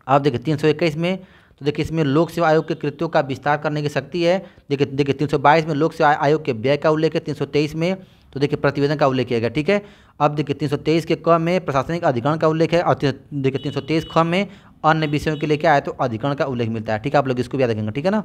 [SPEAKER 1] अब देखिए 321 में तो देखिए इसमें लोक सेवा आयोग के कृत्यों का विस्तार करने की शक्ति है। देखिए 322 में लोक सेवा आयोग के व्यय का उल्लेख है। 323 में तो देखिए प्रतिवेदन का उल्लेख किया गया, ठीक है। अब देखिए 323 के क में प्रशासनिक अधिकरण का उल्लेख है, और देखिए 323 ख में अन्य विषयों के लिए क्या है, तो अधिकरण का उल्लेख मिलता है, ठीक है। आप लोग इसको भी याद रखेंगे, ठीक है ना।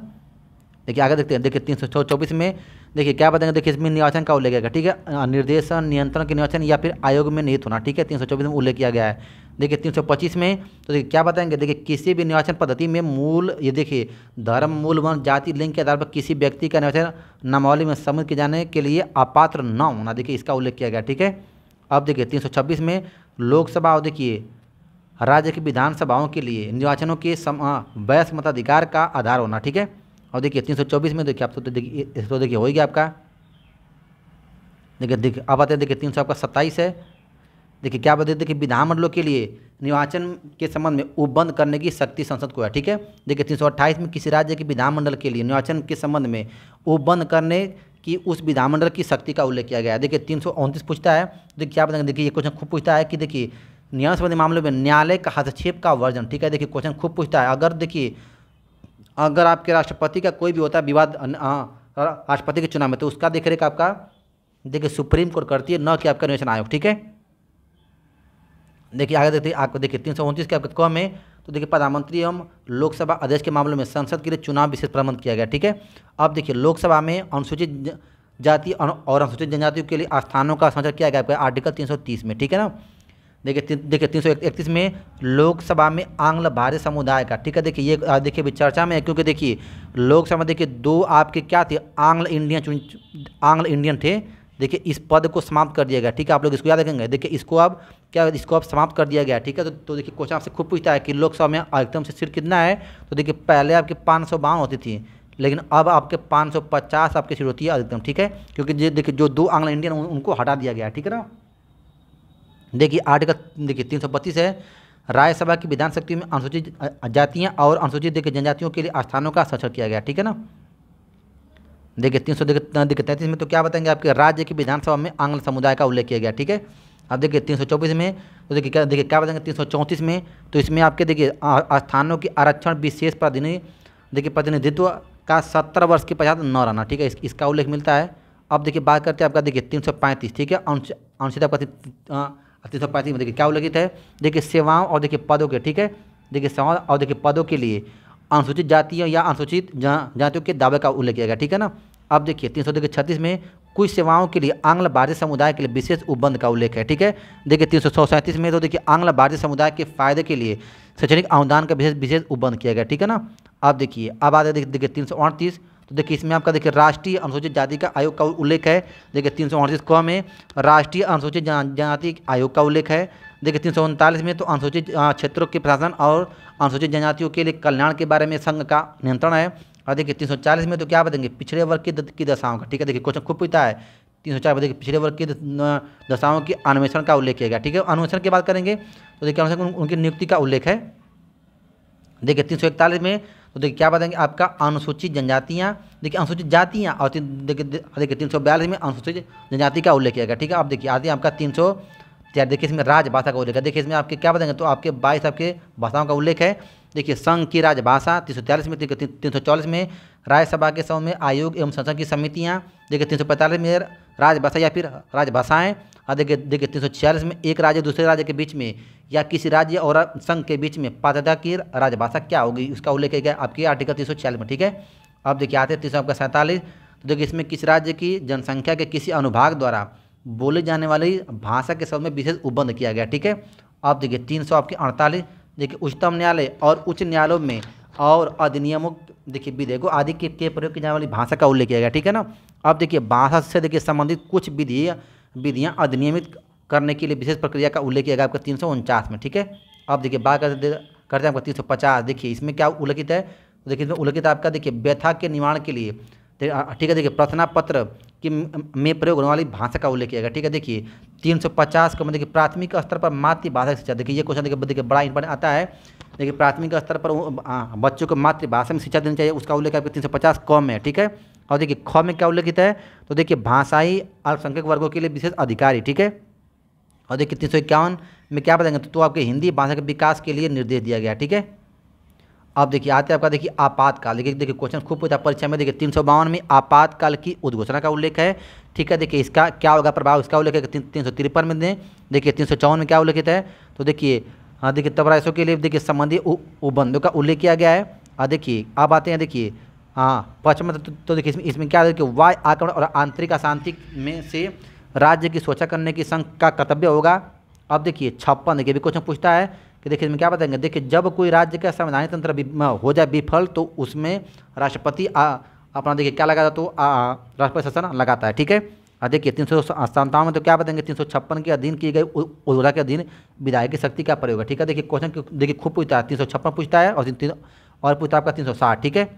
[SPEAKER 1] देखिए आगे देखते हैं। देखिए 324 में देखिए क्या बताएंगे, देखिए इसमें निर्वाचन का उल्लेख है, ठीक है। निर्देशन, नियंत्रण के निर्वाचन या फिर आयोग में निहित होना, ठीक है। 324 में उल्लेख किया गया है। देखिए 325 में तो देखिए क्या बताएंगे, देखिए किसी भी निर्वाचन पद्धति में मूल ये देखिए धर्म, मूल, वर्ण, जाति, लिंग के आधार पर किसी व्यक्ति का निर्वाचन नामावली में सम्मिलित किए जाने के लिए अपात्र न होना, देखिए इसका उल्लेख किया गया, ठीक है। अब देखिए 326 में लोकसभा और देखिए राज्य की विधानसभाओं के लिए निर्वाचनों के वयस्क मताधिकार का आधार होना, ठीक है। और देखिए 324 में देखिए आप तो देखिए हो गया आपका। देखिए अब आते हैं देखिए 327 है। देखिए क्या बताइए, देखिए विधानमंडलों के लिए निर्वाचन के संबंध में उपबंध करने की शक्ति संसद को है, ठीक है। देखिए 328 में किसी राज्य के विधानमंडल के लिए निर्वाचन के संबंध में उपबंध करने कि उस विधानमंडल की शक्ति का उल्लेख किया गया है। देखिए 329 पूछता है, देखिए क्या बताएंगे, देखिए ये क्वेश्चन खूब पूछता है कि देखिए न्याय संबंधी मामलों में न्यायालय का हस्तक्षेप का वर्जन, ठीक है। देखिए क्वेश्चन खूब पूछता है, अगर देखिए अगर आपके राष्ट्रपति का कोई भी होता है विवाद राष्ट्रपति के चुनाव में, तो उसका देख रेख आपका देखिए सुप्रीम कोर्ट करती है, न कि आपका निर्वाचन आयोग, ठीक है। देखिए आगे देखते आपको देखिए 329 के आपका कम है, तो देखिए प्रधानमंत्री एवं लोकसभा अध्यक्ष के मामलों में संसद के लिए चुनाव विशेष प्रबंध किया गया, ठीक है। अब देखिए लोकसभा में अनुसूचित जाति और अनुसूचित जनजातियों के लिए स्थानों का संरक्षण किया गया आर्टिकल 330 में, ठीक है ना। देखिए 331 में लोकसभा में आंग्ल भाषी समुदाय का, ठीक है। देखिए ये देखिए भी चर्चा में है, क्योंकि देखिए लोकसभा देखिए दो आपके क्या थे, आंग्ल इंडियन थे। देखिए इस पद को समाप्त कर दिया गया, ठीक है। आप लोग इसको याद रखेंगे। देखिए इसको अब समाप्त कर दिया गया, ठीक है। तो देखिए क्वेश्चन आपसे खूब पूछता है कि लोकसभा में अधिकतम से सीट कितना है, तो देखिए पहले आपके 552 होती थी, लेकिन अब आपके 550 आपकी सीट होती है अधिकतम, ठीक है। क्योंकि देखिए जो दो आंग्ल इंडियन उनको हटा दिया गया, ठीक है ना। देखिए आर्टिकल देखिए 332 है, राज्यसभा की विधान शक्ति में अनुसूचित जातियाँ और अनुसूचित देखिए जनजातियों के लिए स्थानों का संरक्षण किया गया, ठीक है ना। देखिए 333 में तो क्या बताएंगे, आपके राज्य की विधानसभा में आंग्ल समुदाय का उल्लेख किया गया, ठीक है। अब देखिए 324 में तो देखिए क्या बताएंगे 334 में, तो इसमें आपके देखिए स्थानों के आरक्षण विशेष प्रतिनिधित्व का 70 वर्ष के पश्चात न रहना, ठीक है, इसका उल्लेख मिलता है। अब देखिए बात करते हैं आपका देखिए 335, ठीक है। अनुच्छेद आपका 335 में देखिए क्या उल्लेखित है, देखिए सेवाओं और देखिए पदों के, ठीक है। देखिए सेवाओं और देखिए पदों के लिए अनुसूचित जातियों या अनुसूचित जातियों के दावे का उल्लेख किया गया, ठीक है ना। अब देखिए 336 में कुछ सेवाओं के लिए आंग्ल भाषी समुदाय के लिए विशेष उपबंध का उल्लेख है, ठीक है। देखिए 337 में तो देखिए आंग्ल भाषी समुदाय के फायदे के लिए शैक्षणिक अनुदान का विशेष उपबंध किया गया, ठीक है ना। अब देखिए अब आते देखिए 338, तो देखिए इसमें आपका देखिए राष्ट्रीय अनुसूचित जाति का आयोग का उल्लेख है। देखिए 338 क में राष्ट्रीय अनुसूचित जनजाति आयोग का उल्लेख है। देखिए 339 में तो अनुसूचित क्षेत्रों के प्रशासन और अनुसूचित जनजातियों के लिए कल्याण के बारे में संघ का नियंत्रण है। और देखिए 340 में तो क्या बताएंगे, पिछड़े वर्ग की दशाओं का, ठीक है। देखिए क्वेश्चन खूब पूछता है 304 में, देखिए पिछड़े वर्ग की दशाओं की अन्वेषण का उल्लेख किया गया, ठीक है। अन्वेषण की बात करेंगे तो देखिए अन्वेषण उनकी नियुक्ति का उल्लेख है। देखिए 341 में तो देखिए क्या बताएंगे, आपका अनुसूचित जनजातियाँ, देखिए अनुसूचित जातियाँ, और देखिए 342 में अनुसूचित जनजाति का उल्लेख किया गया, ठीक है। अब देखिए आते हैं आपका 304, देखिए इसमें राजभाषा का उल्लेख है। देखिए इसमें आपके क्या बताएंगे, तो आपके 22 आपके भाषाओं का उल्लेख है। देखिए संघ की राजभाषा 343 में, 344 में राज्यसभा के समय में आयोग एवं संसद की समितियाँ, देखिए 345 में राजभाषा या फिर राजभाषाएँ, और देखिए 346 में एक राज्य दूसरे राज्य के बीच में या किसी राज्य और संघ के बीच में पात्रता की राजभाषा क्या होगी, उसका उल्लेख किया गया आपके आर्टिकल 346 में, ठीक है। अब देखिए आते हैं 347, तो देखिए इसमें किस राज्य की जनसंख्या के किसी अनुभाग द्वारा बोली जाने वाली भाषा के संबंध में विशेष उपबंध किया गया, ठीक है। अब देखिए 348, देखिए उच्चतम न्यायालय और उच्च न्यायालयों में और अधिनियमों देखिए विधेयकों आदि के प्रयोग की जाने वाली भाषा का उल्लेख किया गया, ठीक है ना। अब देखिए भाषा से देखिए संबंधित कुछ विधियाँ अधिनियमित करने के लिए विशेष प्रक्रिया का उल्लेख किया गया आपका 349 में, ठीक है। अब देखिए बात करते हैं आपका 350, देखिए इसमें क्या उल्लेखित है, तो देखिए इसमें उल्लेखित है आपका देखिए व्यथा के निवारण के लिए, ठीक है। देखिए प्रार्थना पत्र की में प्रयोग होने वाली भाषा का उल्लेख किया गया, ठीक है। देखिए 350 का देखिए प्राथमिक स्तर पर मातृभाषा शिक्षा, देखिए ये क्वेश्चन देखिए बड़ा इंपॉर्टेंट आता है। देखिए प्राथमिक स्तर पर बच्चों को मातृभाषा में शिक्षा देनी चाहिए, उसका उल्लेख आपके 350 क में, ठीक है। और देखिए ख में क्या उल्लेखित है, तो देखिए भाषाई अल्पसंख्यक वर्गों के लिए विशेष अधिकारी, ठीक है। और देखिए 351 में क्या बताएंगे, तो आपके हिंदी भाषा के विकास के लिए निर्देश दिया गया, ठीक है। अब देखिए आते हैं आपका देखिए आपातकाल, देखिए क्वेश्चन खूब पूछा परीक्षा में। देखिए 352 में आपातकाल की उद्घोषणा का उल्लेख है, ठीक है। देखिए इसका क्या होगा प्रभाव, इसका उल्लेख है 353 में दें। देखिए 354 में क्या उल्लेखित है, तो देखिए हाँ देखिए तब रायसों के लिए देखिए संबंधी उपबंधों का उल्लेख किया गया है। और देखिए अब आते हैं देखिए पश्चिम, तो देखिए इसमें क्या है कि वायु आक्रमण और आंतरिक अशांति में से राज्य की सुरक्षा करने की संघ का कर्तव्य होगा। अब देखिए 56 देखिए भी क्वेश्चन पूछता है कि देखिए इसमें क्या बताएंगे, देखिए जब कोई राज्य का संवैधानिक तंत्र हो जाए विफल, तो उसमें राष्ट्रपति अपना देखिए क्या लगाता, तो राष्ट्रपति शासन लगाता है, ठीक है। और देखिए 357 में तो क्या बताएंगे, 356 के अधीन की गई उद्घोषणा के अधीन विधायक की शक्ति का प्रयोग है, ठीक है। देखिए क्वेश्चन देखिए खूब पूछता है, 356 पूछता है और पूछता है आपका 360, ठीक है।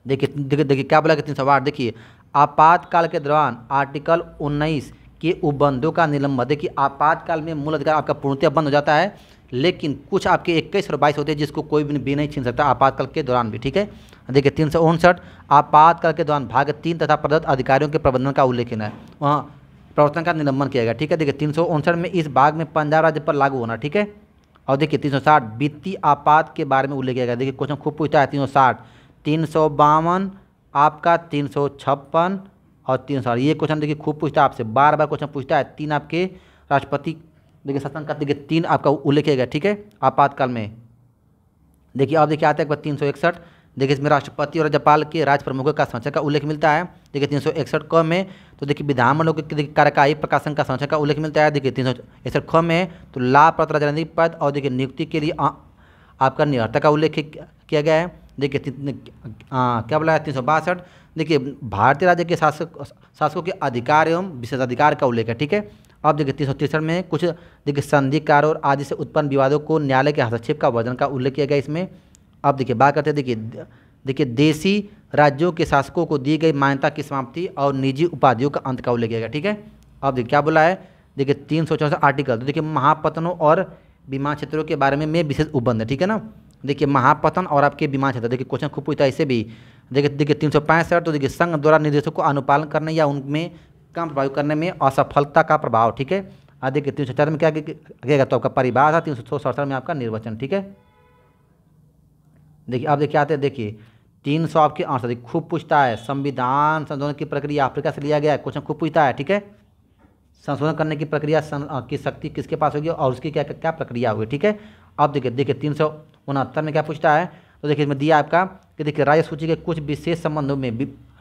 [SPEAKER 1] देखिए क्या बोला कि 308, देखिए आपातकाल के दौरान आर्टिकल 19 के उपबंधों का निलंबन। देखिए आपातकाल में मूल अधिकार आपका पूर्णतः बंद हो जाता है, लेकिन कुछ आपके 21 और 22 होते हैं जिसको कोई भी नहीं छीन सकता आपातकाल के दौरान भी, ठीक है। देखिए 359 आपातकाल के दौरान भाग 3 तथा प्रदत्त अधिकारियों के प्रबंधन का उल्लेखन है, वहाँ प्रवर्तन का निलंबन किया गया, ठीक है। देखिए 359 में इस भाग में पंजाब राज्य पर लागू होना, ठीक है। और देखिए 360 वित्तीय आपात के बारे में उल्लेख किया गया। देखिए क्वेश्चन खूब पूछता है 360, 352 आपका 356 और 360, ये क्वेश्चन देखिए खूब पूछता है आपसे, बार बार क्वेश्चन पूछता है। 3 आपके राष्ट्रपति देखिए शासन का देखिए 3 आपका उल्लेख किया गया, ठीक है, आपातकाल में। देखिए अब देखिए आता है एक बार 361, देखिए इसमें राष्ट्रपति और राज्यपाल के राज प्रमुखों का संरक्षण का उल्लेख मिलता है। देखिए 361 क में तो देखिए विधानमंडलों के कार्यकारी प्रकाशन का संरक्षण का उल्लेख मिलता है। देखिए 361 ख में तो लाभपात्र राजनीतिक पद और देखिए नियुक्ति के लिए आपका निहत्ता का उल्लेख किया गया है। देखिए क्या बोला है 362, देखिए भारतीय राज्य के शासकों के अधिकार एवं विशेषाधिकार का उल्लेख है, ठीक है। अब देखिए 363 में कुछ देखिए संधिकार और आदि से उत्पन्न विवादों को न्यायालय के हस्तक्षेप का वर्णन का उल्लेख किया गया इसमें। अब देखिए बात करते हैं देखिए देशी राज्यों के शासकों को दी गई मान्यता की समाप्ति और निजी उपाधियों का अंत का उल्लेख किया गया, ठीक है। अब देखिए क्या बोला है, देखिए 364 आर्टिकल, तो देखिए महापतनों और विमान क्षेत्रों के बारे में विशेष उपबंध है, ठीक है ना। देखिए महापतन और आपके विमान क्षेत्र, देखिए क्वेश्चन खूब पूछता है इससे भी। देखिए 365, तो देखिए संघ द्वारा निर्देशों को अनुपालन करने या उनमें कम प्रभावित करने में असफलता का प्रभाव, ठीक है। और देखिए 304 में क्या किया तो आपका परिभाषा, 367 में आपका निर्वचन, ठीक है। देखिए अब देखिए आते हैं, देखिए 300 आपके आंसर खूब पूछता है, संविधान संशोधन की प्रक्रिया अफ्रीका से लिया गया है, क्वेश्चन खूब पूछता है, ठीक है। संशोधन करने की प्रक्रिया की शक्ति किसके पास होगी और उसकी क्या क्या प्रक्रिया हुई, ठीक है। अब देखिए 369 में क्या पूछता है, तो देखिए इसमें दिया आपका कि देखिए राज्य सूची के कुछ विशेष संबंधों में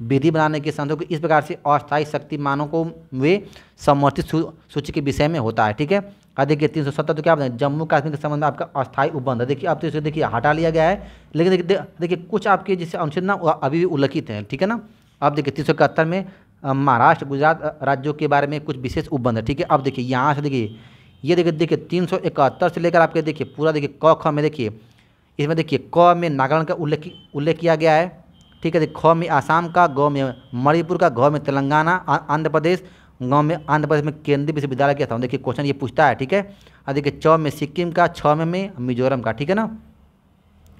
[SPEAKER 1] विधि बनाने के संबंधों को इस प्रकार से अस्थायी शक्ति मानों को वे समर्थित सूची के विषय में होता है, ठीक है। और देखिए 370 तो क्या बताएं, जम्मू कश्मीर के संबंध में आपका अस्थायी उपबंध है। देखिए अब तो इसे देखिए हटा लिया गया है, लेकिन देखिए कुछ आपके जिससे अनुच्छेद ना अभी भी उल्लिखित हैं, ठीक है ना। अब देखिए 371 में महाराष्ट्र गुजरात राज्यों के बारे में कुछ विशेष उपबंध है, ठीक है। अब देखिए यहाँ से देखिए ये देखिए 371 से लेकर आपके देखिए पूरा देखिए क ख में देखिए इसमें देखिए क में नागालैंड का उल्लेख किया गया है, ठीक है। देखिए ख में आसाम का, ग में मणिपुर का, घ में तेलंगाना, आंध्र प्रदेश, गाँव में आंध्र प्रदेश में केंद्रीय विश्वविद्यालय क्या था, देखिए क्वेश्चन ये पूछता है, ठीक है। और देखिए च में सिक्किम का, छ में मिजोरम का, ठीक है ना।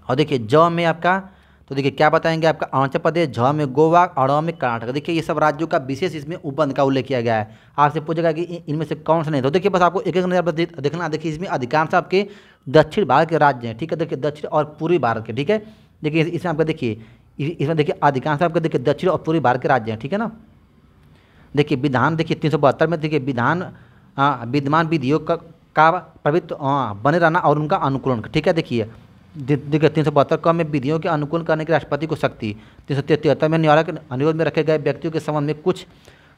[SPEAKER 1] और देखिए ज में आपका तो देखिए क्या बताएंगे आपका अरुणाचल प्रदेश, झ में गोवा, अड़ में कर्नाटक। देखिए ये सब राज्यों का विशेष इसमें उपबंध का उल्लेख किया गया है। आपसे पूछेगा कि इनमें से कौन सा नहीं, तो देखिए बस आपको एक एक देखना। देखिए इसमें अधिकांश आपके दक्षिण भारत के राज्य हैं, ठीक है। देखिए दक्षिण और पूर्वी भारत के, ठीक है। देखिए इसमें आपका देखिए इसमें देखिए अधिकांश आपके देखिए दक्षिण और पूर्वी भारत के राज्य हैं, ठीक है ना। देखिए विधान देखिए 372 में देखिए विद्यमान विधियों का प्रवृत्त बने रहना और उनका अनुकूलन, ठीक है। देखिए 372 क में विधियों के अनुकूलन करने के राष्ट्रपति को शक्ति। 373 में न्यायालय के अनुरोध में रखे गए व्यक्तियों के संबंध में कुछ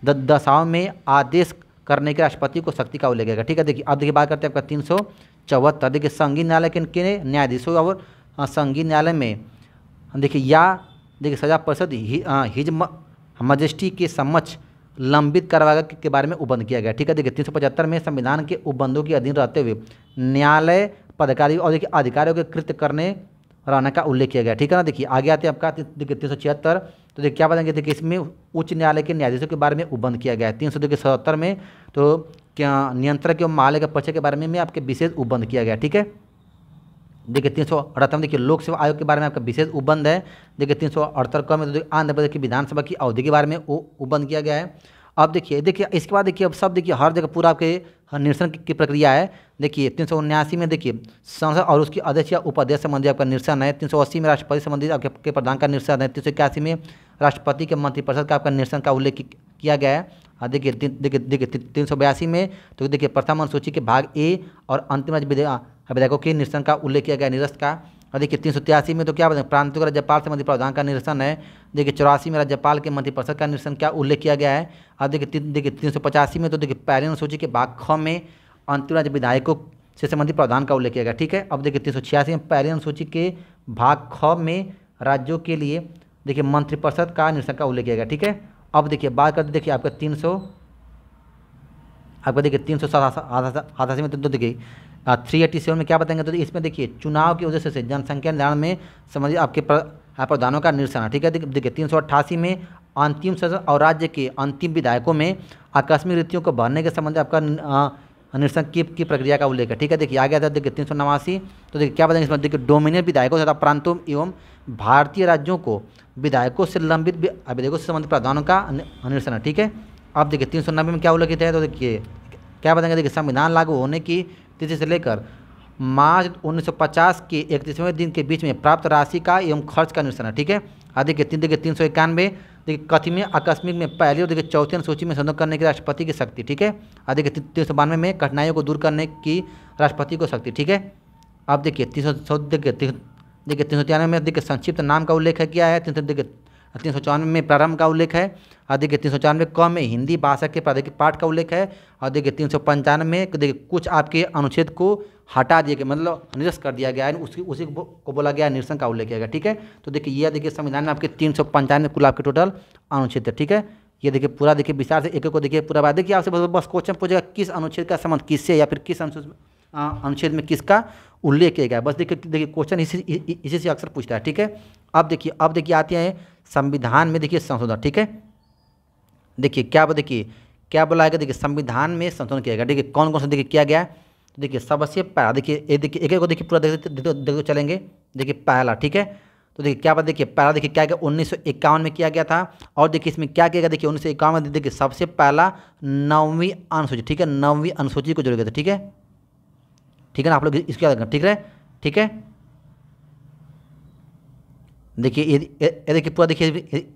[SPEAKER 1] दशाओं में आदेश करने के राष्ट्रपति को शक्ति का उल्लेख है, ठीक है। देखिए अब देखिए बात करते हैं आपका 374, देखिए संघीय न्यायालय के न्यायाधीशों और संघीय न्यायालय में देखिए या देखिए सजा परिषद हिज मजिस्ट्री के समक्ष लंबित कार्रवाई के बारे में उपबंध किया गया, ठीक है। देखिए 375 में संविधान के उपबंधों के अधीन रहते हुए न्यायालय पदाधिकारी और देखिए अधिकारियों के कृत्य करने रहने का उल्लेख किया गया, ठीक है ना। देखिए आगे आते हैं आपका देखिए 376, तो देखिए क्या बताएंगे, देखिए इसमें उच्च न्यायालय के न्यायाधीशों के बारे में उपबंध किया गया है। 377 में तो क्या नियंत्रक एवं महालय के परिचय के बारे में आपके विशेष उपबंध किया गया, ठीक है। देखिए 378 में देखिए लोक सेवा आयोग के बारे में आपका विशेष उपबंध है। देखिए 378 क में तो आंध्र प्रदेश की विधानसभा की अवधि के बारे में उपबंध किया गया है। अब देखिए इसके बाद देखिए अब सब देखिए हर जगह पूरा आपके निरसन की प्रक्रिया है। देखिए 379 में देखिए संसद और उसकी अध्यक्ष या उपाध्यक्ष संबंधी आपका निरसन है। 380 में राष्ट्रपति संबंधी आपके प्रधान का निरसन है। 381 में राष्ट्रपति के मंत्रिपरिषद का आपका निरसन का उल्लेख किया गया है। देखिए 382 में तो देखिए प्रथम अनुसूची के भाग ए और अंतिम विधायकों के निरसन का उल्लेख किया गया निरस्त का। और देखिए 383 में तो क्या बताएं प्रांतों का राज्यपाल संबंधी प्रावधान का निरसन है। देखिए 84 में राज्यपाल के मंत्रिपरिषद का निरसन क्या उल्लेख किया गया है। और देखिए 385 में तो देखिए पहली अनुसूची के भाग ख में अंतिम राज्य विधायकों से संबंधित प्रावधान का उल्लेख किया गया, ठीक है। अब देखिए 386 में पहली अनुसूची के भाग ख में राज्यों के लिए देखिए मंत्रिपरिषद का निरसन का उल्लेख किया गया, ठीक है। अब देखिए बात करते देखिए आपका 387 में तो देखिए 387 में क्या बताएंगे, तो इसमें देखिए चुनाव की वजह से जनसंख्या निर्धारण में संबंधित आपके प्रावधानों का निरसन है, ठीक है। देखिए 388 में अंतिम सदन और राज्य के अंतिम विधायकों में आकस्मिक रीतियों को भरने के संबंध आपका निरसन की प्रक्रिया का उल्लेख है। ठीक है, देखिए आ गया था देखिए 389। तो देखिए क्या बताएंगे इसमें, देखिए डोमिनियन विधायकों तथा प्रांतों एवं भारतीय राज्यों को विधायकों से लंबित विधेयकों से संबंधित प्रावधानों का निरसन है। ठीक है, अब देखिए 390 में क्या उल्लेखित है, तो देखिए क्या बताएंगे, देखिए संविधान लागू होने की तिथि से लेकर मार्च 1950 के 31वें दिन के बीच में प्राप्त राशि का एवं खर्च का निरसन है। ठीक है, देखिए 391 देखिए कथनी आकस्मिक में पहली और देखिए चौथी अनुसूची में संशोधन करने की राष्ट्रपति की शक्ति। ठीक है, देखिए 392 में कठिनाइयों को दूर करने की राष्ट्रपति को शक्ति। ठीक है, अब देखिए 393 में देखिए संक्षिप्त नाम का उल्लेख है क्या है, 394 में प्रारंभ का उल्लेख है, और देखिए 394 क में हिंदी भाषा के प्राधिकृत पाठ का उल्लेख है, और देखिए 395 में देखिए कुछ आपके अनुच्छेद को हटा दिया गया, मतलब निरस्त कर दिया गया है, उसी को बोला गया निरसन का उल्लेख किया गया। ठीक है, तो देखिए ये देखिए संविधान में आपके 395 कुल आपके टोटल अनुच्छेद है। ठीक है, ये देखिए पूरा देखिए विस्तार से एक को देखिए पूरा बात। देखिए आपसे बस क्वेश्चन पूछेगा किस अनुच्छेद का संबंध किससे या फिर किस अनुच्छेद में किसका उल्लेख किया गया, बस देखिए क्वेश्चन इसी से अक्सर पूछता है। ठीक है, अब देखिए आते हैं संविधान में देखिए संशोधन। ठीक है, देखिए क्या बोला है, देखिए संविधान में संशोधन किया गया। देखिए कौन कौन सा देखिए किया गया, तो देखिए सबसे पहला देखिए एक को देखिए पूरा देखते चलेंगे। देखिए पहला, ठीक है, तो देखिए क्या बात, देखिए पहला देखिए क्या गया 1951 में किया गया था, और देखिए इसमें क्या किया गया, देखिए 1951 में देखिए सबसे पहला 9वीं अनुसूची। ठीक है, 9वीं अनुसूची को जोड़ा गया था। ठीक है ना, आप लोग इसको याद रखना। ठीक है, देखिए ये देखिए पूरा देखिए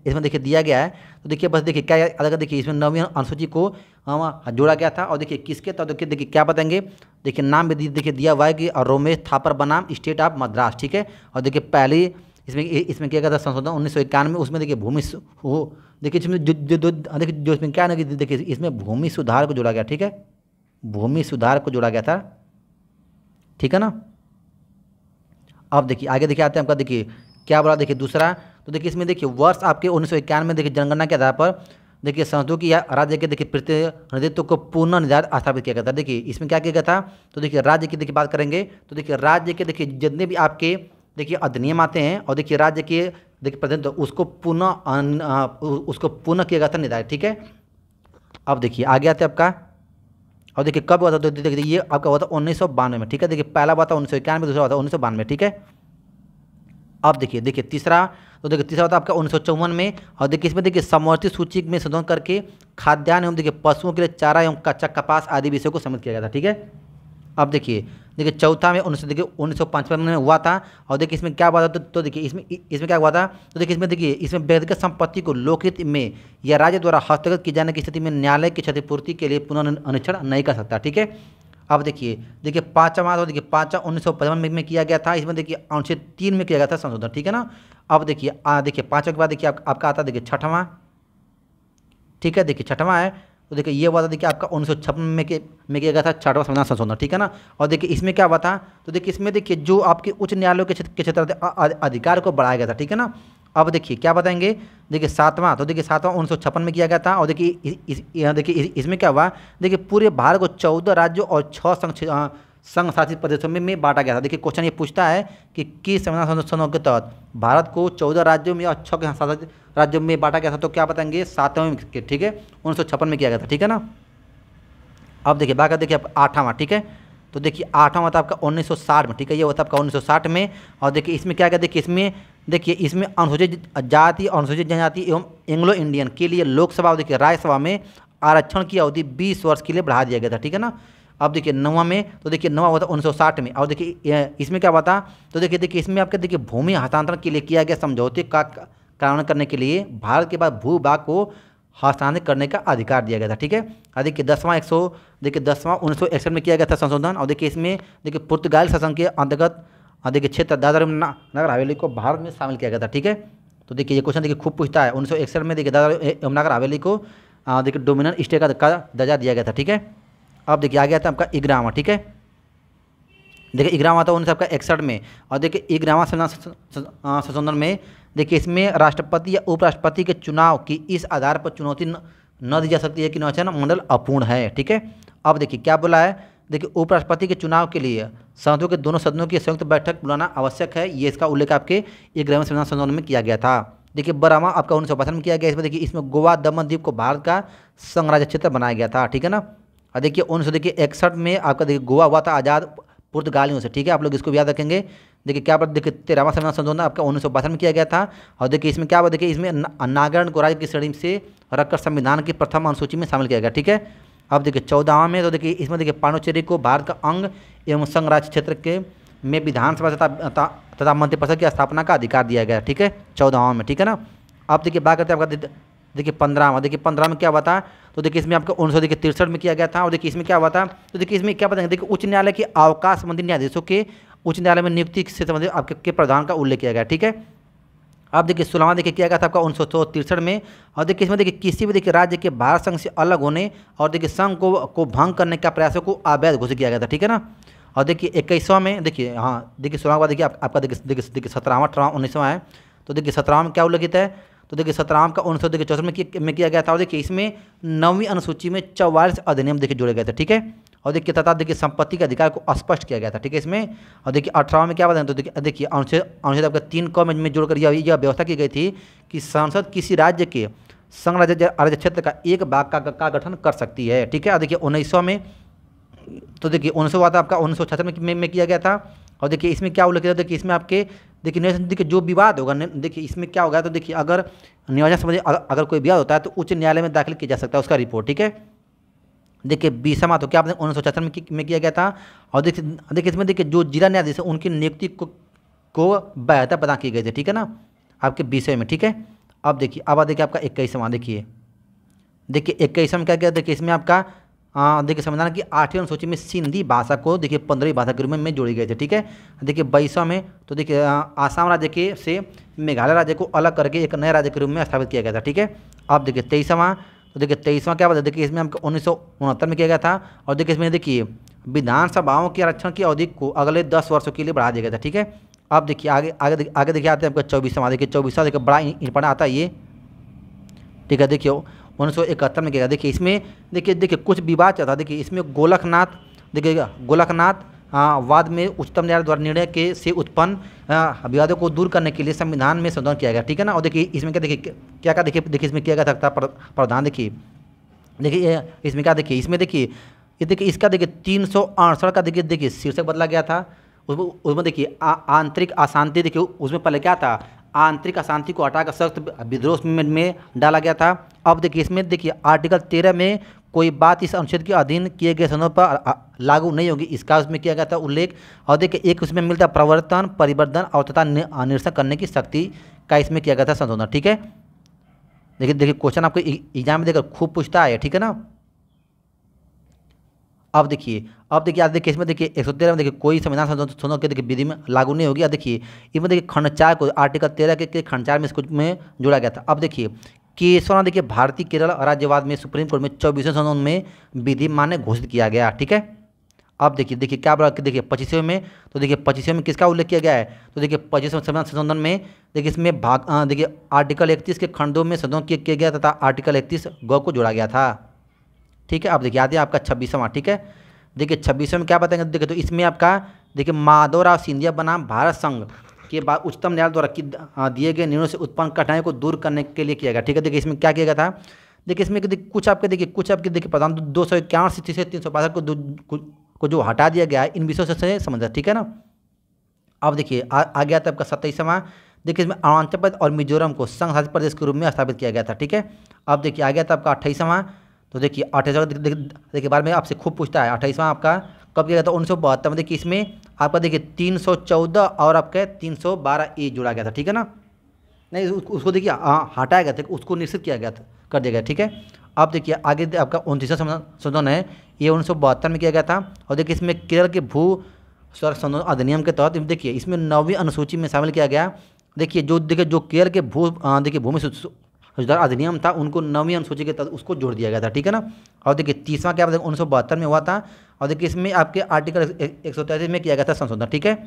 [SPEAKER 1] इसमें देखिए दिया गया है। तो देखिए बस देखिए क्या अलग, देखिए इसमें 9वीं अनुसूची को जोड़ा गया था, और देखिए किसके, तो देखिए क्या बताएंगे, देखिए नाम भी देखिए दिया हुआ है कि रोमेश थापर बनाम स्टेट ऑफ मद्रास। ठीक है, और देखिए पहली इसमें किया गया था संशोधन 1991 में, उसमें देखिए भूमि देखिए इसमें देखिए जो इसमें क्या है, देखिए इसमें भूमि सुधार को जोड़ा गया। ठीक है, भूमि सुधार को जोड़ा गया था। ठीक है ना, अब देखिए आगे देखिए आते हैं आपका, देखिए क्या बोला, देखिए दूसरा, तो देखिए इसमें देखिए वर्ष आपके 1991 में देखिए जनगणना के आधार पर देखिए संसदों की या राज्य के देखिए प्रतिनिधित्व को पुनः निर्धारित स्थापित किया गया था। देखिए इसमें क्या किया गया था, तो देखिए राज्य की देखिए बात करेंगे, तो देखिए राज्य के देखिए जितने भी आपके देखिए अधिनियम आते हैं, और देखिए राज्य के देखिए प्रतिनिधित्व उसको पुनः किया गया था निर्धारित। ठीक है, अब देखिए आगे आते हैं आपका, और देखिए कब हुआ था, तो देखिए ये आपका हुआ था 1992 में। ठीक है, देखिए पहला हुआ था 1991 में, दूसरा हुआ था 1992 में। ठीक है, अब देखिए तीसरा, तो देखिए तीसरा होता है आपका 1954 में, और देखिए इसमें देखिए समवर्ती सूची में संशोधन करके खाद्यान्न एवं देखिए पशुओं के लिए चारा एवं कच्चा कपास आदि विषयों को सम्मिलित किया गया था। ठीक है, अब देखिए चौथा में 1955 में हुआ था, और देखिए इसमें क्या हुआ था, तो देखिए इसमें क्या हुआ था, तो देखिए इसमें व्यक्तिगत संपत्ति को लोकहित में या राज्य द्वारा हस्तगत की जाने की स्थिति में न्यायालय की क्षतिपूर्ति के लिए पुनर्निरीक्षण नहीं कर सकता। ठीक है, अब देखिए पाँचवा, तो देखिए 1955 में किया गया था, इसमें देखिए अनुच्छेद 3 में किया गया था संशोधन। ठीक है ना, अब देखिए पाँचवा के बाद देखिए आपका आता है देखिए छठवां। ठीक है, देखिए छठवां है, तो देखिए ये हुआ था देखिए आपका 1956 में किया गया था छठवां संविधान संशोधन। ठीक है ना, और देखिए इसमें क्या हुआ था, तो देखिए इसमें देखिए जो आपके उच्च न्यायालयों के क्षेत्र अधिकार को बढ़ाया गया था। ठीक है ना, अब देखिए क्या बताएंगे, देखिए सातवां, तो देखिए सातवां 1956 में किया गया था, और देखिए इसमें क्या हुआ, देखिए पूरे भारत को 14 राज्यों और 6 संघ शासित प्रदेशों में बांटा गया था। देखिए क्वेश्चन ये पूछता है कि किस संविधान संशोधन के तहत भारत को 14 राज्यों में और 6 शासित राज्यों में बांटा गया था, तो क्या बताएंगे 7वें में। ठीक है, 1956 में किया गया था। ठीक है ना, अब देखिए बाकी देखिए आठवां। ठीक है, तो देखिए आठवां होता है आपका 1960 में। ठीक है, ये होता है आपका 1960 में, और देखिए इसमें क्या क्या, देखिए इसमें अनुसूचित जाति, अनुसूचित जनजाति एवं एंग्लो इंडियन के लिए लोकसभा और देखिए राज्यसभा में आरक्षण की अवधि 20 वर्ष के लिए बढ़ा दिया गया था। ठीक है ना, अब देखिए नौवां में, तो देखिए नौवां हुआ था 1960 में, और देखिए इसमें क्या हुआ था, तो देखिए इसमें आपके देखिए भूमि हस्तांतरण के लिए किया गया समझौते का कारण करने के लिए भारत के बाद भू भाग को हस्तांतरित करने का अधिकार दिया गया था। ठीक है, देखिए 10वां 1961 में किया गया था संशोधन, और देखिए इसमें देखिए पुर्तगाली शासन के अंतर्गत देखिए क्षेत्र दादरा नगर हवेली को भारत में शामिल किया गया था। ठीक है, तो देखिए ये क्वेश्चन देखिए खूब पूछता है, 1961 में देखिए दादरा एवं नगर हवेली को देखिए डोमिनियन स्टेट का दर्जा दिया गया था। ठीक है, अब देखिए आ गया था आपका 11वां। ठीक है, देखिए 11वां था 1961 में, और देखिए 11वां संशोधन में देखिए इसमें राष्ट्रपति या उपराष्ट्रपति के चुनाव की इस आधार पर चुनौती न दी जा सकती है कि निर्वाचन मंडल अपूर्ण है। ठीक है, अब देखिए क्या बोला है, देखिए उपराष्ट्रपति के चुनाव के लिए संसदों के दोनों सदनों की संयुक्त बैठक बुलाना आवश्यक है, ये इसका उल्लेख आपके 11वें संविधान संशोधन में किया गया था। देखिए 12वां आपका 1952 में किया गया, इसमें देखिए इसमें गोवा दमन द्वीप को भारत का संघ राज्य क्षेत्र बनाया गया था। ठीक है ना, और देखिए 1961 में आपका देखिए गोवा हुआ था आज़ाद पुर्तगालियों से, ठीक है, आप लोग इसको भी याद रखेंगे। देखिए क्या बात, देखिए 13वां संविधान संशोधन आपका 1962 में किया गया था। और देखिए इसमें क्या हुआ, देखिए इसमें नागालैंड को राज्य की श्रेणी से रखकर संविधान की प्रथम अनुसूची में शामिल किया गया, ठीक है। अब देखिए 14वां में, तो देखिए इसमें देखिए पांडुचेरी को भारत का अंग एवं संघ राज्य क्षेत्र के में विधानसभा तथा मंत्रिपरिषद की स्थापना का अधिकार दिया गया, ठीक है, 14वां में, ठीक है ना। अब देखिए बात करते हैं आपका देखिए 15वां, देखिए 15 में क्या हुआ था, तो देखिए इसमें आपका 1963 में किया गया था। और देखिए इसमें क्या हुआ था, तो देखिए इसमें क्या बताएंगे, देखिए उच्च न्यायालय के अवकाश संबंधी न्यायाधीशों के उच्च न्यायालय में नियुक्ति से संबंधित आपके के प्रावधान का उल्लेख किया गया, ठीक है। अब देखिए 16वां देखिए किया गया था आपका 1963 में। और देखिए इसमें देखिए किसी भी देखिए राज्य के भारत संघ से अलग होने और देखिए संघ को भंग करने का प्रयासों को अवैध घोषित किया गया था, ठीक है ना। और देखिए 21वां में देखिए, हाँ देखिए 16वां बाद देखिए आपका देखिए 17वां 18वां 19वां है। तो देखिए 17वां में क्या उल्लेखित है, तो देखिए 17वां का 1964 में किया गया था। और देखिए इसमें 9वीं अनुसूची में 44 अधिनियम देखिए जोड़े गए थे, ठीक है। और देखिए तथा देखिए संपत्ति के अधिकार को स्पष्ट किया गया था, ठीक है इसमें। और देखिए 18वां में क्या बताएं, तो देखिए अनुच्छेद आपका 3 क में जोड़कर यह व्यवस्था की गई थी कि संसद किसी राज्य के संघ राज्य क्षेत्र का एक भाग का गठन कर सकती है, ठीक है। और देखिए 1900 में, तो देखिए 1900 था आपका 1966 में किया गया था। और देखिए इसमें क्या उल्लेख है, देखिए इसमें आपके देखिए जो विवाद होगा, देखिए इसमें क्या होगा, तो देखिए अगर नियोजन संबंधी अगर कोई विवाद होता है तो उच्च न्यायालय में दाखिल किया जा सकता है उसका रिपोर्ट, ठीक है। देखिए 20वां तो क्या आपने 1976 में किया गया था। और देखिए इसमें देखिए जो जिला न्यायाधीश है उनकी नियुक्ति को वैधता प्रदान की गई थी, ठीक है ना, आपके 20वें में, ठीक है। अब देखिए आपका 21वां, देखिए 21वां में क्या किया, देखिए इसमें आपका देखिए संविधान की 8वीं अनुसूची में सिंधी भाषा को देखिए 15वीं भाषा के रूप में जोड़ी गई थी, ठीक है। देखिए 22वां में, तो देखिए आसाम राज्य के से मेघालय राज्य को अलग करके एक नए राज्य के रूप में स्थापित किया गया था, ठीक है। अब देखिए 23वां, तो देखिए 23वां क्या बता, देखिए इसमें हमको 1969 में किया गया था। और देखिए इसमें देखिए विधानसभाओं के आरक्षण की अवधि को अगले 10 वर्षों के लिए बढ़ा दिया गया था, ठीक है। अब देखिए आगे देखिए आते हैं आपका 24वां, देखिए 24वां देखिए बड़ा इंपॉर्टेंट आता है ये, ठीक है। देखिए 1971 में किया, देखिए इसमें देखिए कुछ विवाद चलता था। देखिए इसमें गोलकनाथ वाद में उच्चतम न्यायालय द्वारा निर्णय के से उत्पन्न विवादों को दूर करने के लिए संविधान में संशोधन किया गया, ठीक है ना। और देखिए इसमें क्या देखिए इसमें किया गया था प्रावधान, देखिए इसमें क्या देखिए इसमें देखिए इसका देखिए 368 का देखिए शीर्षक बदला गया था। उसमें देखिए आंतरिक अशांति, देखिए उसमें पहले क्या था, आंतरिक अशांति को हटाकर सख्त विद्रोह में डाला गया था। अब देखिए इसमें देखिए आर्टिकल 13 में कोई बात इस अनुच्छेद के अधीन किए गए संदर्भ पर लागू नहीं होगी, इसका उसमें किया गया था उल्लेख। और देखिए एक उसमें मिलता प्रवर्तन, परिवर्तन और तथा निरसन करने की शक्ति का इसमें किया गया था संशोधन, ठीक है। देखिए क्वेश्चन आपको एग्जाम में देखकर खूब पूछता है, ठीक है ना। अब देखिए इसमें देखिए 113 में देखिए कोई संविधान संशोधन के देखिए विधि में लागू नहीं होगी। अब देखिए इसमें देखिए खंड 4 को आर्टिकल 13 के खंड 4 में इसको में जोड़ा गया था। अब देखिए केसवा देखिए भारतीय केरल राज्यवाद में सुप्रीम कोर्ट में 24वें संशोधन में विधि मान्य घोषित किया गया, ठीक है। अब देखिए क्या बोला, देखिए 25वें में, तो देखिए 25वें में किसका उल्लेख किया गया है, तो देखिए 25वें संविधान संशोधन में देखिए इसमें देखिए आर्टिकल 31 के खंडों में संशोधन किया गया तथा आर्टिकल 31 गौ को जोड़ा गया था, ठीक है। अब देखिए आते हैं आपका 26वां, ठीक है। देखिए 26वें में क्या बताएंगे, देखिए तो इसमें आपका देखिए माधवराव सिंधिया बनाम भारत संघ के बाद उच्चतम न्यायालय द्वारा दिए गए निर्णयों से उत्पन्न कठिनाइयों को दूर करने के लिए किया गया, ठीक है। देखिए इसमें क्या किया गया था, देखिए इसमें कुछ आपके देखिए प्रधान 251 से 362 को जो हटा दिया गया है इन विषयों से समझा, ठीक है ना। अब देखिए आ गया था आपका 27वां, देखिए इसमें अरुणाचल प्रदेश और मिजोरम को संघ शासित प्रदेश के रूप में स्थापित किया गया था, ठीक है। अब देखिए आ गया था आपका 28वां, तो देखिए 28वां देखिए बार में आपसे खूब पूछता है 28वां आपका कब किया गया था, 1972 में। देखिए इसमें आपका देखिए 314 और आपका 312A जुड़ा गया था, ठीक है ना। नहीं उसको देखिए हटाया गया था, उसको निश्चित किया गया था, कर दिया गया, ठीक है। अब देखिए आगे आपका 29वां संशोधन है, ये 1972 में किया गया था। और देखिए इसमें केरल के भू स्वर्ग संशोधन अधिनियम के तहत देखिए इसमें 9वीं अनुसूची में शामिल किया गया। देखिए जो केरल के भूमि सुधार अधिनियम था उनको 9वीं अनुसूची के तहत उसको जोड़ दिया गया था, ठीक है ना। और देखिए 30वां क्या 1972 में हुआ था। और देखिए इसमें आपके आर्टिकल 133 में किया गया था संशोधन, ठीक है।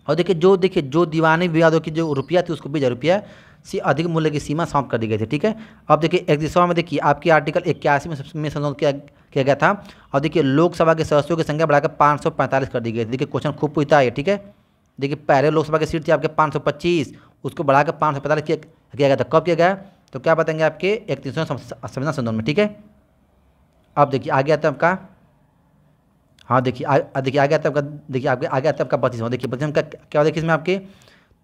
[SPEAKER 1] और देखिए जो दीवानी विवादों की जो रुपया थी उसको 20,000 रुपया से अधिक मूल्य की सीमा समाप्त कर दी गई थी, ठीक है। अब देखिए 31वां में देखिए आपकी आर्टिकल 81 में संशोधन किया गया था। और देखिए लोकसभा के सदस्यों की संख्या बढ़ाकर 545 कर दी गई थी। देखिए क्वेश्चन खूब पूछता है, ठीक है। देखिए पहले लोकसभा की सीट थी आपके 525, उसको बढ़ाकर 545 किया गया था। कब किया गया, तो क्या बताएंगे आपके 31वें संविधान संशोधन में, ठीक है। अब देखिए आ गया था आपका, हाँ देखिए देखिए आ गया था आपका, देखिए आपके आ गया था आपका 32वां। देखिए 32वां का क्या देखिए इसमें आपके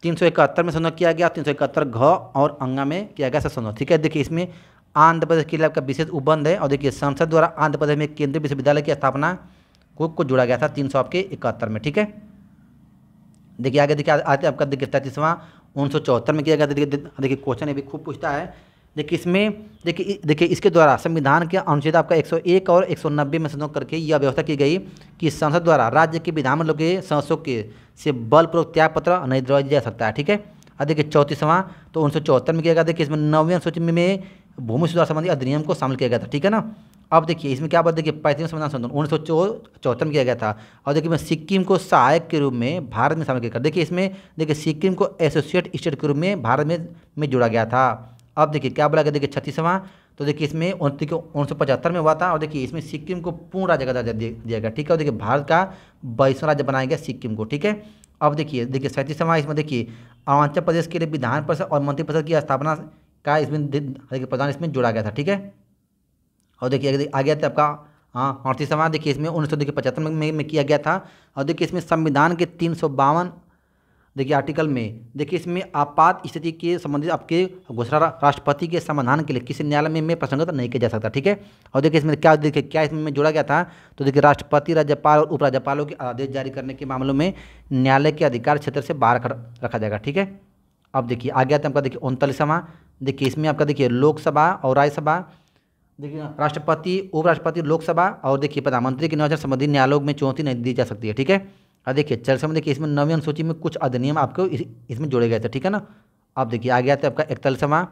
[SPEAKER 1] 371 में संशोधन किया गया, 371 घ और अंगा में किया गया संशोधन, ठीक है। देखिए इसमें आंध्र प्रदेश के लिए आपका विशेष उपबंध है, और देखिए संसद द्वारा आंध्र प्रदेश में केंद्रीय विश्वविद्यालय की स्थापना को जोड़ा गया था 371 में, ठीक है। देखिए आगे देखिए आते आपका देखिए 33वां 1974 में किया गया था। देखिए क्वेश्चन ये भी खूब पूछता है। देखिए इसमें देखिए इसके द्वारा संविधान के अनुच्छेद आपका 101 और 190 में संशोधन करके यह व्यवस्था की गई कि संसद द्वारा राज्य के विधानमंडल के सदस्यों के से बलपूर्वक त्याग पत्र नहीं दिया जा सकता है, ठीक है। अब देखिए 34वां तो 1974 में किया गया था कि इसमें 9वीं अनुसूची में भूमि सुधार संबंधी अधिनियम को शामिल किया गया था, ठीक है ना। अब देखिए इसमें क्या बात, देखिए 35वां संविधान संशोधन 1974 में किया गया था, और देखिए मैं सिक्किम को सहायक के रूप में भारत में शामिल किया। देखिए इसमें देखिए सिक्किम को एसोसिएट स्टेट के रूप में भारत में जोड़ा गया था। अब देखिए क्या बोला गया, देखिए 36वां तो देखिए इसमें 1975 में हुआ था, और देखिए इसमें सिक्किम को पूर्ण राज्य का दर्जा दिया गया, ठीक है। और देखिए भारत का 22वां राज्य बनाया गया सिक्किम को, ठीक है। अब देखिए 37वां इसमें देखिए अरुणाचल प्रदेश के लिए विधान परिषद और मंत्रिपरिषद की स्थापना का इसमें देखिए प्रधान इसमें जोड़ा गया था, ठीक है। और देखिए आ गया था आपका 38वां, देखिए इसमें 1975 में किया गया था। और देखिए इसमें संविधान के 352 देखिए आर्टिकल में देखिए इसमें आपात स्थिति के संबंधित आपके घोषणा राष्ट्रपति के समाधान के लिए किसी न्यायालय में प्रसंगत नहीं किया जा सकता, ठीक है। और देखिए इसमें क्या इसमें जोड़ा गया था, तो देखिए राष्ट्रपति राज्यपाल और उपराज्यपालों के आदेश जारी करने के मामलों में न्यायालय के अधिकार क्षेत्र से बाहर रखा जाएगा, ठीक है। अब देखिए आ गया था आपका देखिए 39वां, देखिए इसमें आपका देखिए लोकसभा और राज्यसभा, देखिए राष्ट्रपति उपराष्ट्रपति लोकसभा और देखिए प्रधानमंत्री के निर्वाचन संबंधी न्यायालयों में चुनौती नहीं दी जा सकती है, ठीक है। और देखिए चल समय देखिए इसमें 9वीं अनुसूची में कुछ अधिनियम आपको इसमें जोड़े गए थे, ठीक है ना। अब देखिए आ गया था आपका 41वां,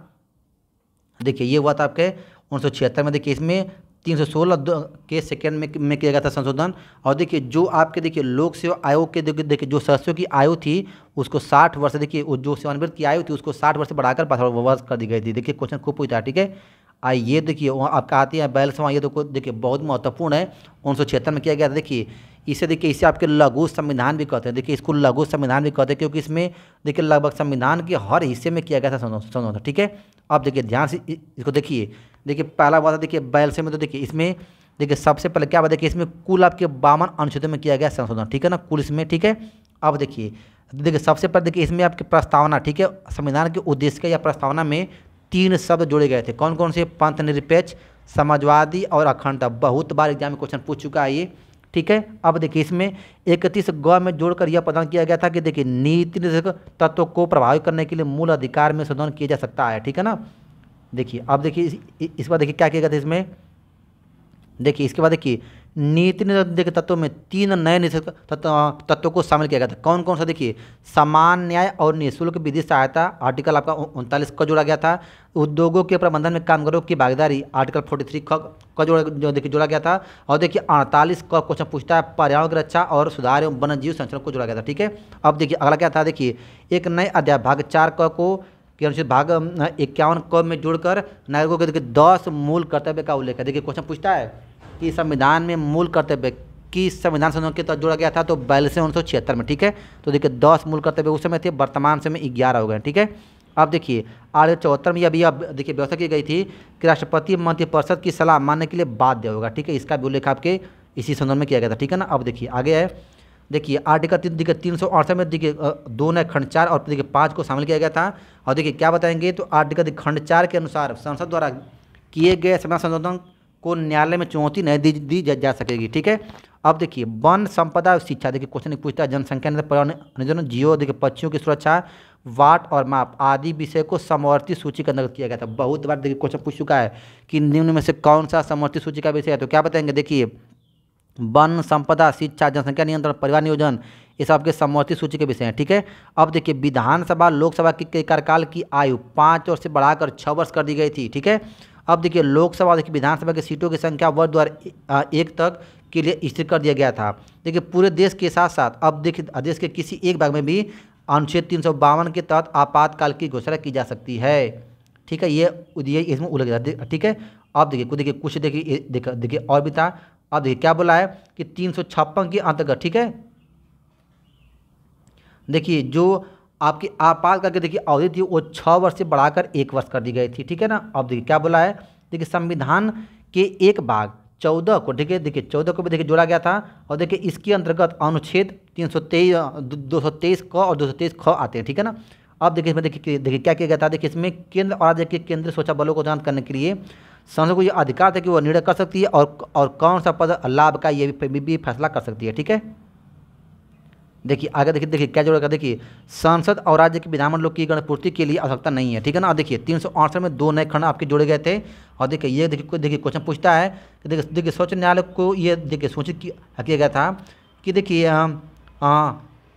[SPEAKER 1] देखिए ये हुआ था आपके 1976 में। देखिए इसमें 316 के सेकेंड में किया गया था संशोधन। और देखिए जो आपके देखिए लोक सेवा आयोग के देखिए जो सदस्यों की आयु थी उसको 60 वर्ष, देखिए जो सेवानिवृत्त की आयु थी उसको 60 वर्ष से बढ़ाकर 52 वर्ष कर दी गई थी। देखिए क्वेश्चन खूब पूछता है, ठीक है। ये देखिए आपका आती है 42वां, ये तो देखिए बहुत महत्वपूर्ण है, 1976 में किया गया था। देखिए इसे आपके लघु संविधान भी कहते हैं, देखिए इसको लघु संविधान भी कहते हैं क्योंकि इसमें देखिए लगभग संविधान के हर हिस्से में किया गया था संशोधन, ठीक है। अब देखिए ध्यान से इसको देखिए पहला हुआ था देखिए 42 में, तो देखिए इसमें देखिए सबसे पहले क्या हुआ, देखिए इसमें कुल आपके 52 अनुच्छेदों में किया गया संशोधन, ठीक है ना, कुल इसमें, ठीक है। अब देखिए सबसे पहले देखिए इसमें आपकी प्रस्तावना, ठीक है, संविधान के उद्देश्य या प्रस्तावना में 3 शब्द जोड़े गए थे, कौन कौन से, पंथ निरपेक्ष, समाजवादी और अखंडता। बहुत बार एग्जाम में क्वेश्चन पूछ चुका है ये, ठीक है। अब देखिए इसमें 31 ग में जोड़कर यह प्रदान किया गया था कि देखिए नीति निर्देशक तत्वों को प्रभावित करने के लिए मूल अधिकार में संशोधन किया जा सकता है, ठीक है ना। देखिए अब देखिए इस बार देखिए क्या किया गया था इसमें, देखिए इसके बाद देखिए नीति निर्देशक तत्वों में 3 नए निर्देशक तत्वों को शामिल किया गया था, कौन कौन सा, देखिए समान न्याय और निःशुल्क विधिक सहायता, आर्टिकल आपका 39 का जोड़ा गया था। उद्योगों के प्रबंधन में कामगारों की भागीदारी, आर्टिकल 43 का जोड़ा गया था। और देखिए 48 का क्वेश्चन पूछता है पर्यावरण की रक्षा और सुधार एवं वन्य जीव संरक्षण को जोड़ा गया था, ठीक है। अब देखिए अगला क्या था, देखिए एक नए अध्याय भाग 4 को के अनुच्छेद भाग 51 क में जोड़कर नागरिकों के देखिए 10 मूल कर्तव्य का उल्लेख है। देखिए क्वेश्चन पूछता है कि संविधान में मूल कर्तव्य की संविधान संशोधन के तहत जोड़ा गया था, तो 42 1976 में, ठीक है। तो देखिए 10 मूल कर्तव्य उस समय थे, वर्तमान समय 11 हो गए, ठीक है। अब देखिए आर्टिकल 74 में अभी अब देखिए व्यवस्था की गई थी कि राष्ट्रपति मंत्रिपरिषद की सलाह मानने के लिए बाध्य होगा, ठीक है। इसका भी उल्लेख आपके इसी संशोधन में किया गया था, ठीक है ना। अब देखिए आगे है, देखिए आर्टिकल 368 में देखिए 2 नए खंड 4 और देखिए 5 को शामिल किया गया था। और देखिए क्या बताएंगे, तो आर्टिकल खंड 4 के अनुसार संसद द्वारा किए गए संशोधन को न्यायालय में चुनौती नहीं दी जा सकेगी, ठीक है। अब देखिए वन संपदा और शिक्षा, देखिए क्वेश्चन पूछता है जनसंख्या पर्यावरण जियो, देखिए पक्षियों की सुरक्षा, वाट और माप आदि विषय को समवर्ती सूची का अंतर्गत किया गया था। बहुत बार देखिए क्वेश्चन पूछ चुका है कि निम्न में से कौन सा समवर्ती सूची का विषय है, तो क्या बताएंगे, देखिए वन संपदा, शिक्षा, जनसंख्या नियंत्रण, परिवार नियोजन, ये सब आपके समवर्ती सूची के विषय हैं, ठीक है। अब देखिए विधानसभा लोकसभा के कार्यकाल की आयु 5 वर्ष से बढ़ाकर 6 वर्ष कर दी गई थी, ठीक है। अब देखिए लोकसभा देखिए विधानसभा की सीटों की संख्या वर्ष 2001 तक के लिए स्थिर कर दिया गया था। देखिए पूरे देश के साथ साथ अब देखिए देश के किसी एक भाग में भी अनुच्छेद 352 के तहत आपातकाल की घोषणा की जा सकती है, ठीक है। ये इसमें उल्लेख है, ठीक है। अब देखिए कुछ देखिए और भी था। अब देखिए क्या बोला है कि 356 के अंतर्गत, ठीक है, देखिए जो आपकी आपातकाल की देखिए अवधि थी वो 6 वर्ष से बढ़ाकर 1 वर्ष कर दी गई थी, ठीक है ना। अब देखिए क्या बोला है, देखिए संविधान के एक भाग 14 को, ठीक है, देखिए 14 को भी देखिए जोड़ा गया था। और देखिए इसके अंतर्गत अनुच्छेद 323 223 क और 223 ख आते हैं, ठीक है ना। अब देखिए इसमें देखिए क्या किया गया था, देखिए इसमें केंद्र और राज्य के केंद्रीय सुरक्षा बलों को जांच करने के लिए संसद को ये अधिकार था कि वो निर्णय कर सकती है और कौन सा पद लाभ का ये भी फैसला कर सकती है, ठीक है। देखिए आगे देखिए क्या जोड़ेगा, देखिए संसद और राज्य के विधानमंडलों की गणपूर्ति के लिए आवश्यकता नहीं है, ठीक है ना। देखिए 368 में 2 नए खंड आपके जोड़े गए थे। और देखिए ये देखिए क्वेश्चन पूछता है कि देखिए सर्वोच्च न्यायालय को ये देखिए सूचित किया गया था कि देखिए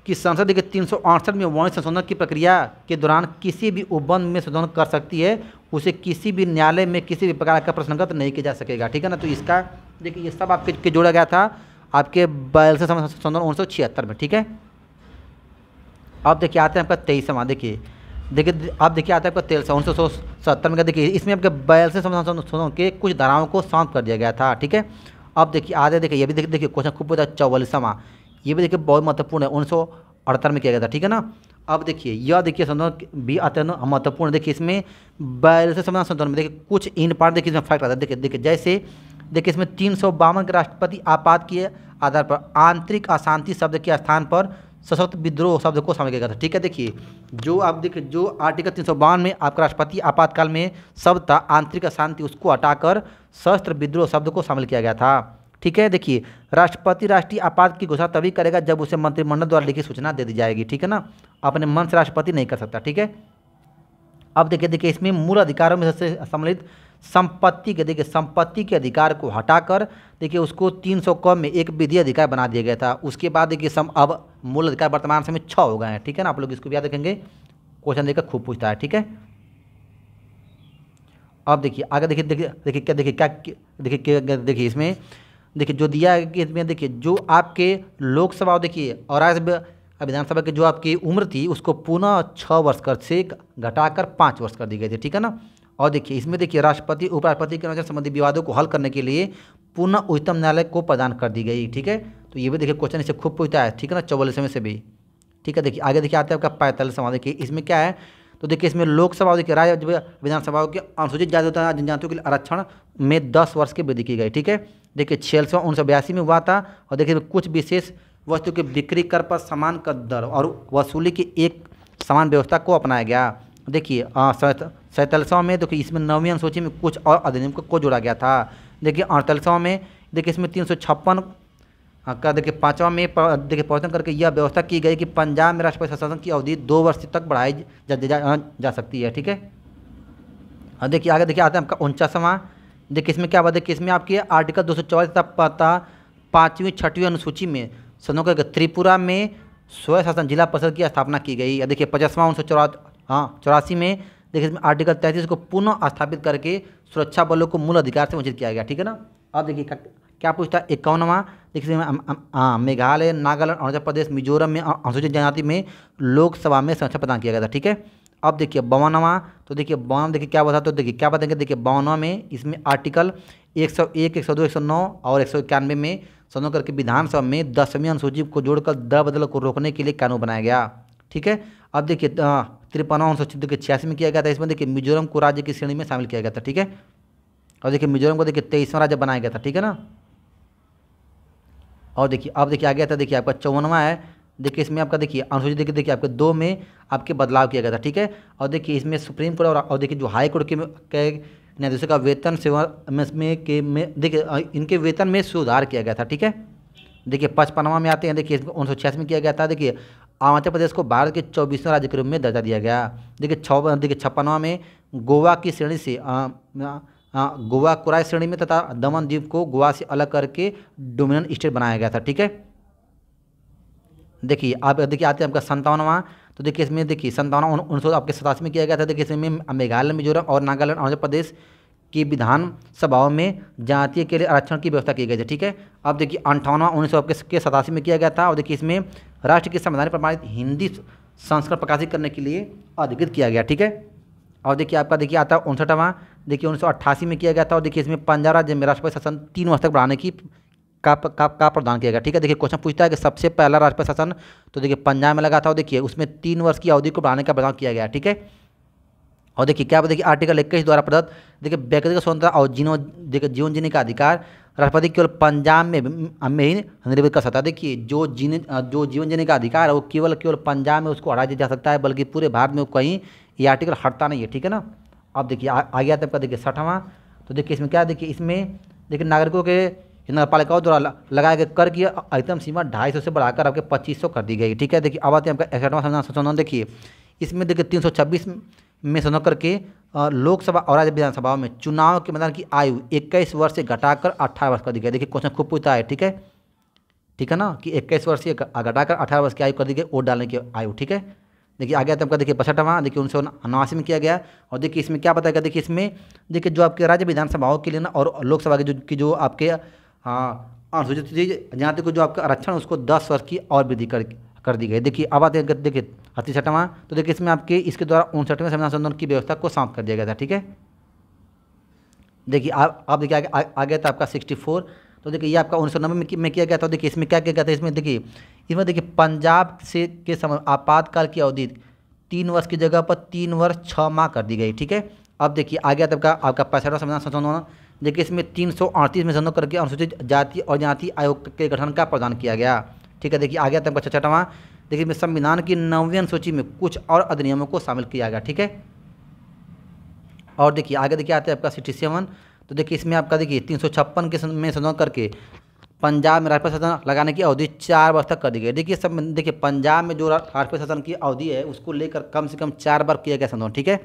[SPEAKER 1] कि संसद देखिए 368 में वाणिज्य संशोधन की प्रक्रिया के दौरान किसी भी उपबंध में संशोधन कर सकती है, उसे किसी भी न्यायालय में किसी भी प्रकार का प्रश्नगत नहीं किया जा सकेगा, ठीक है ना। तो इसका देखिए ये सब आपके जोड़ा गया था आपके 42 संशोधन 1976 में, ठीक है। अब देखिए आते हैं आपका 23वां, देखिए अब देखिए आता है आपका 1970 में, देखिए इसमें आपके 42 संशोधन के कुछ धाराओं को शांत कर दिया गया था, ठीक है। अब देखिए आगे देखिए ये भी देखिए क्वेश्चन खूब होता है 44वां, ये भी देखिए बहुत महत्वपूर्ण है, 1978 में किया गया था, ठीक है ना। अब देखिए यह देखिए संशोधन भी आते हैं महत्वपूर्ण, देखिए इसमें 42 संशोधन में देखिए कुछ इन पार्ट देखिए इसमें फैक्ट आता है। देखिए जैसे देखिए इसमें 352 के राष्ट्रपति आपात के आधार पर आंतरिक अशांति शब्द के स्थान पर सशक्त विद्रोह शब्द को शामिल किया गया था, ठीक है। देखिए जो आप देखिए जो आर्टिकल 352 में आपका राष्ट्रपति आपातकाल में शब्द था आंतरिक अशांति, उसको हटाकर सशस्त्र विद्रोह शब्द को शामिल किया गया था, ठीक है। देखिए राष्ट्रपति राष्ट्रीय आपात की घोषणा तभी करेगा जब उसे मंत्रिमंडल द्वारा लिखित सूचना दे दी जाएगी, ठीक है ना। अपने मन से राष्ट्रपति नहीं कर सकता, ठीक है। अब देखिए इसमें मूल अधिकारों में सबसे सम्मिलित संपत्ति के अधिकार को हटाकर देखिए उसको 300 क में एक विधि अधिकार बना दिया गया था। उसके बाद देखिए अब मूल अधिकार वर्तमान समय 6 हो गए हैं, ठीक है ना। आप लोग इसको भी याद रखेंगे, क्वेश्चन देखकर खूब पूछता है, ठीक है। अब देखिए आगे देखिए इसमें देखिए जो दिया है कि इसमें देखिए जो आपके लोकसभा और देखिए और राज्य विधानसभा की जो आपकी उम्र थी उसको पुनः 6 वर्ष से घटाकर 5 वर्ष कर दी गई थी, ठीक है ना। और देखिए इसमें देखिए राष्ट्रपति उपराष्ट्रपति के निर्वाचन संबंधी विवादों को हल करने के लिए पुनः उच्चतम न्यायालय को प्रदान कर दी गई, ठीक है। तो ये भी देखिए क्वेश्चन इससे खूब पूछता है, ठीक है ना, 44वें से भी, ठीक है। देखिए आगे देखिए आता है आपका 45वां, देखिए इसमें क्या है, तो देखिए इसमें लोकसभा और देखिए राज्य विधानसभाओं के अनुसूचित जाति जनजातियों के लिए आरक्षण में 10 वर्ष की वृद्धि की गई, ठीक है। देखिए 46वां 1982 में हुआ था। और देखिए कुछ विशेष वस्तु के बिक्री कर पर समान कर दर और वसूली की एक समान व्यवस्था को अपनाया गया। देखिए 47वां में देखिए इसमें 9वीं अनुसूची में कुछ और अधिनियम को जोड़ा गया था। देखिए 48वां में देखिए इसमें 356 का देखिए 5वां में देखिए परिवर्तन करके यह व्यवस्था की गई कि पंजाब में राष्ट्रपति शासन की अवधि 2 वर्ष तक बढ़ाई जा सकती है, ठीक है। और देखिए आगे देखिए आता है आपका 49वां, देखिए इसमें क्या बात है कि इसमें आपकी आर्टिकल 244 तथा 5वीं 6वीं अनुसूची में सदनों के त्रिपुरा में स्वयं शासन जिला परिषद की स्थापना की गई। देखिए 50वां 1984 में देखिए इसमें आर्टिकल 33 को पुनः स्थापित करके सुरक्षा बलों को मूल अधिकार से वंचित किया गया, ठीक है ना। अब देखिए क्या पूछता है 51वां, देखिए मेघालय नागालैंड अरुणाचल प्रदेश मिजोरम में अनुसूचित जनजाति में लोकसभा में संरक्षण प्रदान किया गया था, ठीक है। अब देखिए 52वां, तो देखिए 52 देखिए क्या बता, तो देखिए क्या बताएंगे, देखिए 52वां में इसमें आर्टिकल 101 102 109 और 191 में सदनों करके विधानसभा में 10वीं अनुसूची को जोड़कर दल बदल को रोकने के लिए कानून बनाया गया, ठीक है। अब देखिए 53वां अनुसूची देखिए 86 में किया गया था। इसमें देखिए मिजोरम को राज्य की श्रेणी में शामिल किया गया था, ठीक है। और देखिए मिजोरम को देखिए 23वां राज्य बनाया गया था, ठीक है ना। और देखिए अब देखिए आ गया था, देखिए आपका 54वां है, देखिए इसमें आपका देखिए अनुसूची देखिए आपके 2 में आपके बदलाव किया गया था, ठीक है। और देखिए इसमें सुप्रीम कोर्ट और देखिए जो हाई कोर्ट के न्यायाधीशों का वेतन सेवा में देखिए इनके वेतन में सुधार किया गया था, ठीक है। देखिए 55वां में आते हैं, देखिए 1986 में किया गया था। देखिए अरुणाचल प्रदेश को भारत के 24वें राज्य के रूप में दर्जा दिया गया। देखिए 56वां में गोवा की श्रेणी से गोवा कोराई श्रेणी में तथा दमन द्वीप को गोवा से अलग करके डोमिनियन स्टेट बनाया गया था, ठीक है। देखिए आप देखिए आते हैं आपका 57वां, तो देखिए इसमें देखिए 57वां 1987 में किया गया था। देखिए इसमें मेघालय मिजोरम और नागालैंड अरुणाचल प्रदेश की विधानसभाओं में जातीय के लिए आरक्षण की व्यवस्था की गई थी, ठीक है। अब देखिए 58वां 1987 में किया गया था। और देखिए इसमें राष्ट्र के संवैधानिक प्रमाणित हिंदी संस्करण प्रकाशित करने के लिए अधिकृत किया गया, ठीक है। और देखिए आपका देखिए आता है 59वां, देखिए 1988 में किया गया था। और देखिए इसमें पंजाब राज्य में राष्ट्रपति शासन 3 वर्ष तक बढ़ाने की का प्रदान किया गया, ठीक है। देखिए क्वेश्चन पूछता है कि सबसे पहला राष्ट्रपति शासन तो देखिए पंजाब में लगा था। और देखिए उसमें 3 वर्ष की अवधि को बढ़ाने का प्रदान किया गया, ठीक है। और देखिए क्या देखिए आर्टिकल 21 द्वारा प्रदत्त देखिए व्यक्तिगत स्वतंत्रता और जीवन जीने का अधिकार राष्ट्रपति केवल पंजाब में ही निर्वाचित कर सकता है। देखिए जो जीवन जीने का अधिकार है वो केवल पंजाब में उसको हटा दिया जा सकता है, बल्कि पूरे भारत में कहीं ये आर्टिकल हटता नहीं है, ठीक है ना। अब देखिए आगे आता है आपका देखिए 60वां। तो देखिए इसमें क्या है, देखिए इसमें देखिए नागरिकों के नगर पालिकाओं द्वारा लगाए गए कर की अधिकतम सीमा 250 से बढ़ाकर आपके 2500 कर दी गई, ठीक है। देखिए अब आते हैं आपका 61वां संशोधन। देखिए इसमें देखिए 326 में संशोधन करके लोकसभा और राज्य विधानसभाओं में चुनाव के मैदान की आयु 21 वर्ष से घटाकर 18 वर्ष कर दी गई। देखिए क्वेश्चन खूब पूछता है, ठीक है ना, कि 21 वर्ष से घटाकर 18 वर्ष की आयु कर दी गई वोट डालने की आयु, ठीक है। देखिए आगे आता है आपका देखिए 62वां, देखिए 1989 में किया गया। और देखिए इसमें क्या बताएगा, देखिए इसमें देखिए जो आपके राज्य विधानसभाओं के लिए ना और लोकसभा के जो आपके अनुसूचित जनजाति को जो आपका आरक्षण उसको 10 वर्ष की और वृद्धि कर दी गई। देखिए अब आते हैं देखिए 68वां। तो देखिए इसमें आपके इसके द्वारा 59वें संविधान संशोधन की व्यवस्था को समाप्त कर दिया गया था, ठीक है। देखिए आप देखिए आगे था आपका 64। तो देखिए ये आपका 1990 में किया गया था। देखिए इसमें क्या किया गया था, इसमें देखिए पंजाब से के समय आपातकाल की अवधि 3 वर्ष की जगह पर 3 वर्ष 6 माह कर दी गई, ठीक है। अब देखिए आगे आता आपका 65वां संविधान संशोधन। देखिए इसमें 338 में संशोधन करके अनुसूचित जाति और जनजाति आयोग के गठन का प्रावधान किया गया, ठीक है। देखिए आगे आता है 66वां। देखिए इसमें संविधान की 9वीं अनुसूची में कुछ और अधिनियमों को शामिल किया गया, ठीक है। और देखिए आगे देखिए आते हैं आपका 67। तो देखिए इसमें आपका देखिए 356 के में संशोधन करके पंजाब में राजपाल शासन लगाने की अवधि 4 वर्ष तक कर दी गई। देखिए पंजाब में जो राजपाल शासन की अवधि है उसको लेकर कम से कम 4 बार किया गया संशोधन, ठीक है।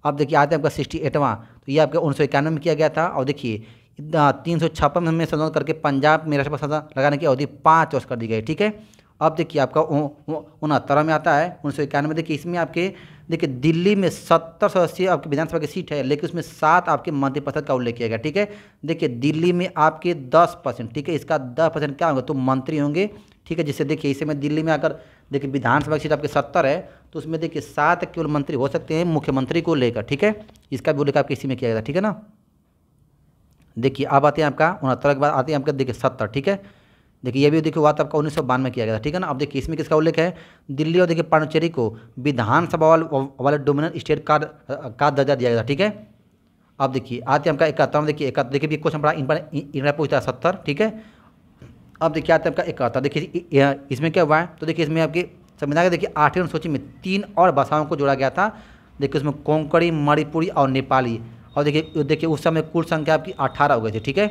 [SPEAKER 1] अब देखिए आते हैं आपका 68वां। तो ये आपका 1991 में किया गया था। और देखिए 356 में संशोधन करके पंजाब में राजपाल शासन लगाने की अवधि 5 वर्ष कर दी गई, ठीक है। अब देखिए आपका 69वां में आता है 1991 में। देखिए इसमें आपके देखिए दिल्ली में 70 सदस्यीय आपकी विधानसभा की सीट है, लेकिन उसमें 7 आपके मंत्रिपरिषद का उल्लेख किया गया, ठीक है। देखिए दिल्ली में आपके 10%, ठीक है, इसका 10% क्या होगा तो मंत्री होंगे, ठीक है। जिससे देखिए इसे में दिल्ली में अगर देखिए विधानसभा की सीट आपके 70 है तो उसमें देखिए 7 केवल मंत्री हो सकते हैं मुख्यमंत्री को लेकर, ठीक है। इसका भी उल्लेख आपके इसी में किया गया था, ठीक है ना। देखिए अब आते हैं आपका 69 के बाद आते हैं आपका देखिए 70, ठीक है। देखिए ये भी देखिए हुआ था आपका 1992 में किया गया था, ठीक है ना। अब देखिए इसमें किसका उल्लेख है, दिल्ली और देखिए पांडिचेरी को विधानसभा वाले डोमिनेंट स्टेट का दर्जा दिया गया था, ठीक है। अब देखिए आते हैं आपका 71। देखिए भी क्वेश्चन बड़ा इंपॉर्टेंट पूछता है 70, ठीक है। अब देखिए आते हैं आपका 71। देखिए इसमें क्या हुआ है, तो देखिए इसमें आपके संविधान के देखिए 8वीं अनुसूची में 3 और भाषाओं को जोड़ा गया था। देखिए उसमें कोंकणी, मणिपुरी और नेपाली। और देखिए उस समय कुल संख्या आपकी 18 हो गई थी, ठीक है।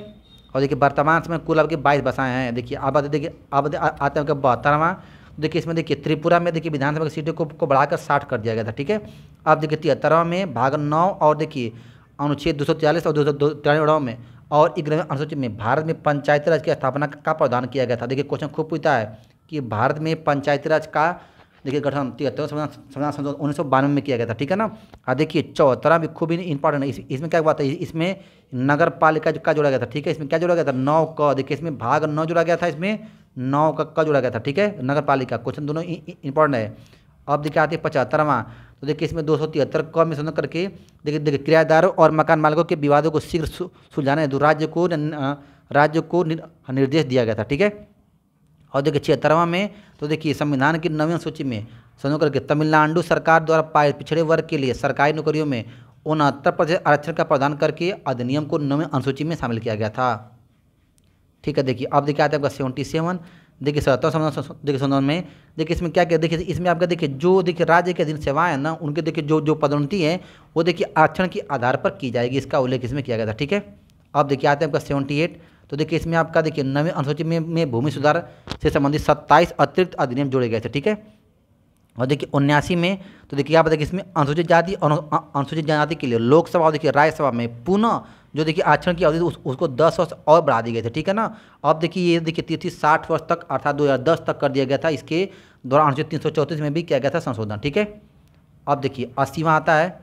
[SPEAKER 1] और देखिए वर्तमान समय कुल आपके 22 भाषाएं हैं। देखिए अब आते हैं आपका 72वां। देखिए इसमें देखिए त्रिपुरा में देखिए विधानसभा की सीटों को बढ़ाकर 60 कर दिया गया था, ठीक है। अब देखिए 73वां में भाग 9 और देखिए अनुच्छेद 243 और 293 में और 11वें अनुसूची में भारत में पंचायती राज की स्थापना का प्रावधान किया गया था। देखिए क्वेश्चन खूब पूछता है कि भारत में पंचायती राज का देखिए गठन 73 संविधान संशोधन 1992 में किया गया था, ठीक है ना। देखिए 74वां भी खूब इंपॉर्टेंट है। इसमें क्या बात है, इसमें नगर पालिका का जोड़ा गया था, ठीक है। इसमें क्या जोड़ा गया था 9 का। देखिए इसमें भाग 9 जोड़ा गया था, इसमें 9 का जोड़ा गया था, ठीक है, नगर पालिका। क्वेश्चन दोनों इंपॉर्टेंट है। अब देखिए आते हैं 75वां। तो देखिए इसमें 273 क में संशोधन करके देखिए किराएदारों और मकान मालिकों के विवादों को शीघ्र सुलझाने हेतु राज्य को निर्देश दिया गया था, ठीक है। और देखिए 76वां में तो देखिए संविधान की 9वीं सूची में संशोधन करके तमिलनाडु सरकार द्वारा पारित पिछड़े वर्ग के लिए सरकारी नौकरियों में 69% आरक्षण का प्रावधान करके अधिनियम को 9वीं अनुसूची में शामिल किया गया था, ठीक है। देखिए अब देखिए आता है आपका 77। देखिए 77 संशोधन में देखिए इसमें क्या किया, देखिए इसमें आपका देखिए जो देखिए राज्य के अधीन सेवाएं हैं ना उनके देखिए जो पदोन्नति है वो देखिए आरक्षण के आधार पर की जाएगी, इसका उल्लेख इसमें किया गया था, ठीक है। अब देखिए आते हैं आपका 78। तो देखिए इसमें आपका देखिए 9वीं अनुसूची में भूमि सुधार से संबंधित 27 अतिरिक्त अधिनियम जोड़े गए थे, ठीक है। और देखिए 79 में तो देखिए आप देखिए इसमें अनुसूचित जाति और अनुसूचित जनजाति के लिए लोकसभा और देखिए राज्यसभा में पुनः जो देखिए आरक्षण की अवधि उसको 10 वर्ष और बढ़ा दी गई थी, ठीक है ना। अब देखिए ये देखिए 60 वर्ष तक अर्थात 2010 तक कर दिया गया था। इसके दौरान अनुच्छेद 334 में भी किया गया था संशोधन, ठीक है। अब देखिए 80वां आता है।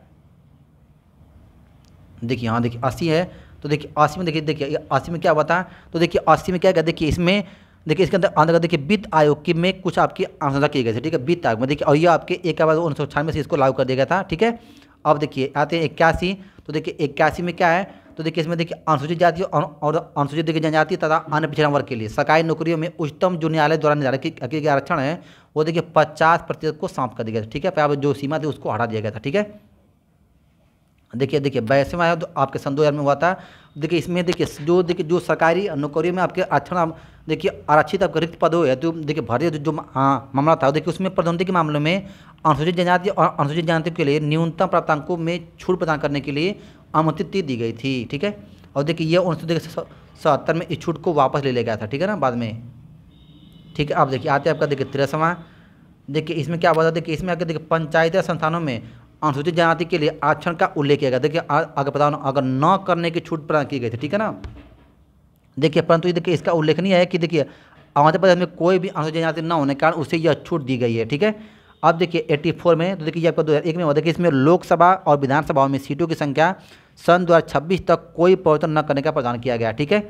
[SPEAKER 1] देखिए हाँ देखिए 80 है। तो देखिए 80 में देखिए 80 में क्या हुआ था, तो देखिए 80 में क्या गया, देखिए इसमें देखिए इसके अंदर देखिए वित्त आयोग की में कुछ आपकी अनुशंसा की गई थी, ठीक है, वित्त आयोग में देखिए। और ये आपके 1998 से इसको लागू कर दिया गया था, ठीक है। अब देखिए आते हैं 81। तो देखिए 81 में क्या है, तो देखिए इसमें देखिए अनुसूचित जाति और अनुसूचित देखिए जनजाति तथा अन्य पिछड़ा वर्ग के लिए सरकारी नौकरियों में उच्चतम जो न्यायालय द्वारा निर्धारित किया गया आरक्षण है वो देखिए 50% को समाप्त कर दिया गया था, ठीक है। अब जो सीमा थी उसको हटा दिया गया था, ठीक है। देखिए देखिए वैसे में आया तो आपके सन 2000 में हुआ था। देखिए इसमें देखिए जो सरकारी नौकरियों में आपके आरक्षण देखिए आरक्षित आपके रिक्त पद है तो देखिए भर्ती जो मामला था देखिए उसमें पदोन्नति के मामलों में अनुसूचित जनजाति और अनुसूचित जनजाति के लिए न्यूनतम प्राप्तांकों में छूट प्रदान करने के लिए अनुमति दी गई थी। ठीक है, और देखिए ये 1977 में इस छूट को वापस ले लिया गया था। ठीक है ना, बाद में। ठीक है, अब देखिए आते हैं आपका देखिए 53वां। देखिए इसमें क्या हुआ था, देखिए इसमें आगे देखिए पंचायती संस्थानों में अनुसूचित जनजाति के लिए आरक्षण का उल्लेख किया गया। देखिए अगर प्रदान अगर न करने की छूट प्रदान की गई थी। ठीक है ना, देखिए परंतु ये देखिए इसका उल्लेख नहीं है कि देखिए आंध्र प्रदेश में कोई भी अनुसूचित जनजाति न होने के कारण उसे यह छूट दी गई है। ठीक है, अब देखिए 84 में तो देखिए आपका 2001 में हुआ। देखिए इसमें लोकसभा और विधानसभाओं में सीटों की संख्या सन 2026 तक कोई परिवर्तन न करने का प्रावधान किया गया। ठीक है,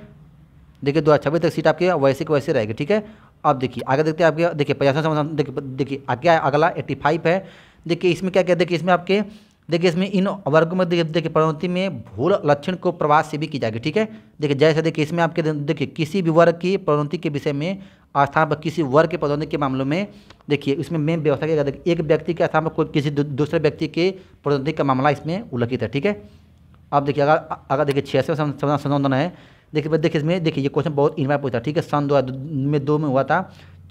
[SPEAKER 1] देखिए 2026 तक सीट आपकी वैसे की वैसे रहेगी। ठीक है, अब देखिए आगे देखते हैं आपके देखिए 50 देखिए क्या है अगला 85 है। देखिए इसमें क्या क्या देखिए इसमें आपके देखिए इसमें इन वर्गों में देखिए पदोन्नति में भूल लक्षण को प्रवास से भी की जाएगी। ठीक है, देखिए जैसे देखिए इसमें आपके देखिए किसी भी वर्ग की पदोन्नति के विषय में स्थान पर किसी वर्ग के पदोन्नति के मामलों में देखिए इसमें मेन व्यवस्था किया गया एक व्यक्ति के स्थान पर कोई किसी दूसरे व्यक्ति के पदोन्नति का मामला इसमें उल्लिखित है। ठीक है, अब देखिए अगर देखिए 66वां संशोधन है। देखिए इसमें देखिए ये क्वेश्चन बहुत इन्वाइट पूछा। ठीक है, सन 2002 में हुआ था।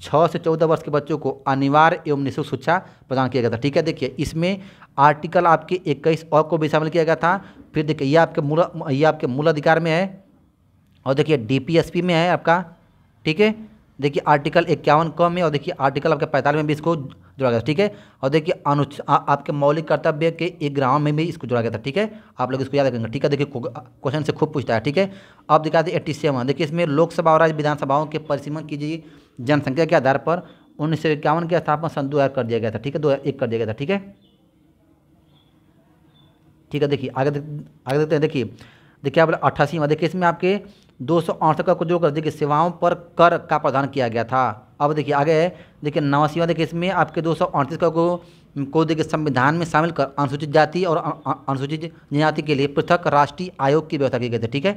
[SPEAKER 1] 6 से 14 वर्ष के बच्चों को अनिवार्य एवं निःशुल्क शिक्षा प्रदान किया गया था। ठीक है, देखिए इसमें आर्टिकल आपके 21 और को भी शामिल किया गया था। फिर देखिए ये आपके मूल अधिकार में है और देखिए डीपीएसपी में है आपका। ठीक है, देखिए आर्टिकल 51 क में और देखिए आर्टिकल आपके 45 में भी इसको जोड़ा गया था। ठीक है, और देखिए आपके मौलिक कर्तव्य के एक ग्राम में भी इसको जोड़ा गया था। ठीक है, आप लोग इसको याद रखेंगे। ठीक है, देखिए क्वेश्चन से खूब पूछता है। ठीक है, अब दिखाते 87। देखिए इसमें लोकसभा और राज्य विधानसभाओं के परिसीमन की गई जनसंख्या के आधार पर 1951 की स्थापना सन 2000 कर दिया गया था। ठीक है, 2001 कर दिया गया था। ठीक है, ठीक है, देखिए आगे देखते हैं। देखिए आप 88वां देखिए इसमें आपके 268 का जो कर देखिए सेवाओं पर कर का प्रावधान किया गया था। अब देखिए आगे है देखिए 89वां देखिए इसमें आपके 238 का को देखिए संविधान में शामिल कर अनुसूचित जाति और अनुसूचित जनजाति के लिए पृथक राष्ट्रीय आयोग की व्यवस्था की गई थी। ठीक है,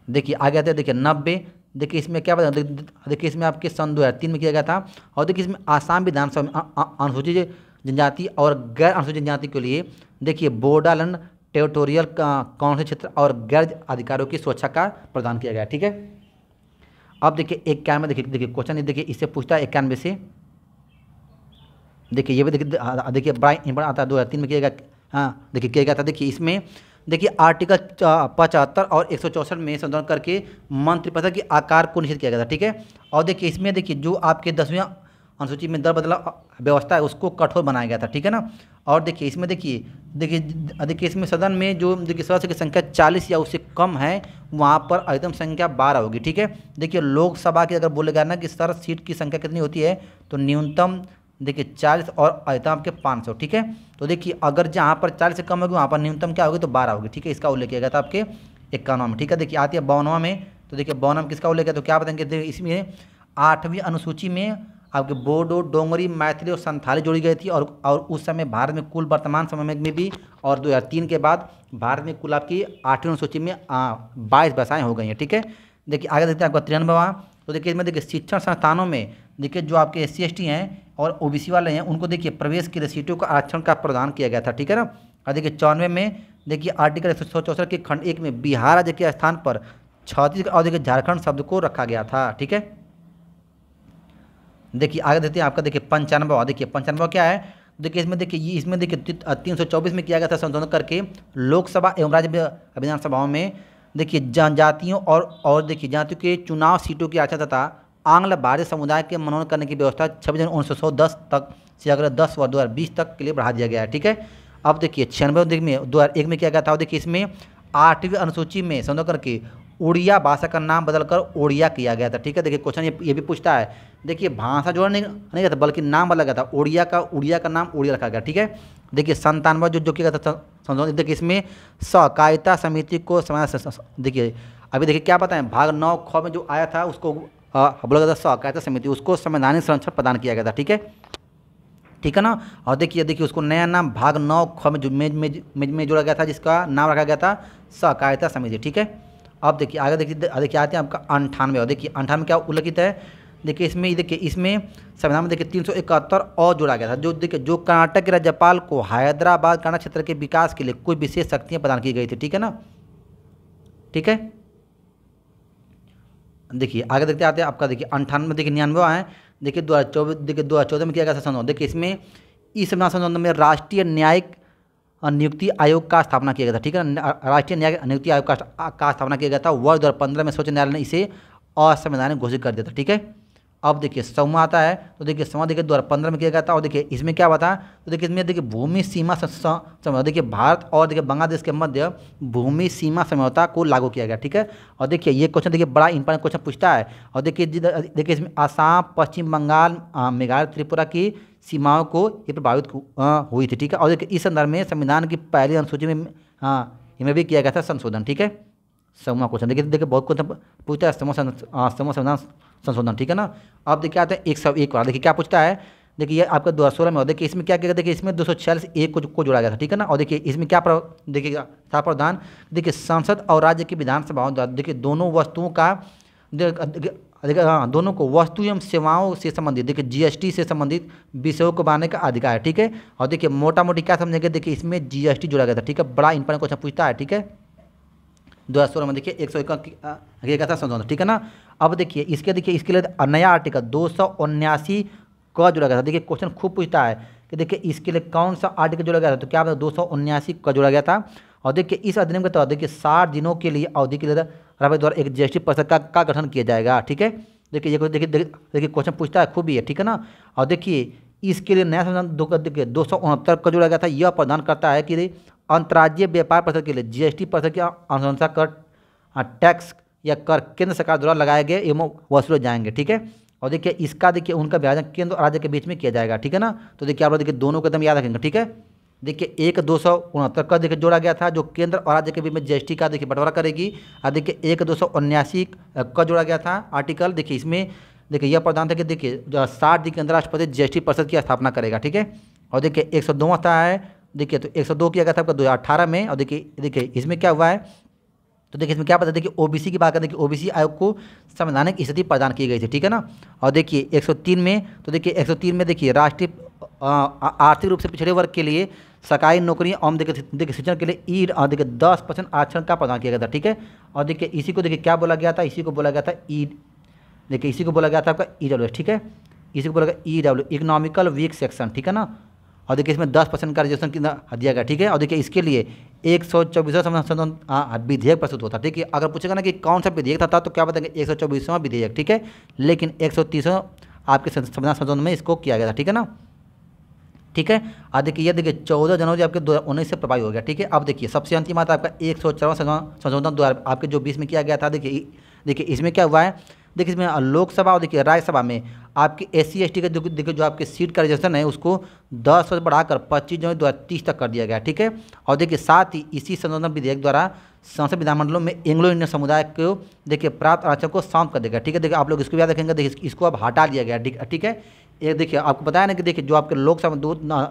[SPEAKER 1] देखिए आगे आते हैं देखिए 90। देखिए इसमें क्या बता देखिए इसमें आपके सन 2003 में किया गया था। और देखिए इसमें आसाम विधानसभा में अनुसूचित जनजाति और गैर अनुसूचित जनजाति के लिए देखिए बोडोलैंड टेरिटोरियल काउंसिल क्षेत्र और गैर अधिकारियों की सुरक्षा का प्रदान किया गया। ठीक है, अब देखिए 91 देखिए क्वेश्चन देखिए इससे पूछता है 91 से। देखिए ये भी देखिए बड़ा इंपॉर्टेंट आता है 2003 में किया गया। हाँ देखिए किया गया था। देखिए इसमें देखिए आर्टिकल 75 और 164 में संशोधन करके मंत्रिपरिषद के आकार को निश्चित किया गया था। ठीक है, और देखिए इसमें देखिए जो आपके 10वीं अनुसूची में दर बदलाव व्यवस्था है उसको कठोर बनाया गया था। ठीक है ना, और देखिए इसमें देखिए इसमें सदन में जो देखिए सदस्य की संख्या 40 या उससे कम है वहाँ पर अधिकतम संख्या 12 होगी। ठीक है, देखिए लोकसभा की अगर बोलेगा ना कि सर सीट की संख्या कितनी होती है तो न्यूनतम देखिए 40 और अधिकतम आपके 500। ठीक है, तो देखिए अगर जहाँ पर 40 से कम होगी वहाँ पर न्यूनतम क्या होगी तो 12 होगी। ठीक है, इसका उल्लेख किया गया था आपके 51वां में। ठीक है, देखिए आती है 52वां में। तो देखिए 52वां में किसका उल्लेख है तो क्या बताएंगे इसमें 8वीं अनुसूची में आपके बोडो डोंगरी मैथिली और संथाली जोड़ी गई थी। और उस समय भारत में कुल वर्तमान समय में भी और 2003 के बाद भारत में कुल आपकी 8वीं अनुसूची में 22 भाषाएँ हो गई हैं। ठीक है, देखिए आगे देखते हैं आपका 93वां। तो देखिए इसमें देखिए शिक्षण संस्थानों में देखिए जो आपके SC/ST हैं और OBC वाले हैं उनको देखिए प्रवेश के लिए सीटों का आरक्षण का प्रदान किया गया था। ठीक है ना, और देखिए 94 में देखिए आर्टिकल 164 के खंड 1 में बिहार राज्य के स्थान पर छत्तीसगढ़ और देखिए झारखंड शब्द को रखा गया था। ठीक है, देखिए आगे देखते हैं आपका देखिए 95। देखिए 95 क्या है देखिए इसमें देखिए 324 में किया गया था संशोधन करके लोकसभा एवं राज्य विधानसभाओं में देखिए जनजातियों और देखिए जातियों के चुनाव सीटों की आरक्षण तथा आंग्ल भारतीय समुदाय के मनोनयन करने की व्यवस्था 26 जनवरी 1910 तक से अगले 10 वर्ष 2020 तक के लिए बढ़ा दिया गया है। ठीक है, अब देखिए 96 में 2001 में किया गया था। देखिए इसमें 8वीं अनुसूची में संशोधन करके उड़िया भाषा का नाम बदलकर ओडिया किया गया था। ठीक है, देखिए क्वेश्चन ये भी पूछता है। देखिए भाषा जोड़ा नहीं गया था बल्कि नाम बदला गया था। उड़िया का नाम उड़िया रखा गया। ठीक है, देखिए 97 जो किया गया था संशोधन। देखिए इसमें सहकारिता समिति को देखिए अभी देखिए क्या बताएं भाग 9 ख में जो आया था उसको बोला गया था सहकारिता समिति, उसको संवैधानिक संरक्षण प्रदान किया गया था। ठीक है, ठीक है ना, और देखिए उसको नया नाम भाग 9 ख में जो में जोड़ा गया था जिसका नाम रखा गया था सहकारिता समिति। ठीक है, अब देखिए आगे देखिए आते हैं आपका 98। और देखिए 98 क्या उल्लेखित है देखिए इसमें संविधान में देखिए 371 और जोड़ा गया था, जो देखिए जो कर्नाटक के राज्यपाल को हैदराबाद कर्नाटक क्षेत्र के विकास के लिए कुछ विशेष शक्तियाँ प्रदान की गई थी। ठीक है ना, ठीक है। देखिए आगे देखते आते हैं आपका देखिए 98 देखिए 99 है। देखिए 2024 देखिए 2014 में किया गया था संशोधन। देखिए इसमें इस संविधान संशोधन में राष्ट्रीय न्यायिक नियुक्ति आयोग का स्थापना किया गया था। ठीक है ना, राष्ट्रीय न्यायिक नियुक्ति आयोग का स्थापना किया गया था। वर्ष 2015 में सर्वोच्च न्यायालय ने इसे असंवैधानिक घोषित कर दिया था। ठीक है, अब देखिए संविधान आता है तो देखिए संविधान देखिए 2015 में किया गया था। और देखिए इसमें क्या बता, तो देखिए इसमें देखिए भूमि सीमा समझौता, देखिए भारत और देखिए बांग्लादेश के मध्य भूमि सीमा समझौता को लागू किया गया। ठीक है, और देखिए ये क्वेश्चन देखिए बड़ा इंपॉर्टेंट क्वेश्चन पूछता है। और देखिए इसमें आसाम, पश्चिम बंगाल, मेघालय, त्रिपुरा की सीमाओं को ये प्रभावित हुई थी। ठीक है, और देखिए इस संदर्भ में संविधान की पहली अनुसूची में इनमें भी किया गया था संशोधन। ठीक है, समूह क्वेश्चन देखिए बहुत क्वेश्चन पूछता है समूह संविधान संशोधन। ठीक है ना, अब देखिए आते हैं 101 वाला। देखिए क्या पूछता है, देखिए ये आपका 2016 में। और देखिए इसमें क्या किया गया, देखिए इसमें 246 एक को जोड़ा गया था। ठीक है ना, और देखिए इसमें क्या देखिए था प्रावधान, देखिए संसद और राज्य की विधानसभाओं द्वारा देखिए दोनों वस्तुओं का दोनों को वस्तु एवं सेवाओं से संबंधित देखिए जीएसटी से संबंधित विषयों को बनाने का अधिकार है। ठीक है, और देखिए मोटा मोटी क्या समझेंगे, देखिए इसमें जीएसटी जोड़ा गया था। ठीक है, बड़ा इंपॉर्टेंट क्वेश्चन पूछता है। ठीक है, 2016 में देखिए 101 का था संशोधन। ठीक है ना, अब देखिए इसके लिए नया आर्टिकल 279 का जोड़ा गया था। देखिए क्वेश्चन खूब पूछता है कि देखिए इसके लिए कौन सा आर्टिकल जोड़ा गया था, तो क्या 279 का जोड़ा गया था। और देखिए इस अधिनियम के तहत देखिए 60 दिनों के लिए अवधि के लिए राज्य द्वारा एक जीएसटी परिषद का गठन किया जाएगा। ठीक है, देखिए ये देखिए क्वेश्चन पूछता है खूब ही है। ठीक है ना, और देखिए इसके लिए नया संशोधन देखिए 269 का जोड़ा गया था। यह प्रदान करता है कि अंतर्राज्यीय व्यापार परिषद के लिए जीएसटी परिषद की अनुशंसा कर टैक्स या कर केंद्र सरकार द्वारा लगाए गए एवं वसूले जाएंगे। ठीक है, और देखिए इसका देखिए उनका विभाजन केंद्र और राज्य के बीच में किया जाएगा। ठीक है ना, तो देखिए आप लोग देखिए दोनों को एकदम याद रखेंगे। ठीक है, देखिए 269 का देखिए जोड़ा गया था जो केंद्र और राज्य के बीच में जीएसटी का देखिए बंटवारा करेगी। और देखिए 279 का जोड़ा गया था आर्टिकल। देखिए इसमें देखिए यह प्रावधान था कि देखिए 60 दिन के अंदर राष्ट्रपति जीएसटी परिषद की स्थापना करेगा। ठीक है, और देखिए 102 आता है। देखिए तो 102 किया गया था आपका 2018 में। और देखिए इसमें क्या हुआ है, तो देखिए इसमें क्या पता, देखिए ओबीसी की बात करें, देखिए ओबीसी आयोग को संवैधानिक स्थिति प्रदान की गई थी। ठीक है ना, और देखिए 103 में, तो देखिए 103 में देखिए राष्ट्रीय आर्थिक रूप से पिछड़े वर्ग के लिए सरकारी नौकरियां और देखिए शिक्षण के लिए देखिए 10% आरक्षण का प्रदान किया गया था। ठीक है, और देखिए इसी को देखिए क्या बोला गया था, इसी को बोला गया था देखिए इसी को बोला गया था आपका ईडब्ल्यू। ठीक है, इसी को बोला गया ईडब्ल्यू, इकोनॉमिकल वीक सेक्शन। ठीक है ना, और देखिए इसमें 10% का रिजर्वेशन दिया गया। ठीक है, और देखिए इसके लिए 124वां संशोधन विधेयक प्रस्तुत होता। ठीक है, अगर पूछेगा ना कि कौन सा विधेयक था तो क्या बताएंगे 124वां विधेयक। ठीक है, लेकिन 130वां आपके संविधान संशोधन में इसको किया गया था। ठीक है ना, ठीक है, और देखिए ये देखिए 14 जनवरी आपके 2019 से प्रभावी हो गया। ठीक है, अब देखिए सबसे अंतिम आता है आपका 104वां संशोधन द्वारा आपके जो 20 में किया गया था। देखिए इसमें क्या हुआ है, देखिए इसमें लोकसभा और देखिए राज्यसभा में आपके SC/ST का देखिए जो आपके सीट का रिजर्वेशन है उसको 10 वर्ष बढ़ाकर 25 जनवरी 2030 तक कर दिया गया। ठीक है, और देखिए साथ ही इसी संशोधन विधेयक द्वारा संसद विधानमंडलों में एंग्लो इंडियन समुदाय को देखिए प्राप्त आरक्षण को शांत कर देगा। ठीक है, देखिए आप लोग इसको याद रखेंगे। देखिए इसको अब हटा दिया गया। ठीक है, ये देखिए आपको बताया ना कि देखिए जो आपके लोकसभा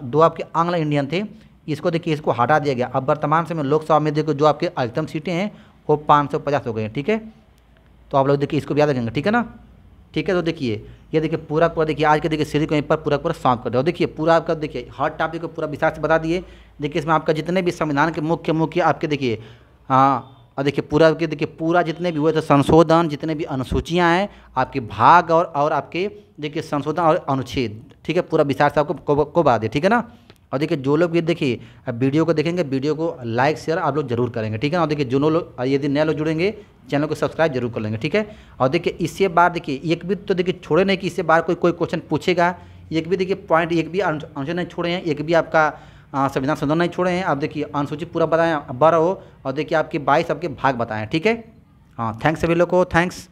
[SPEAKER 1] दो आपके आंग्लो इंडियन थे, इसको देखिए इसको हटा दिया गया। अब वर्तमान समय लोकसभा में देखो जो आपके अधिकतम सीटें हैं वो 550 हो गई हैं। ठीक है, तो आप लोग देखिए इसको भी याद रखेंगे। ठीक है ना, ठीक है, तो देखिए ये देखिए पूरा देखिए आज के देखिए सीरीज को यहीं पर पूरा समाप्त कर दो। देखिए पूरा आपका देखिए हर टॉपिक को पूरा विस्तार से बता दिए। देखिए इसमें आपका जितने भी संविधान के मुख्य आपके देखिए और देखिए पूरा जितने भी हुए थे संशोधन, जितने भी अनुसूचियाँ हैं आपके भाग और आपके देखिए संशोधन और अनुच्छेद, ठीक है, पूरा विस्तार से आपको बता दिए। ठीक है ना, और देखिए जो लोग भी देखिए वीडियो को देखेंगे, वीडियो को लाइक शेयर आप लोग जरूर करेंगे। ठीक है ना, और देखिए जो लोग यदि नए लोग जुड़ेंगे चैनल को सब्सक्राइब जरूर कर लेंगे। ठीक है, और देखिए इससे बार देखिए एक भी तो देखिए छोड़े नहीं कि इससे बार कोई क्वेश्चन पूछेगा, एक भी देखिए पॉइंट एक भी आंसर नहीं छोड़े हैं, एक भी आपका संविधान संशोधन नहीं छोड़े हैं। आप देखिए अनुसूची पूरा बताएं 12 हो, और देखिए आपके 22 आपके भाग बताएं। ठीक है, हाँ, थैंक्स सभी लोग को, थैंक्स।